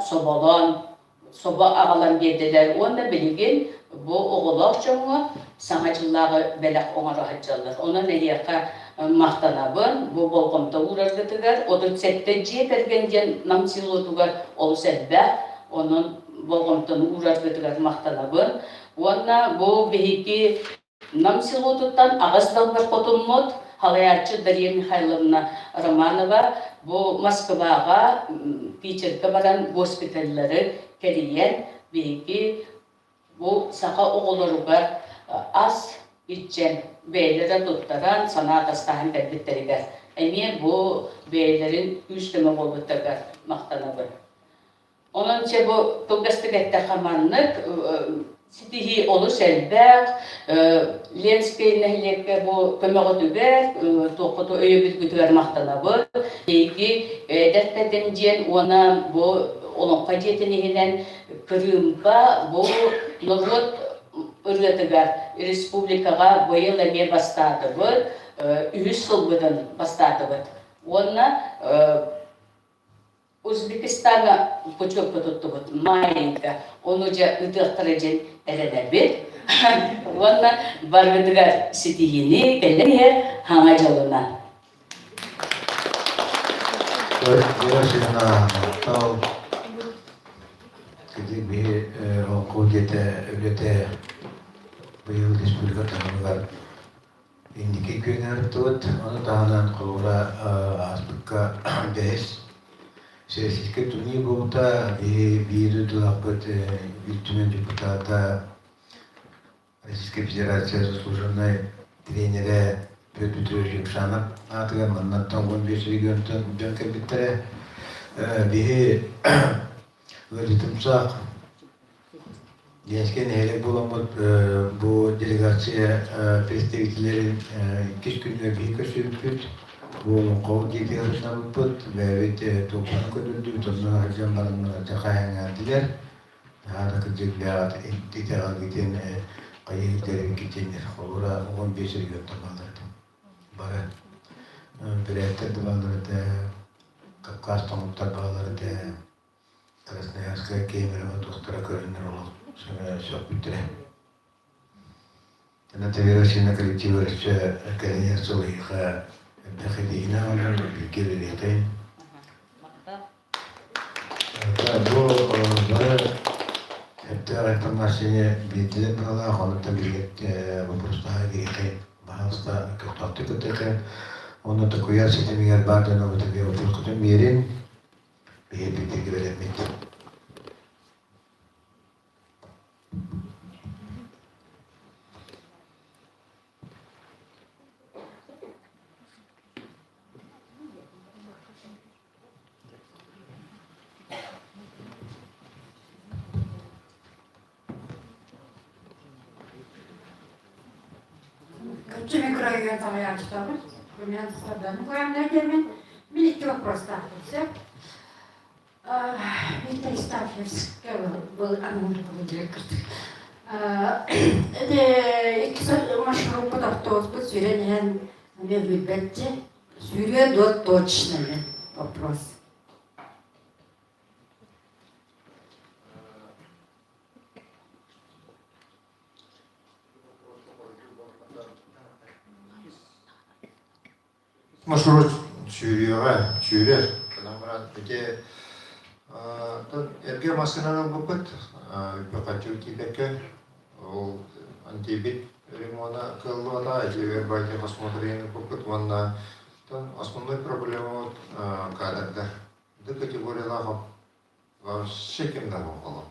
соба ағалан берділер. Онда білген бұл оғылақ жоңы саңачылағы бәләқ оңары хатжалар. Оның әйеқа мақтанабын, бұл болғымда ұрарғытығар, оды сәтті жетергенден намсилотуғар ол сәлбәқ, оның болғымдан ұрарғытығар мақтанабын. Онда бұл бейгі намсилотуттан ағыздалғар қотынмұд, Халаячы Дарья Михайловна Романова бұл Москваға, Питерге баран госпитальлары кәріен бейгі бұл сақа оғылыруға аз итчен бәйлері тұттаран санат астағын бәлбеттерігер. Әме бұл бәйлерін үштімі болбыттығар мақтанабы. Онынша бұл тұлғастық әтті қаманлық сетихи олу сәлбәқ, Ленскай нәхілекке бұл көмеғі түгер, тоқыты өйебіт күтігер мақтанабы. Егі дәрттәден ден оны бұл олонқа жетінігінен Крымға бұл нұрғыт ұрғытығар республикаға бұйыл әме бастады бұл. үһүс сылбыдан бастатыбыт. Онна Узбекистана почёпка туттубут маленько, он уже ытыктырыжын эренебит. Онна барбыдыгар ситигини келлер хаңа жолуна. Görüşürüz. Tol. Kedi bir okul gete öylete bu yıl Respublika tanımlar. İndiki günler tut, onu dağınan kolura aspıkka beş. Sesizke tuni bulta bir dulakbet ültümen депутата Российской Федерации заслуженной тренере Петр Петрович Евшанов атыган маннаттан 15 регионтан жан кабиттере биһи өлүтүмсак Gençken hele bulamut bu делегация представителерин киш күнү бийик көсүбүт bu kol getirirsen put ve toplum kötüldü toplum harcamalarına çakayana diler. Hada küçük bir at intihar giden kayıtları gidinler. Ora 15 yıl tabanlardı. Bara biretter tabanlardı. Kastamonu bağlardı. Krasnoyarskaya Kemerova doktora görünür olur. Sonra çok bitire. Ana tevirasına kolektivirasça kariyer solayıqa داخلينا ولا بالكلمتين bu hatta informasyonu bildiğim kadar hatta bilgiler bu prostada değil bazı katı onu da koyar sistemi yer bardan o da bir oturtun yerin bir bilgi veremek. Kimi microorganism açtığımız, bunun sıradan koyanlar demin birlikte вопрос ставится. Представьте, был анонимный директор. İki маршрут автобус сүйренген мен выберте, сүйре до точно вопрос. Маршрут сүйрер. Каламрат бите эрге машинаның бупут, бакачу кибеке, ол антибит ремонта кыллыда, эгер байке посмотрен бупут, ванна основной проблема вот кадрда. До категориялар вообще кемда боло.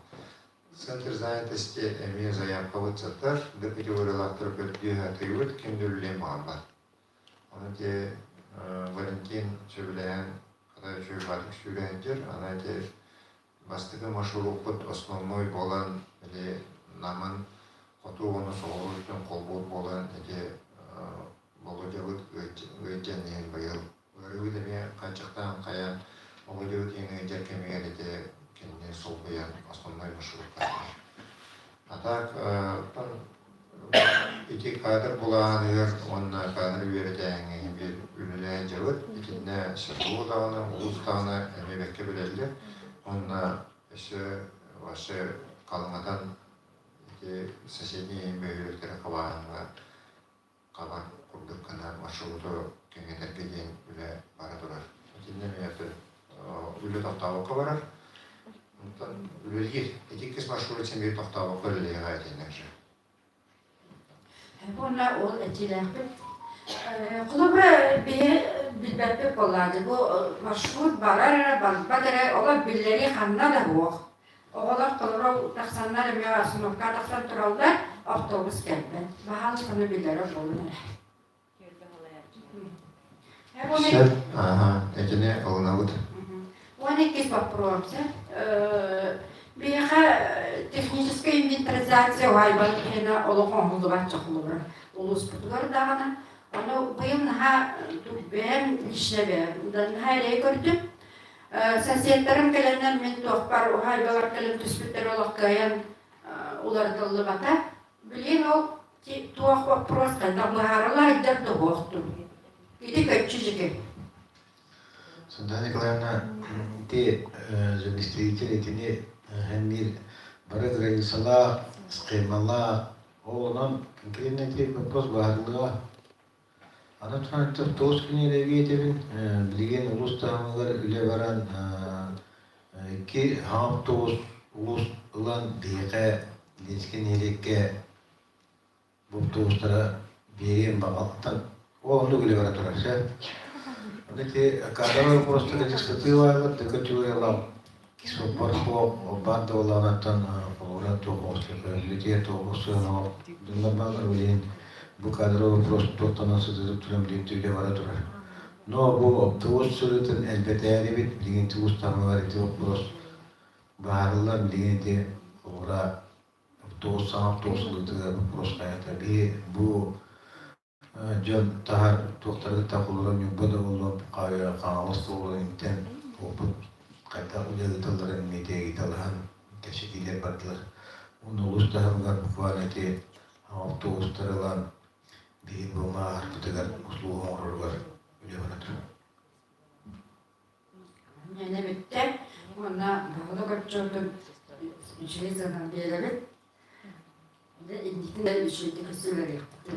Центр занятости эми заявка вот центр, до категориялар төркөтгө атыйбыт кимдүллем бар. Анате Валентин сөйлеген, когда сөйледік сөйлегендер, анате бастығы маршрут основной болан, или намын қоту оны соғылу үшін қолбот болан, или болудевыт өйтен ең байыл. Өрі өдеме қанчықтан қаян, болудевыт ең өйтер кемеген ете кенне сол бұян основной маршрут. А так, iki kadar bulanıyor, onunla kadar vereceğini bir ünlüğe cevap, ikinde Şırtılı Dağı'na, Ulus Dağı'na emekli bilirler. Onunla işte başı kalmadan iki seçeneğin büyüklükleri kaban kurduk kadar marşrutu kendiler gidin bile baradılar. İkinde miyatı ülü tahtavukı varar. Ülü iki kız marşrutu için bir tahtavukı ülüye gayet enerji. Bunlar ol etilerdir. Kulübe bir bedbek olardı. Bu marşrut barar, badere ola billeri kanına da bu. Oğlar kulübe taksanlar emiyor sınıfka taksan turallar, otobüs geldi. Bahal sana billeri olunur. Sen, etine olunavut. 12 вопросы. Биха техническая инвентаризация вайбалкена олохон хулубача хулубра. Улус путгар дагана. Аны быйым наха бен ишнебе. Наха рекорды. Соседлерим келенер мен тохпар хайбалар келен түспүттер олоқ каян улар дыллы бата. Билин ол туох вопрос когда махарала идет до вохту. Иди как чижики. Сандана Николаевна, те заместитель этими хэммир бары границала, схемала, оғынан конкретно те вопрос бағылыға. Ана тұханттар тоғыз күнелі етебін, білген ұлыс тағымылар үле баран, ки хам тоғыз ұлыс ұлан бейқе, ленскен елекке бұл тоғыздара берген бағалықтан, оғынды үле бара тұрар. Эти кадровые просто эти статуи, которые лам кисопархо, обандовала на тан, полурату, летие то усуно, нормально улин, букадровые просто то на созданием летие варатура. Но бу тост сурутен элбетери бит, билген тост тамаварите вопрос, баарла билген ора тост сам тост лутуга вопрос каята би бу Жан тахар тоқтарды тақылырын юббада олып, қаңалысты оларын интен опыт қайта ұлады талдарын метеге талған кәшекейлер бардылар. Оны ұлыс тахарғар бұқван әте ауыпты ұлыстарылан бейін болма арпытығар ұслуғы оңырырғар үле баратыр. Yine bitti. Ona bağlı kaçıyordum. Железодан беріліп. İndikten bir şeydi kısırlar yaptı.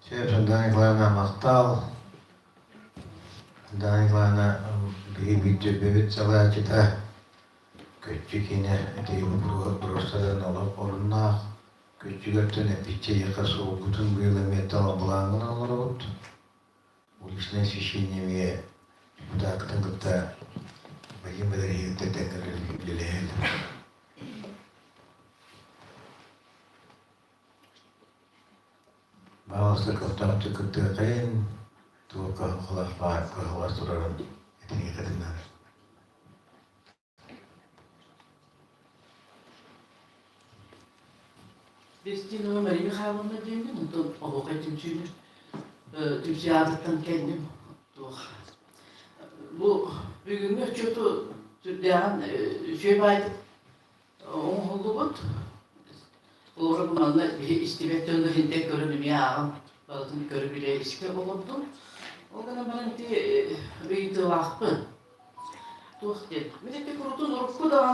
Сандана Николаевна мақтал, Сандана Николаевна бейбітті бейбіт сала чита көтчікіне дейбі бұрыстардан олып орыннақ көтчігерттен әпітче еқасы оқытын бұйылы метал бұлаңын алыр от. Уличное священнее депутаттың күтті бәйін бәдер егітті тәңгірі білелі. Bağlısı kıftan tüküttüğü kayın, tuğu kahılar bağır, kahılar sorarım, etini kadınlar. Biz de Ömer'i havamda döndüm, o vakit tümsiyattan kendim. Bu bugün kötü Türklerin şey vardı, onun oldu bu. Olur bununla bir istimettörünü tek görünüm ya, bazını görüp bile iske olurdu. O zaman bana bir vakfı. Bir de kurutun urukku da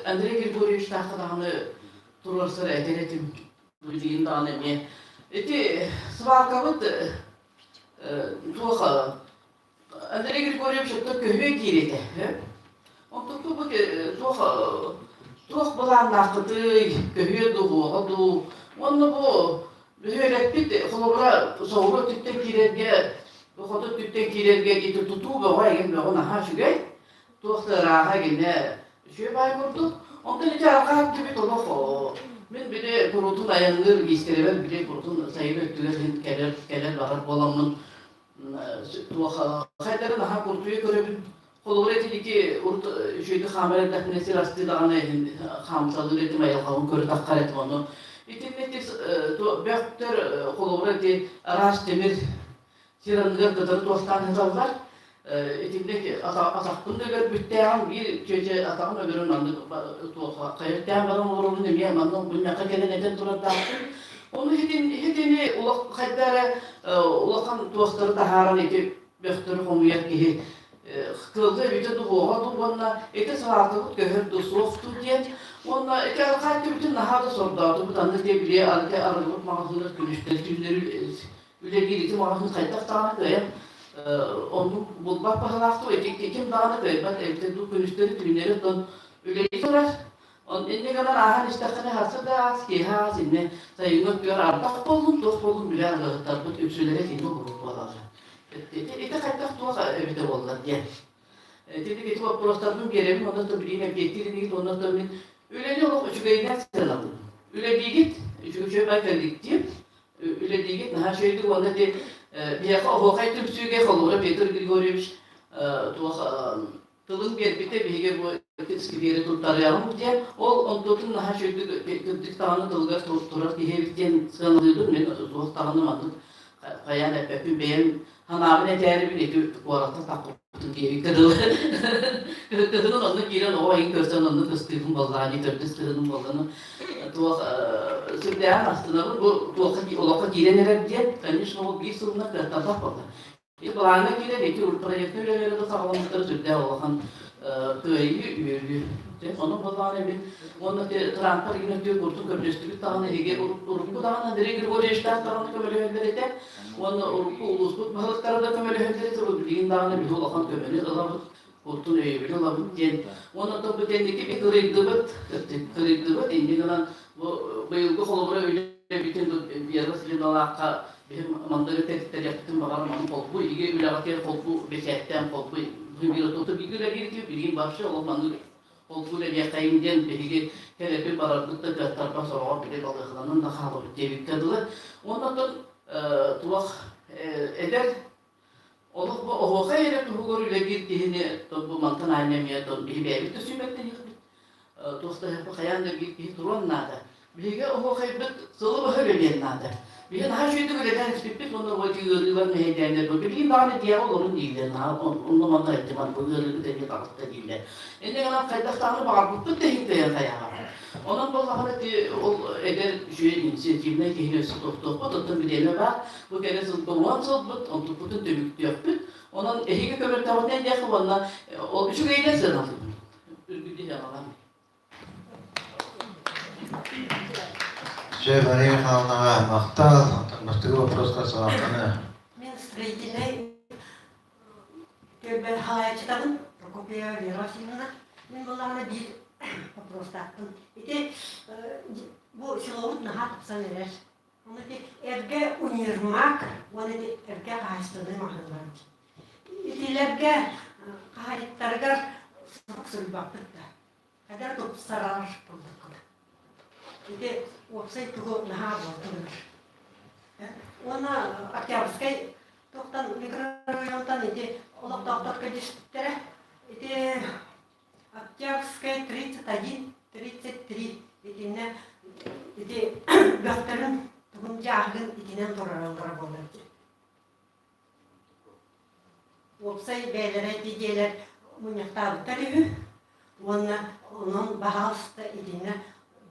Andrei Grigoryeviç takıdanı turlarsa ederetim bildiğin da annemye. Eti svarkavut tuğha Andrei Grigoryeviç da köhüye girdi. Ondan bu tuğha Tuğ bulan nakıdı, köhüye doğu, onu bu büyürekti, kolobra soğuru tütten kirerge, kodu tütten kirerge gitti tutuğu bağay gelme ona ha şüge, tuğda raha gene şöyle bay kurdu, ondan içe arka gibi tolok, ben bir de kurutun ayağını gisterever, bir de kurutun sayılı öttüler, keler var, bolamın tuğ kaydarın ha kurtuyu görebil. Koloreti urut şöyle kamera daknesi rastı dağına kamsalı üretim ayalğavın körü takkar etme onu. İtinnetis bektör koloreti araç demir siranlıgar kadar dostan hesaplar. İtinnek ataktın da gör bütteğen bir köşe atağın öbürün andı kayırtteğen badan olurunu demeye mandan bu ne kadar neden durar dağıtın. Onu hedeni ulak kaydara ulakan dostları da haran eti bektör komuyat ki kıldı bütün duvarda bana ete sağlık göhür dostluktu diye ona ete kalktı bütün nahada sordu bu da ne diye bile aralık mağazalar günleri öyle birisi mağazanın kayıtlı tane koyan onu bulmak pahalıktı ete kim tane koyan bak evde bu günleri günleri don öyle sorar on ne kadar ahan istekene hası da az ki hazinne sayını diyor artık buldum bile tabi üçlere kimi grup var. Ete kayıtlı tuğa evde oldular diye. Dedi ki tuğa prostatın gereği ondan sonra birine getirdiğini git ondan sonra öyle yok şu gayden selam. Öyle bir git şu şöyle geldik diye öyle değil git ha şöyle onda de bir yaka o kayıtlı süge kalıyor Peter Grigoryeviç tuğa tılın bir bite bir bu eski bir yere tutarıyalım diye o ondan ha şöyle bir tane tılgar tutar ki hevden sanılıyordu ne tuğa tanımadım. Kayan hep benim hanabine değerli bir eti bu arada takıp diye kadının onu giren o ayın görsen onu kıstırdım vallahi törtüstürüm vallahi Sübdeğen aslında bu olaka girenler diye, конечно, o bir sorunla kırıklanmak oldu. Plana girer ki projektör öyle de sağlamışlar sübdeğen olakan köyü üyeli. Onun bazılarını bir, onu Trump'a yine diyor kurtu köprüstü tane Ege Uruk'u daha nereye giriyor işler tane kömürler de onu Uruk'u uluslu balıkları da kömürler de bilgin daha ne bir olakan kömürler alıp kurtun üyeli olabilir diye. Onu da bu dendeki bir kırıklığı indiğinden bu yılgı kolabora öyle bütün bir vasilin alaka bir mandarı tehditler yaptım bakalım kolbu iyi ülakaya kolbu beşetten kolbu bir tutup bir güle bir bilgin başı olmanın kolbu ile yakayından bilgi hele bir barardıkta da tarafa sonra bir balıklarının daha halı tebrik kadılı ondan tuğak eder olur bu o hayret bu görüle bir dihini bu mantan aynamaya da bir bir tüsümekten yıkıp dosta hep hayanda bir duran nada bilgi o hayret solu böyle bir nada bir her şeyde böyle ders bitmiş onda o yıllar ne hediyler bu bilgin daha ne diye onun değiller onun manda ihtimal bu yılları da bir tarafta değiller ende kalan kaydaklarını bağırdık da hikayeye kayalar onun bazıları o eder şey inisiyatifine kehinesi doktor o da bir deme var bu kere sıkılmaz oldu onu tutun dönük diyor onun ehige kömür tavuktan diye kıvanla o şu geyler sen ürgüdü yanalan Şevali Hanım'a maktal, başka vопроска sorarsanız. Мен строительный ben halayacıdan Prokopya Verasимовна. Ben bunlarla bir вопрос taktım. Bu şılavut nahat sanırlar. Onu erge unirmak, onu erge kaçtığını mahlular. İtilerge kahretlerger çok sürü baktık da. Kadar top sarar bulduk. Website tuh nahat bulduk. Ona Октябрьской тоқтан микрорайонтан олақ тақтар кәдештіктері Октябрьская 31-33 етіне бөктерін тұғын жағын етінен тұраралдыра болады. Опсай бәлері дегелер мұнықтабыттар үй, оның бағалысты етіне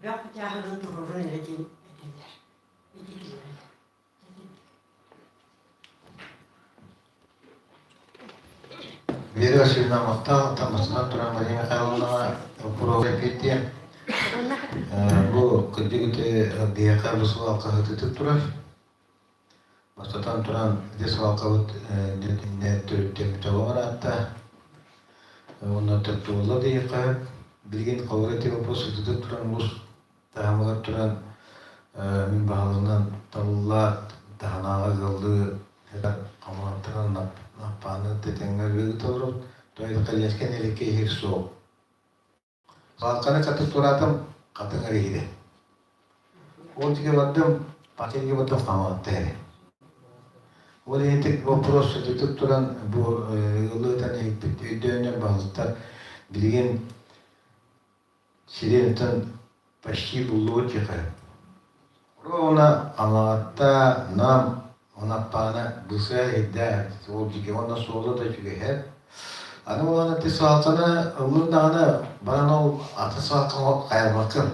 бөк жағын тұрарын етіндер. Veri Vasilina maktal, tamasına duran Marina Kayalına proje etti. Bu kırdıkte diyakar bu halka tutup durar. Baştan duran des halka ne türlü mütevamır hatta. Onlar tuttuğunda diyakar bilgin kavreti vaposu tutup duran buz tahamlar duran min bağlığından tavulla tahanağa kaldığı hedef amantıran nappanı tetengar bir tavır doydu kalyaşken elike hir soğuk. Halkana katı turadım katın araydı. O tike vadım paçengi vadım kamattı yani. O da yetek bu prosu tutup duran bu yıllıktan ödüğünden bağlıklar bilgin şirinten paşki bulduğu çıkar. Ona anlatta nam ona pana busa iddia o dike ona soğudu da çünkü hep ana ona tisaltana umurda bana o atasal kaymakın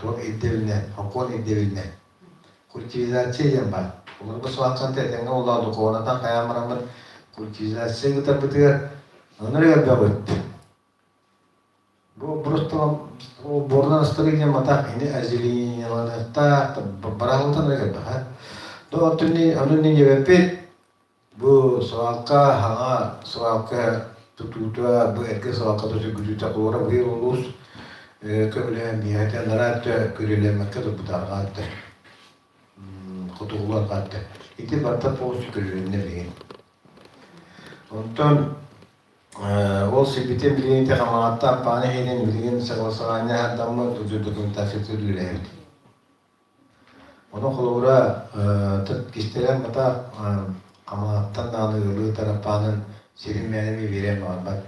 to iddiline hakon iddiline kultivizasyon yapar. Onu bu soğuktan tetenge oladı konadan kayamaramın kultivizasyon gider bitiyor. Onları yapıyor. Bu burası o bordan stratejik mata ini azili yana ta barangtan mereka bah. Do tuni anu ni jawab bu soalka hanga soalka tututa bu erke soalka tu sejuta orang bir lulus kemudian niatnya darat kemudian mereka tu budarat kutular kata itu batas pos kemudian ni. Ondan o sibitin bilgin tekamatta panehinin bilgin sekosannya adamı tujuh dokumentasi itu dilihat. Onun kolora tet kistelen mata kamattan nalı yolu tarapanın sirin menemi verem abat.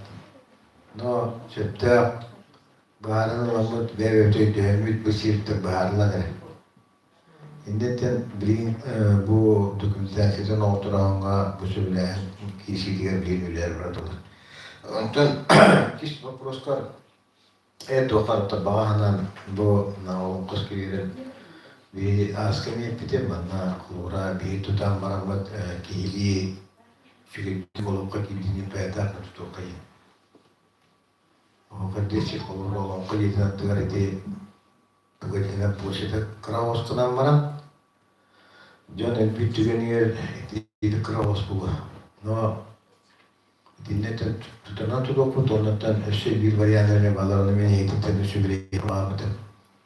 No çöpte baharın lamut ve ötey dehmit bu sirte baharlar. İndeten bilgin bu dokumentasiden oturanga bu söyle kişi diğer bilgiler vardır. Ondan kişi vопроска Это харта баханан бо на олонкос кирен би асками питем на кура би тутам марамат кили фигити олонка кидини пайда тутокай. Окадеси кура олонка кидина тугарите тугатина посета краос канам марам. Жон элбит түгенер ити краос була. Но Dinletten tutanan tutup ondan bir variantlarına bağlarını men eğitimden sübüle bağladı.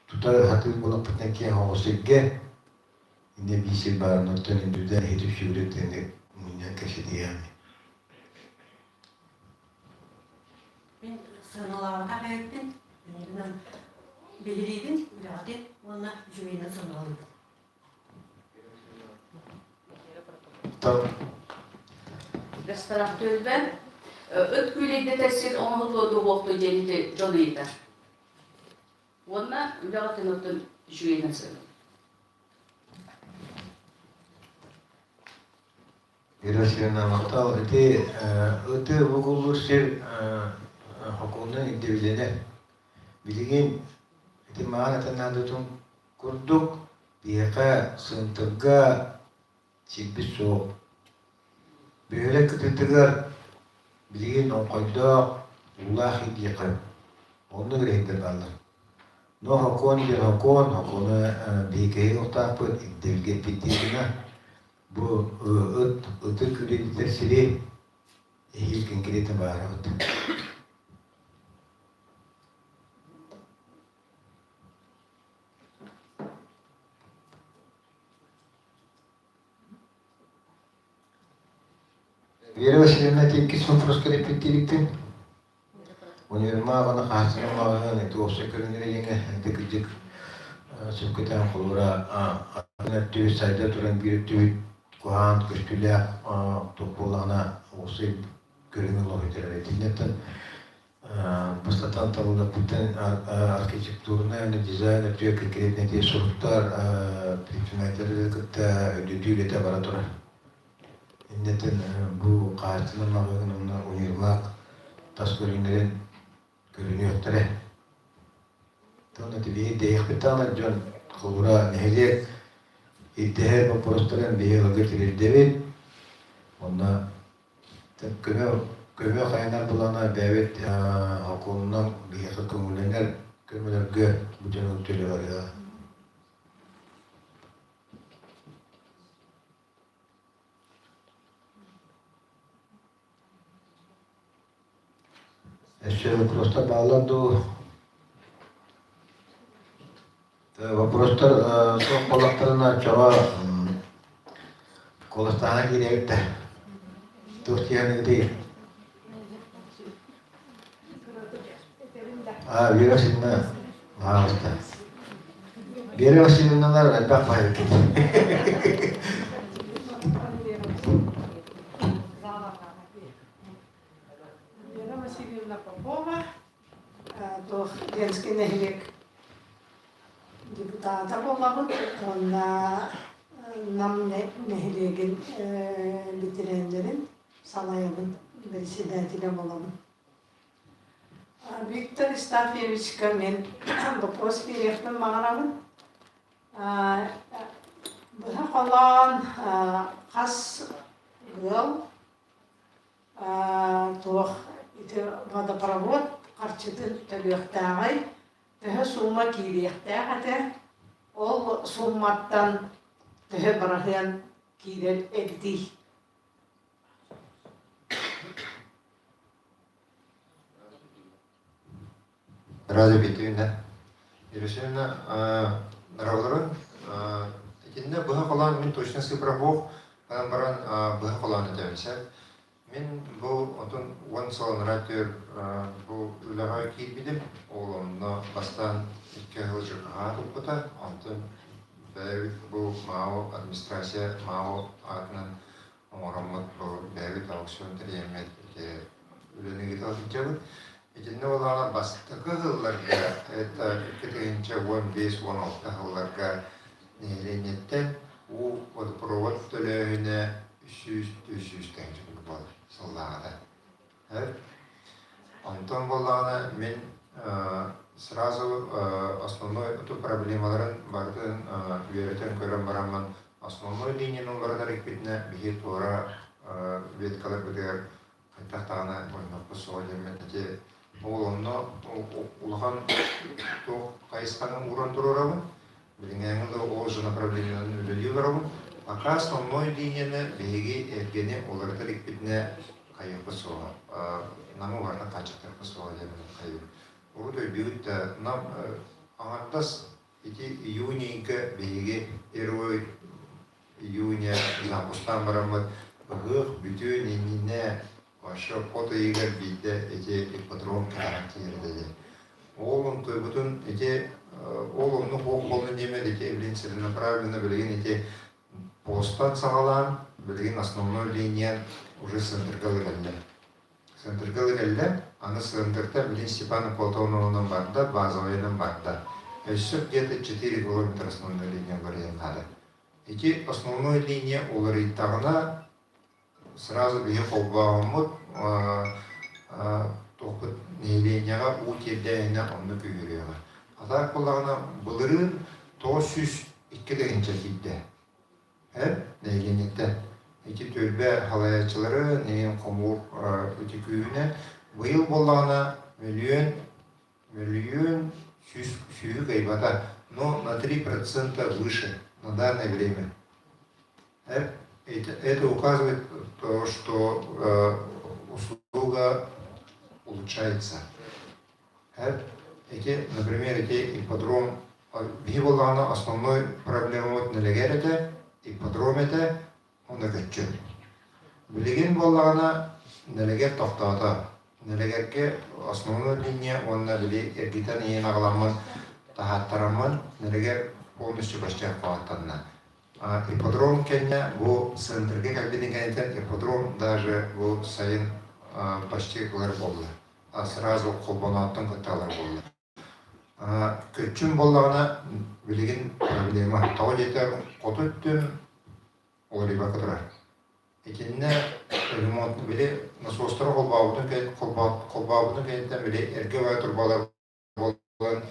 Tutar hatır bulup pıtnaki hosegge ne bir şey var noktan indüden hedef sübületlerini minyan kaşıdı yani. Ben sınavlarda kaybettim. Ben belirledim. Birader ona güvene sınavladım. Tamam. Restauratörden ötküyleyde tesir onulduğu vakti geldi canıydı. Ona ülağıtın ötün jüyenesi. Birasına maktal öte vugulur sir hakunun individuene bilgin iti maanatan tutun kurduk biha sıntıgga çibiso böyle kıtıtıgar bilgin onqayda ullahi diqan onu grehdir ballar no hakuna bikey ortaqput indivge bitina bu ötü kreditler sili hilkin kreditin bağıravat. Veri Vasilevna tepkisi вопрос репетириктин. Универмагына хасынмагын эти осы көрүнүрө еңе дикжик сөкөтөн кулура түү сайда туран бир түү куан көстүлө тополана осы көрүнүр логитере динеттен бастатан табылда бүтүн архитектурный дизайн түү конкретный те сорттар предпринимательдер кытта өдүтүлөтө бара турат. Иннетен бу каатынмагын универмаг тас көрүнүрөн көрүнүөттөрө. Тона тиби дейхпетана жон кулура нехелек иттехер вопростарын бейелге тирилдебит. Онда көмө кайнар булана бәбет окулунан бейхи көңүлөнөр көмөлөргө бутен өттөлө бар. Просто bağlandı. Вопростар son kolaklarına çaba kolastana girekti. Türkiye'nin değil. Virüsünde mağazda. Virüsünde var ben paylaştım. Попова, то Ленский нехлек депутата болабын, онда нам нехлеген битирендерин салайыбын председателя болабын. Виктор Стафьевичка мен вопрос береппин мағарабын. Бұға қалан қас ғыл тоқ водопровод қарчыды төлөқтағай төһө сумма кириэхтээхэтэ ол сумматтан төһө барахыан киирер эдди. Радио битүүнэ. Ирүсүнэ наравларын икинде быха калан мен точно цифра бок баран быха калан этемсе. Мен бұл отын он салын радио бұл үләғай кейбедім, олымны бастан үтке ғылжық ғадып бұта, онтын бәйвіт бұл мау администрация мау атынан оңырамыд бұл бәйвіт аукцион тіремет үләнеге талып жабыд. Ечінде олағына бастықы ғылларға, это кетегенше 15-16 ғылларға нейленеттен, ол водопровод төлөғіне 300 тәңжі болды. Соллағада. Онтон болағына мен линияны олардар икпитне бихи туара веткалар бедер кайтактагана ойноппу соолеммете оолонно улахан то кайысканын уран турарабын билиңэңиле ол же направлениянын үлелиюларабын пока основной линияны биһиги эргени олардар икпитне кайыппы соа намы барна качыктырпы соолеммете кайып урудой биүтте нам аңардас ити июнейка биһиги первой июня запустан барамыт быгых бүтүн иннине Ваша фото игр бидде эти ипподром характердеди. Олун көбүтүн эти олунну хоколун неме эти эблин целенаправленно билген эти постан сагалан билген основной линия уже центргалы келди. Центргалы келди, аны центрда билген Степана Платоновнун барда, базовыйнын барда. Өсүп где-то 4 километр основной линия барыган. Эти основной линия оларыйтагына сразу бие холбаамыт тохпут нейленияга утирдене онны күйрөөгө. Атар куллагына былырын 902 дегенче кийде. Нейленикте. Эти төлбе халаячылары нейин комур үти күйүнө быйыл боллагына миллион сүйүк айбата, но на 3% выше на данное время. Это указывает то, что услуга улучшается. Например, эти ипподром биволана основной проблемой вот налегерете ипподромете он агаччы. Билеген боллана налегер тоқтата. Налегерке основной линия он набили эргитан иен агаламын тахаттарамын налегер полностью башча кваттанна. Ипподром Кения был центрге, как бы не ипподром даже был сайын почти кылар болды. Сразу колбанаттан кыталар болды. Көчүн боллагына билеген проблема. Тау жетер котуттун олиба кытырар. Экинне ремонт биле насостар колбабытын кайттан биле эрге бай турбалар болған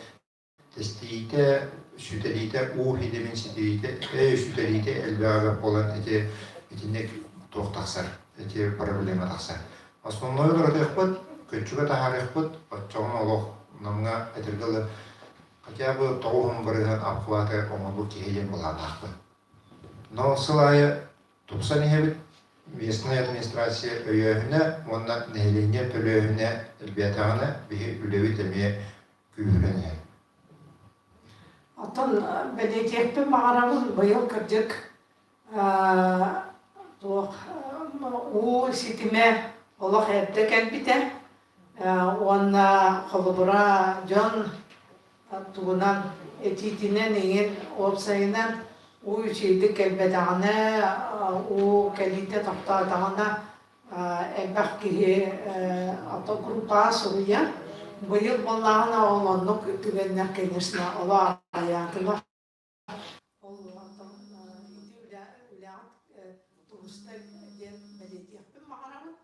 тестейте sütelite u hidemin sütelite sütelite elbette olan etine tohtaksar ete problema taksar. Основной родехпот көчүгө тахарехпот отчоң олох намга этергале хотя бы тоғым бирген апкваты оңолу киген буланакпы. Но сылайы тупсаны хебит местная администрация өйөһүнө ондан нейлене төлөһүнө элбетаны бии үлеви теме күйрөнө. Атын беледекпен мағарабын бұйыл кірдік у ситиме олық әбді кәлбіте онна қолыбыра жон туғынан этитінен еңін опсайынан у үшейді кәлбетағына у кәлейті тақтағына әбәқ кейі аты группа сұлыя Быйыл боллағына олонны түгеннер, конечно, ола аятыла. Ол турустар ден беледекпен мағарабын.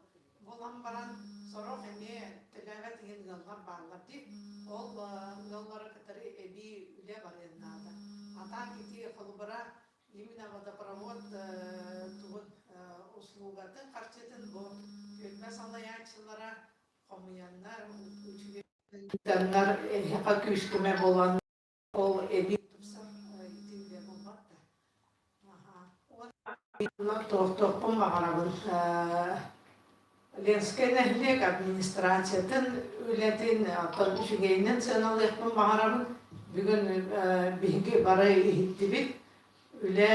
Болан баран сорок әме тіләвә деген ғалғар барлар деп, ол ғалғары кітірі әбі үле бар едінады. Атан кеті қолыбыра именно водопровод туғын услугатын қарчетін бұл көлмәс алаячылара қомыяннар үчіге Дандар яка күшкеме болған ол эби турса итинде болмакта. Она тоқтоқпын мағарабын. Ленскенехлек администрациятын үлетін атын үшігейнен сыналықпын мағарабын. Бүгін бейге барай ихиттібік үлі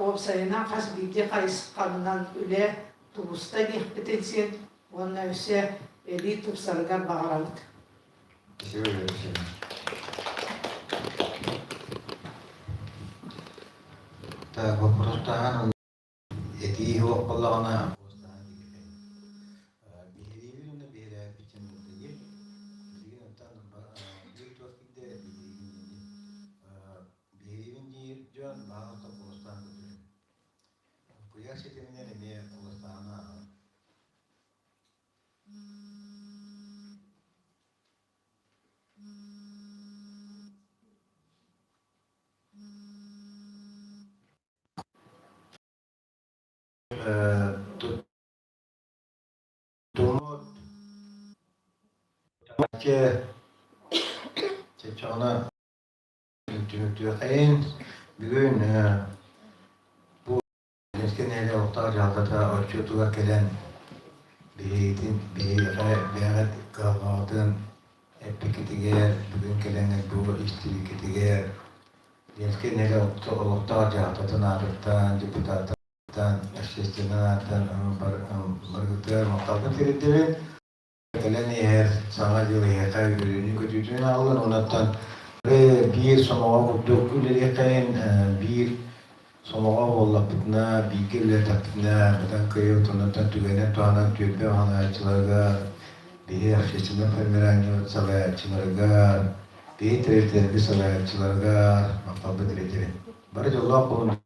опсайына қас бейде қайысқанынан үлі туғыста нехпетенсен, оны өсе эби турсарга бағарабыд. Так, вопрос тахан эти его поллагана Çeçana tümüktüğün bugün bu neyle orta caldata ölçütüge gelen bihitin bihiret kahvaltın epikitiger bugün gelen bu istirikitiger neyle orta caldata narıktan deputattan eşleştirmenattan bargıtlar muhtabın teritleri gelen yer sana yılı yaka yürüyünü kötüydüğünü alın ondan bir somağa bulduk üleliyken bir somağa bollapıtına bir kirle taktıkına buradan kıyı tonundan tügene tuğanan tüybe anayatçılarga bir akşeçime fermeranyo salayatçılarga bir teritleri salayatçılarga mafabı diretleri. Barış Allah bunu